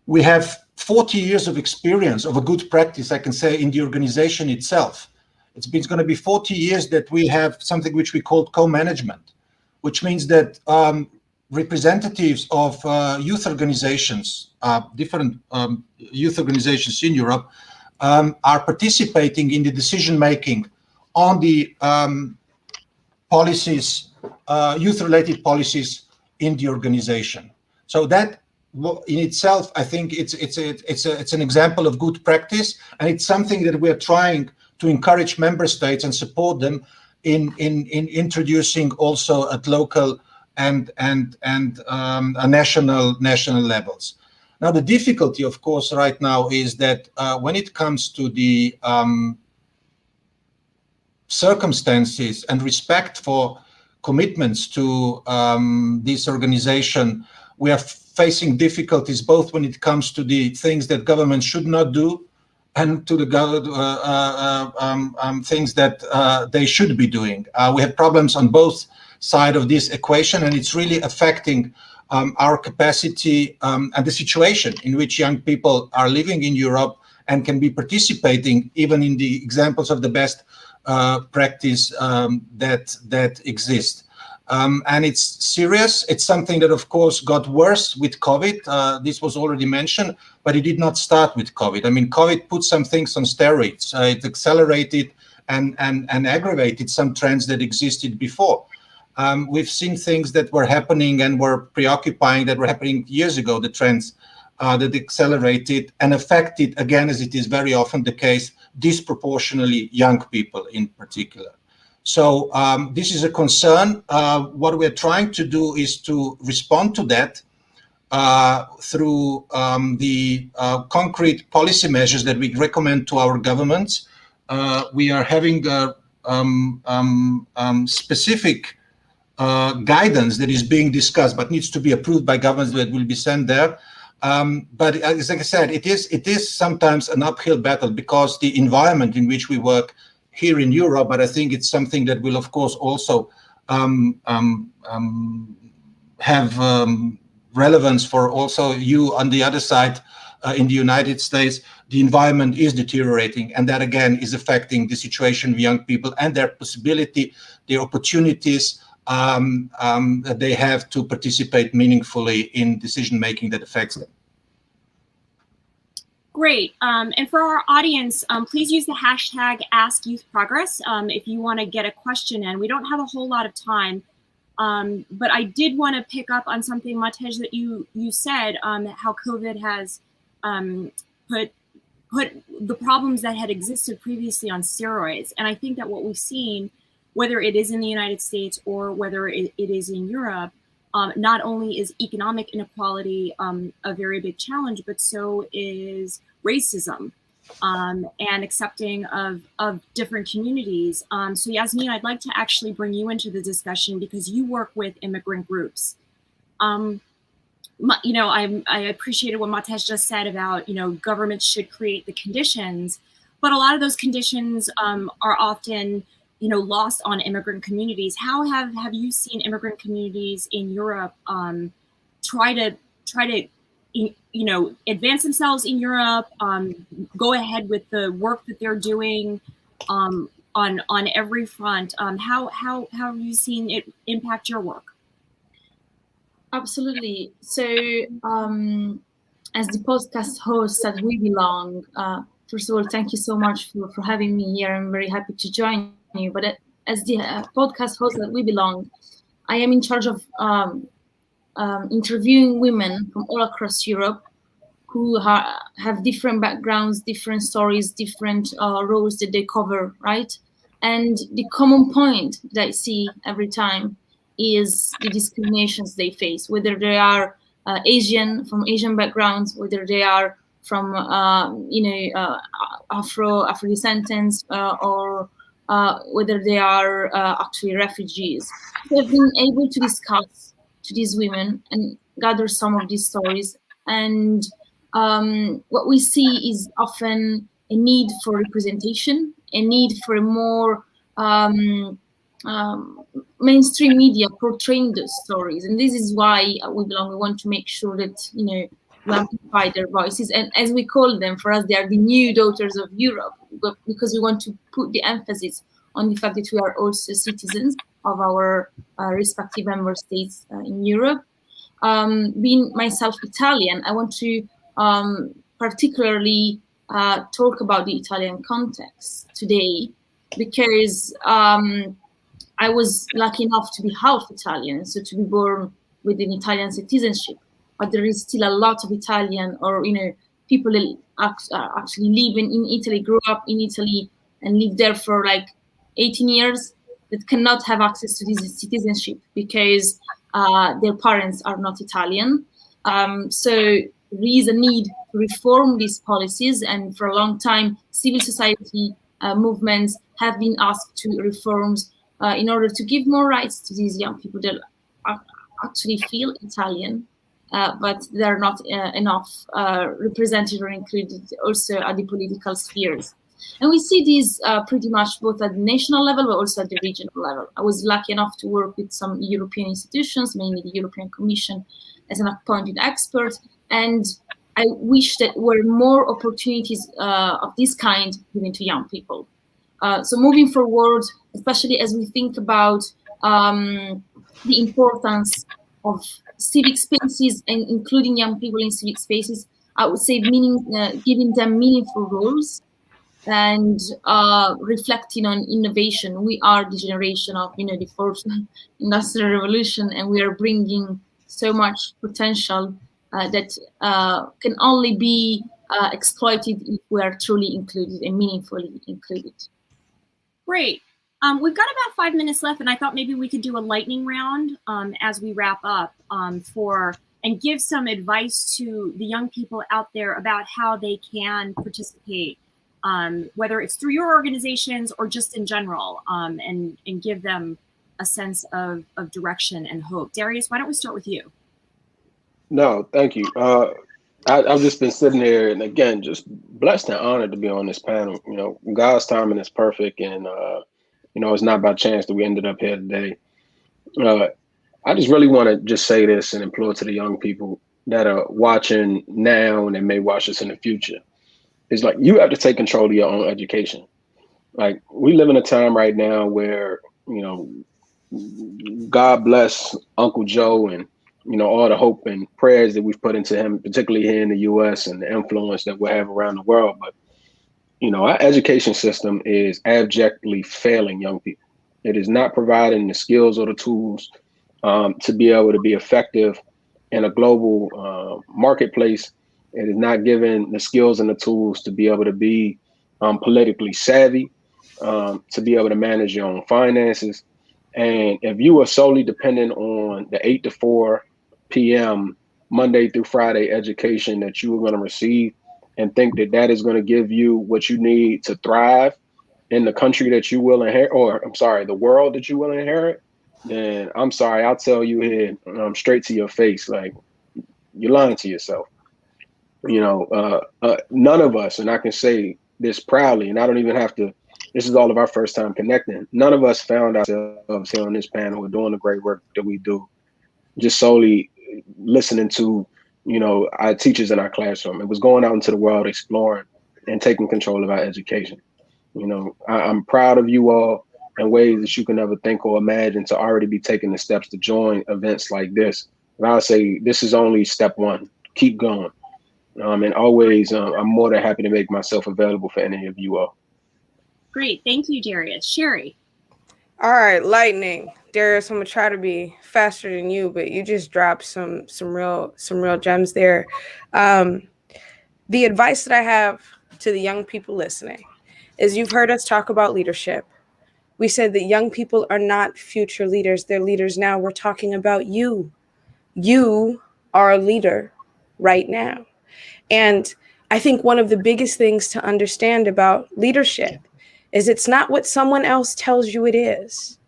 We have 40 years of experience of a good practice, I can say, in the organization itself. It's going to be 40 years that we have something which we call co-management, which means that representatives of youth organizations, different youth organizations in Europe, are participating in the decision-making on the policies, youth-related policies in the organization. So that in itself, I think it's an example of good practice, and it's something that we're trying to encourage member states and support them in introducing also at local and national levels. Now, the difficulty, of course, right now is that when it comes to the circumstances and respect for commitments to this organization, we are facing difficulties both when it comes to the things that governments should not do and to the things that they should be doing. We have problems on both sides of this equation, and it's really affecting our capacity and the situation in which young people are living in Europe and can be participating even in the examples of the best practice that exist. And it's serious. It's something that, of course, got worse with COVID. This was already mentioned, but it did not start with COVID. I mean, COVID put some things on steroids. It accelerated and aggravated some trends that existed before. We've seen things that were happening and were preoccupying that were happening years ago, the trends that accelerated and affected, again, as it is very often the case, disproportionately young people in particular. So this is a concern. What we're trying to do is to respond to that through the concrete policy measures that we recommend to our governments. We are having specific guidance that is being discussed but needs to be approved by governments that will be sent there. But as I said, it is sometimes an uphill battle because the environment in which we work here in Europe, but I think it's something that will, of course, also have relevance for also you on the other side in the United States. The environment is deteriorating, and that again is affecting the situation of young people and their possibility, their opportunities that they have to participate meaningfully in decision-making that affects them. Great. And for our audience, please use the hashtag #AskYouthProgress if you want to get a question in. We don't have a whole lot of time, but I did want to pick up on something, Matej, that you said, how COVID has put the problems that had existed previously on steroids. And I think that what we've seen, whether it is in the United States or whether it is in Europe, not only is economic inequality a very big challenge, but so is racism and accepting of different communities. So Yasmin, I'd like to actually bring you into the discussion because you work with immigrant groups. You know, I appreciated what Matej just said about, you know, governments should create the conditions, but a lot of those conditions are often, you know, lost on immigrant communities. How have you seen immigrant communities in Europe try to you know, advance themselves in Europe, go ahead with the work that they're doing on every front? How have you seen it impact your work? Absolutely. So as the podcast host at We Belong, first of all, thank you so much for having me here. I'm very happy to join you. But as the podcast host at We Belong, I am in charge of interviewing women from all across Europe who have different backgrounds, different stories, different roles that they cover, right? And the common point that I see every time is the discriminations they face, whether they are from Asian backgrounds, whether they are from Afro descendants, or whether they are actually refugees. We've been able to discuss to these women and gather some of these stories, and what we see is often a need for representation, a need for a more mainstream media portraying those stories. And this is why We Belong. We want to make sure that, you know, we amplify their voices, and as we call them, for us they are the new daughters of Europe, because we want to put the emphasis on the fact that we are also citizens of our respective member states in Europe, being myself Italian, I want to particularly talk about the Italian context today, because I was lucky enough to be half Italian, so to be born with an Italian citizenship. But there is still a lot of Italian, or people that actually live in Italy, grew up in Italy, and live there for like 18 years, that cannot have access to this citizenship because their parents are not Italian. So there is a need to reform these policies, and for a long time, civil society movements have been asked to reforms in order to give more rights to these young people that actually feel Italian, but they're not enough represented or included also at the political spheres. And we see these pretty much both at the national level, but also at the regional level. I was lucky enough to work with some European institutions, mainly the European Commission, as an appointed expert. And I wish that were more opportunities of this kind given to young people. So moving forward, especially as we think about the importance of civic spaces and including young people in civic spaces, I would say giving them meaningful roles and reflecting on innovation. We are the generation of the fourth industrial revolution, and we are bringing so much potential that can only be exploited if we are truly included and meaningfully included. Great. We've got about 5 minutes left, and I thought maybe we could do a lightning round as we wrap up and give some advice to the young people out there about how they can participate, whether it's through your organizations or just in general, and give them a sense of direction and hope. Darius, why don't we start with you? No, thank you. I've just been sitting here, and again, just blessed and honored to be on this panel. God's timing is perfect, and it's not by chance that we ended up here today. I just really want to just say this and implore to the young people that are watching now and they may watch this in the future. It's like, you have to take control of your own education. Like, we live in a time right now where, God bless Uncle Joe and all the hope and prayers that we've put into him, particularly here in the US, and the influence that we have around the world. But, our education system is abjectly failing young people. It is not providing the skills or the tools to be able to be effective in a global marketplace. It is not giving the skills and the tools to be able to be politically savvy, to be able to manage your own finances. And if you are solely dependent on the 8 to 4 p.m. Monday through Friday education that you are going to receive, and think that that is going to give you what you need to thrive in the country that you will inherit, or the world that you will inherit, then I'm sorry, I'll tell you here straight to your face, like, you're lying to yourself. None of us, and I can say this proudly, and I don't even have to, this is all of our first time connecting. None of us found ourselves here on this panel or doing the great work that we do just solely listening to, our teachers in our classroom. It was going out into the world, exploring and taking control of our education. I'm proud of you all in ways that you can never think or imagine, to already be taking the steps to join events like this. And I'll say this is only step one. Keep going. And always, I'm more than happy to make myself available for any of you all. Great. Thank you, Darius. Sherry. All right, lightning. Darius, I'm gonna try to be faster than you, but you just dropped some real gems there. The advice that I have to the young people listening is, you've heard us talk about leadership. We said that young people are not future leaders, they're leaders now. We're talking about you. You are a leader right now. And I think one of the biggest things to understand about leadership is it's not what someone else tells you it is.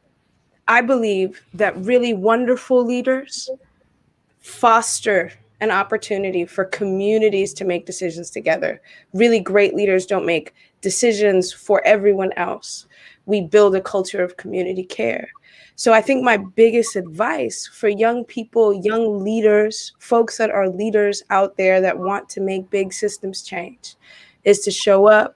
I believe that really wonderful leaders foster an opportunity for communities to make decisions together. Really great leaders don't make decisions for everyone else. We build a culture of community care. So I think my biggest advice for young people, young leaders, folks that are leaders out there that want to make big systems change, is to show up,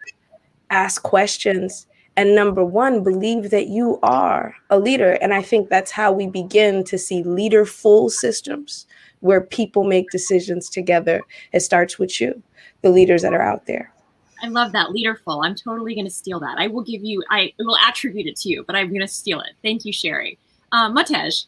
ask questions, And number one, believe that you are a leader. And I think that's how we begin to see leaderful systems where people make decisions together. It starts with you, the leaders that are out there. I love that, leaderful. I'm totally going to steal that. I will attribute it to you, but I'm going to steal it. Thank you, Sherry. Matej.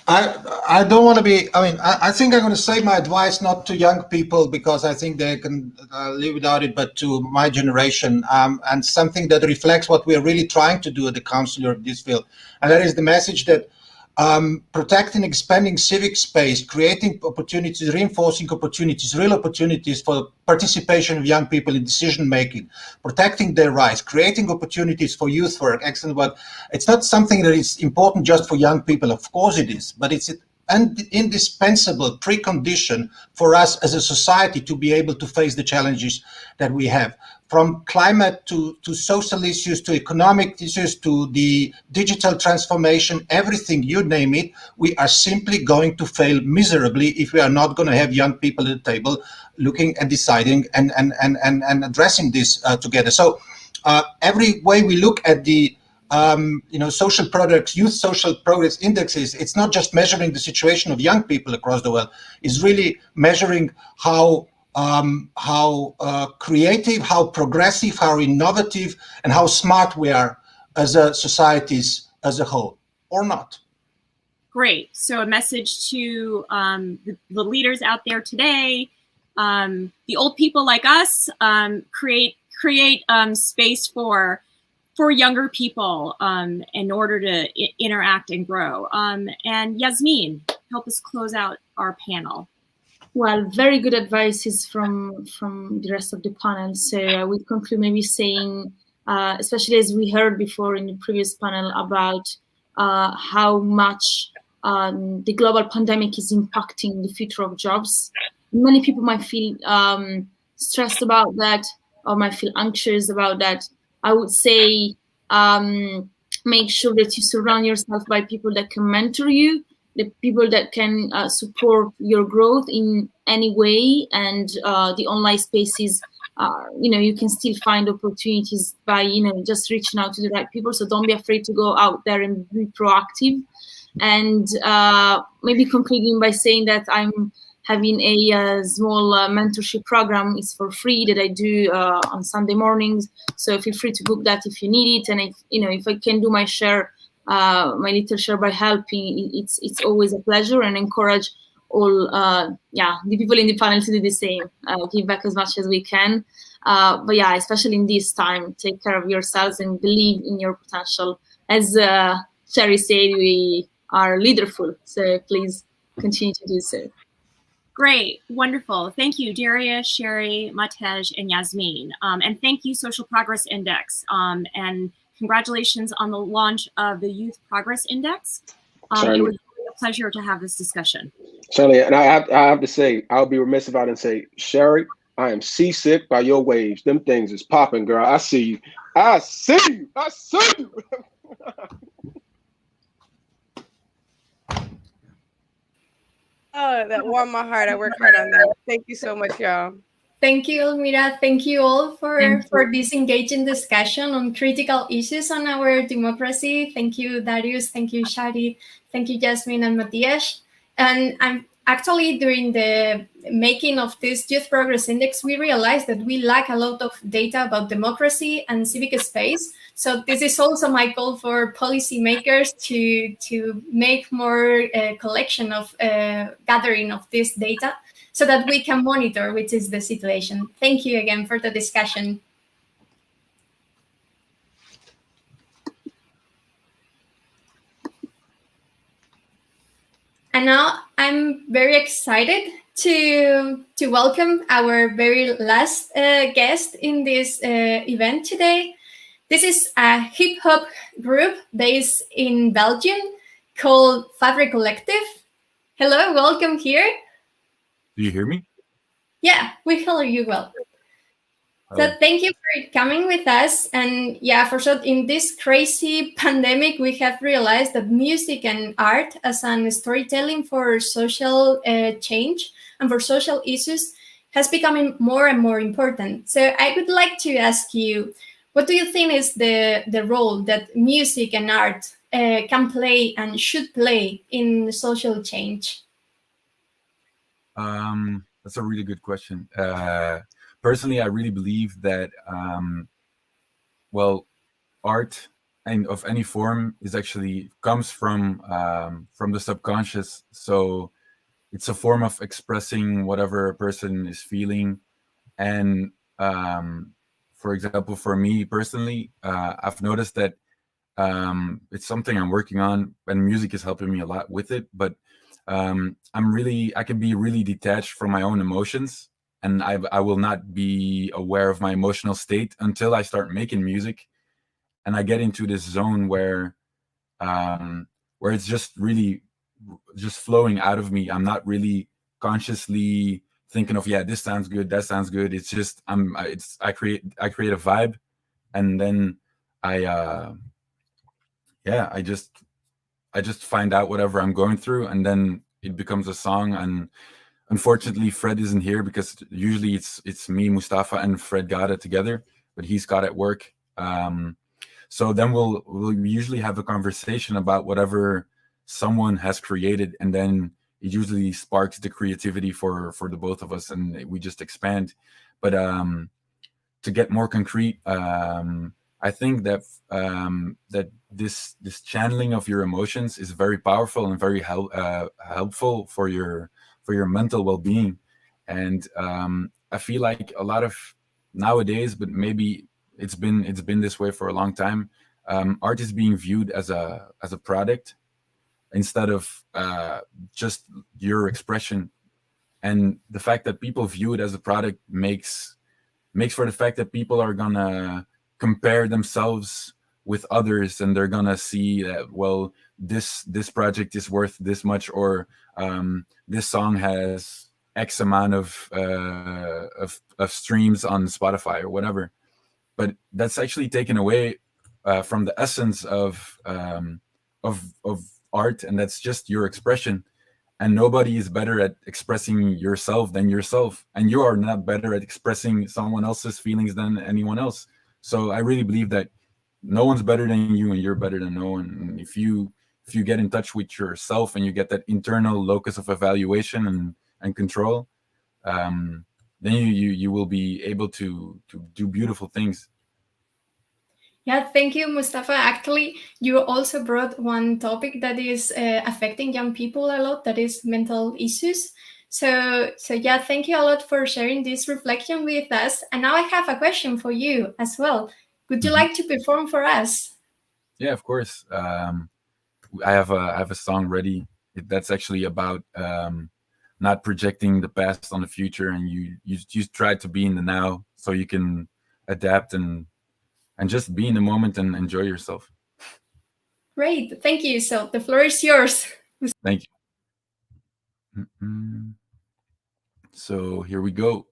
I don't want to be, I think I'm going to say my advice not to young people because I think they can live without it, but to my generation, and something that reflects what we're really trying to do at the Council of this field. And that is the message that protecting, expanding civic space, creating opportunities, reinforcing opportunities, real opportunities for participation of young people in decision making, protecting their rights, creating opportunities for youth work, excellent work. It's not something that is important just for young people. Of course it is, but it's an indispensable precondition for us as a society to be able to face the challenges that we have. From climate to social issues, to economic issues, to the digital transformation, everything, you name it, we are simply going to fail miserably if we are not going to have young people at the table looking and deciding and addressing this together. So every way we look at the social products, youth social progress indexes, it's not just measuring the situation of young people across the world, it's really measuring how creative, how progressive, how innovative, and how smart we are as a societies as a whole, or not. Great. So a message to the leaders out there today, the old people like us, create space for younger people in order to interact and grow. And Yasmin, help us close out our panel. Well, very good advices from the rest of the panel. So I would conclude maybe saying, especially as we heard before in the previous panel about how much the global pandemic is impacting the future of jobs. Many people might feel stressed about that or might feel anxious about that. I would say make sure that you surround yourself by people that can mentor you, the people that can support your growth in any way, and the online spaces, you can still find opportunities by, just reaching out to the right people. So don't be afraid to go out there and be proactive. And maybe concluding by saying that I'm having a small mentorship program. It's for free that I do on Sunday mornings. So feel free to book that if you need it. And if I can do my share, my little share by helping, it's always a pleasure, and encourage all the people in the panel to do the same, give back as much as we can. But yeah, especially in this time, take care of yourselves and believe in your potential. As Sherry said, we are leaderful, so please continue to do so. Great, wonderful. Thank you, Daria, Sherry, Matej, and Yasmin. And thank you, Social Progress Index. And congratulations on the launch of the Youth Progress Index. It was a pleasure to have this discussion. Shirley, and I have to say, I'll be remiss if I didn't say, Sherry, I am seasick by your waves. Them things is popping, girl. I see you. I see you. I see you. Oh, that warmed my heart. I worked hard on that. Thank you so much, y'all. Thank you, Elmira. Thank you all for this engaging discussion on critical issues on our democracy. Thank you, Darius. Thank you, Shari. Thank you, Jasmine and Matthias. And I'm actually, during the making of this Youth Progress Index, we realized that we lack a lot of data about democracy and civic space. So this is also my call for policymakers to make more collection of gathering of this data, so that we can monitor which is the situation. Thank you again for the discussion. And now I'm very excited to welcome our very last guest in this event today. This is a hip hop group based in Belgium called Fabric Collective. Hello, welcome here. Do you hear me? Yeah, we hear you well. So thank you for coming with us. And yeah, for sure, in this crazy pandemic, we have realized that music and art as an storytelling for social change and for social issues has become more and more important. So I would like to ask you, What do you think is the role that music and art can play and should play in social change? That's a really good question. Personally, I really believe that, well, art and of any form is actually comes from the subconscious. So it's a form of expressing whatever a person is feeling. And for example, for me personally, I've noticed that it's something I'm working on, and music is helping me a lot with it. But I can be really detached from my own emotions, and I will not be aware of my emotional state until I start making music, and I get into this zone where it's just really just flowing out of me. I'm not really consciously thinking of, yeah, this sounds good, that sounds good. It's just I create a vibe, and then I just find out whatever I'm going through, and then it becomes a song. And unfortunately, Fred isn't here because usually it's me, Mustafa, and Fred Gada together, but he's got at work. So then we'll usually have a conversation about whatever someone has created, and then it usually sparks the creativity for the both of us, and we just expand. But to get more concrete, I think that that this channeling of your emotions is very powerful and very helpful for your mental well-being. And I feel like a lot of nowadays, but maybe it's been this way for a long time, art is being viewed as a product instead of just your expression. And the fact that people view it as a product makes for the fact that people are gonna compare themselves with others, and they're gonna see that, well, this project is worth this much, or this song has X amount of streams on Spotify or whatever. But that's actually taken away from the essence of art, and that's just your expression. And nobody is better at expressing yourself than yourself, and you are not better at expressing someone else's feelings than anyone else. So I really believe that no one's better than you, and you're better than no one. And if you get in touch with yourself, and you get that internal locus of evaluation and control, then you will be able to do beautiful things. Yeah, thank you, Mustafa. Actually, you also brought one topic that is affecting young people a lot, that is mental issues. So yeah, thank you a lot for sharing this reflection with us. And now I have a question for you as well. Would you like to perform for us? Yeah, of course. I have a song ready that's actually about not projecting the past on the future, and you try to be in the now so you can adapt and just be in the moment and enjoy yourself. Great, thank you. So the floor is yours. Thank you. So here we go.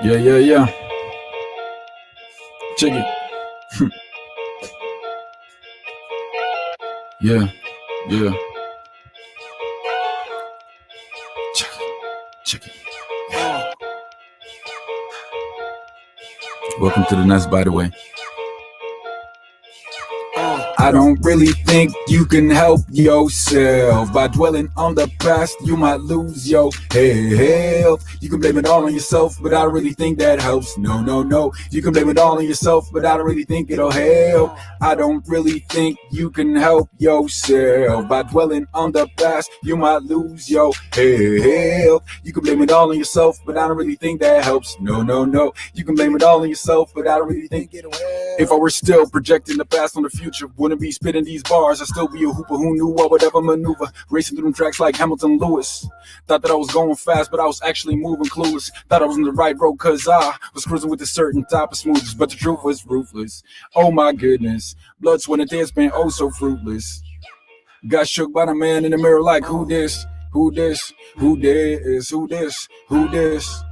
Yeah. Check it. Yeah. Check it. Welcome to the nest, by the way. I don't really think you can help yourself. By dwelling on the past, you might lose your health. You can blame it all on yourself, but I don't really think that helps. No. You can blame it all on yourself, but I don't really think it'll help. I don't really think you can help yourself. By dwelling on the past, you might lose your health. You can blame it all on yourself, but I don't really think that helps. No. You can blame it all on yourself, but I don't really think it'll help. If I were still projecting the past on the future, wouldn't be spitting these bars. I'd still be a hooper who knew I would ever maneuver, racing through them tracks like Hamilton Lewis. Thought that I was going fast, but I was actually moving clueless. Thought I was on the right road cause I was cruising with a certain type of smoothness, but the truth was ruthless. Oh my goodness, blood, sweat, and tears been oh so fruitless. Got shook by the man in the mirror like, who this? Who this? Who this? Who this? Who this?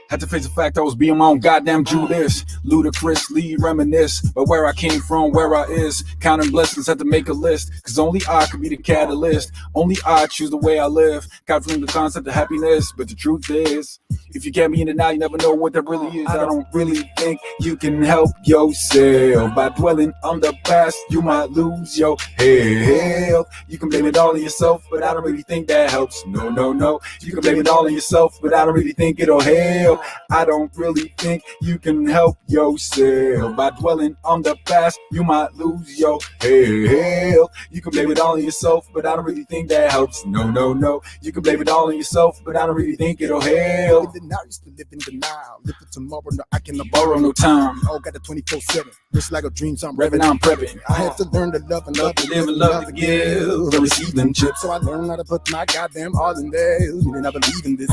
Had to face the fact I was being my own goddamn Judas. Ludicrously reminisce about where I came from, where I is. Counting blessings, had to make a list. Cause only I could be the catalyst. Only I choose the way I live. Calculating the concept of happiness. But the truth is, if you get me in it now, you never know what that really is. I don't really think you can help yourself. By dwelling on the past, you might lose your health. You can blame it all on yourself, but I don't really think that helps. No, no, no. You can blame it all on yourself, but I don't really think it'll help. I don't really think you can help yourself. By dwelling on the past, you might lose your health. You can blame it all on yourself, but I don't really think that helps. No, no, no. You can blame it all on yourself, but I don't really think it'll help. Now used to live in denial. Live for tomorrow, no, I cannot Borrow no time. All got the 24/7. Just like a dreams, I'm Revving, I'm prepping. I had to learn to love and love to live and love to give, to receive them chips. So I learned how to put my goddamn all in there. And I believe in this.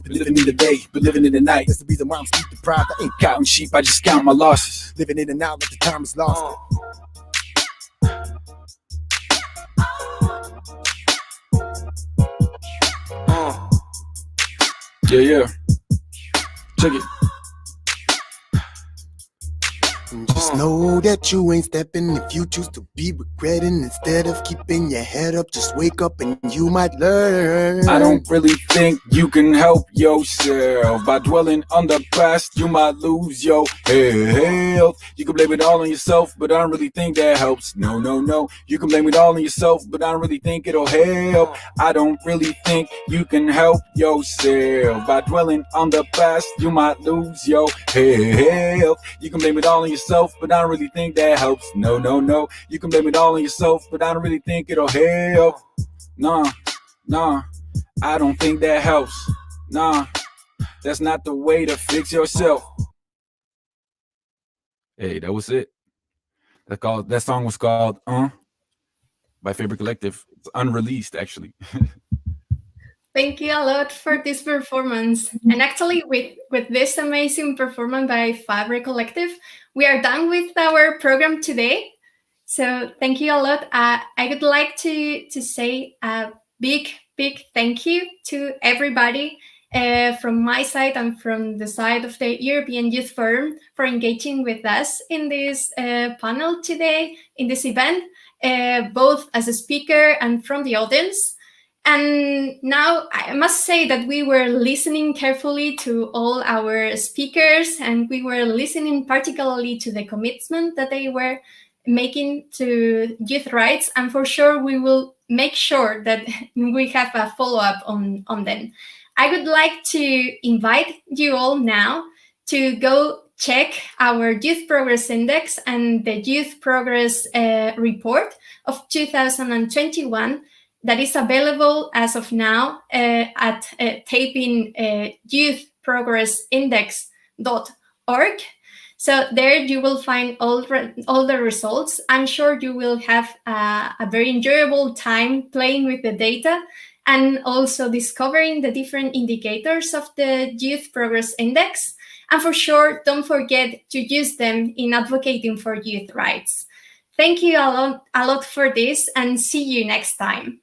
Been living in the day, been living in the night. That's the reason why I'm sleep deprived. I ain't counting sheep, I just count my losses. Living in and out like the time is lost. Yeah. Check it. Just know that you ain't stepping if you choose to be regretting. Instead of keeping your head up, just wake up and you might learn. I don't really think you can help yourself. By dwelling on the past, you might lose your health. You can blame it all on yourself, but I don't really think that helps. No, no, no. You can blame it all on yourself, but I don't really think it'll help. I don't really think you can help yourself. By dwelling on the past, you might lose your health. You can blame it all on yourself, but I don't really think that helps. No, no, no. You can blame it all on yourself, but I don't really think it'll help. Nah, I don't think that helps. Nah, that's not the way to fix yourself. Hey, that was it. That song was called by Favorite Collective. It's unreleased, actually. Thank you a lot for this performance. And actually, with this amazing performance by Fabric Collective, we are done with our program today. So thank you a lot. I would like to say a big thank you to everybody from my side and from the side of the European Youth Forum for engaging with us in this panel today, in this event, both as a speaker and from the audience. And now I must say that we were listening carefully to all our speakers, and we were listening particularly to the commitment that they were making to youth rights. And for sure, we will make sure that we have a follow-up on them. I would like to invite you all now to go check our Youth Progress Index and the Youth Progress Report of 2021. That is available as of now at taping youthprogressindex.org. So there you will find all the results. I'm sure you will have a very enjoyable time playing with the data and also discovering the different indicators of the Youth Progress Index. And for sure, don't forget to use them in advocating for youth rights. Thank you a lot for this, and see you next time.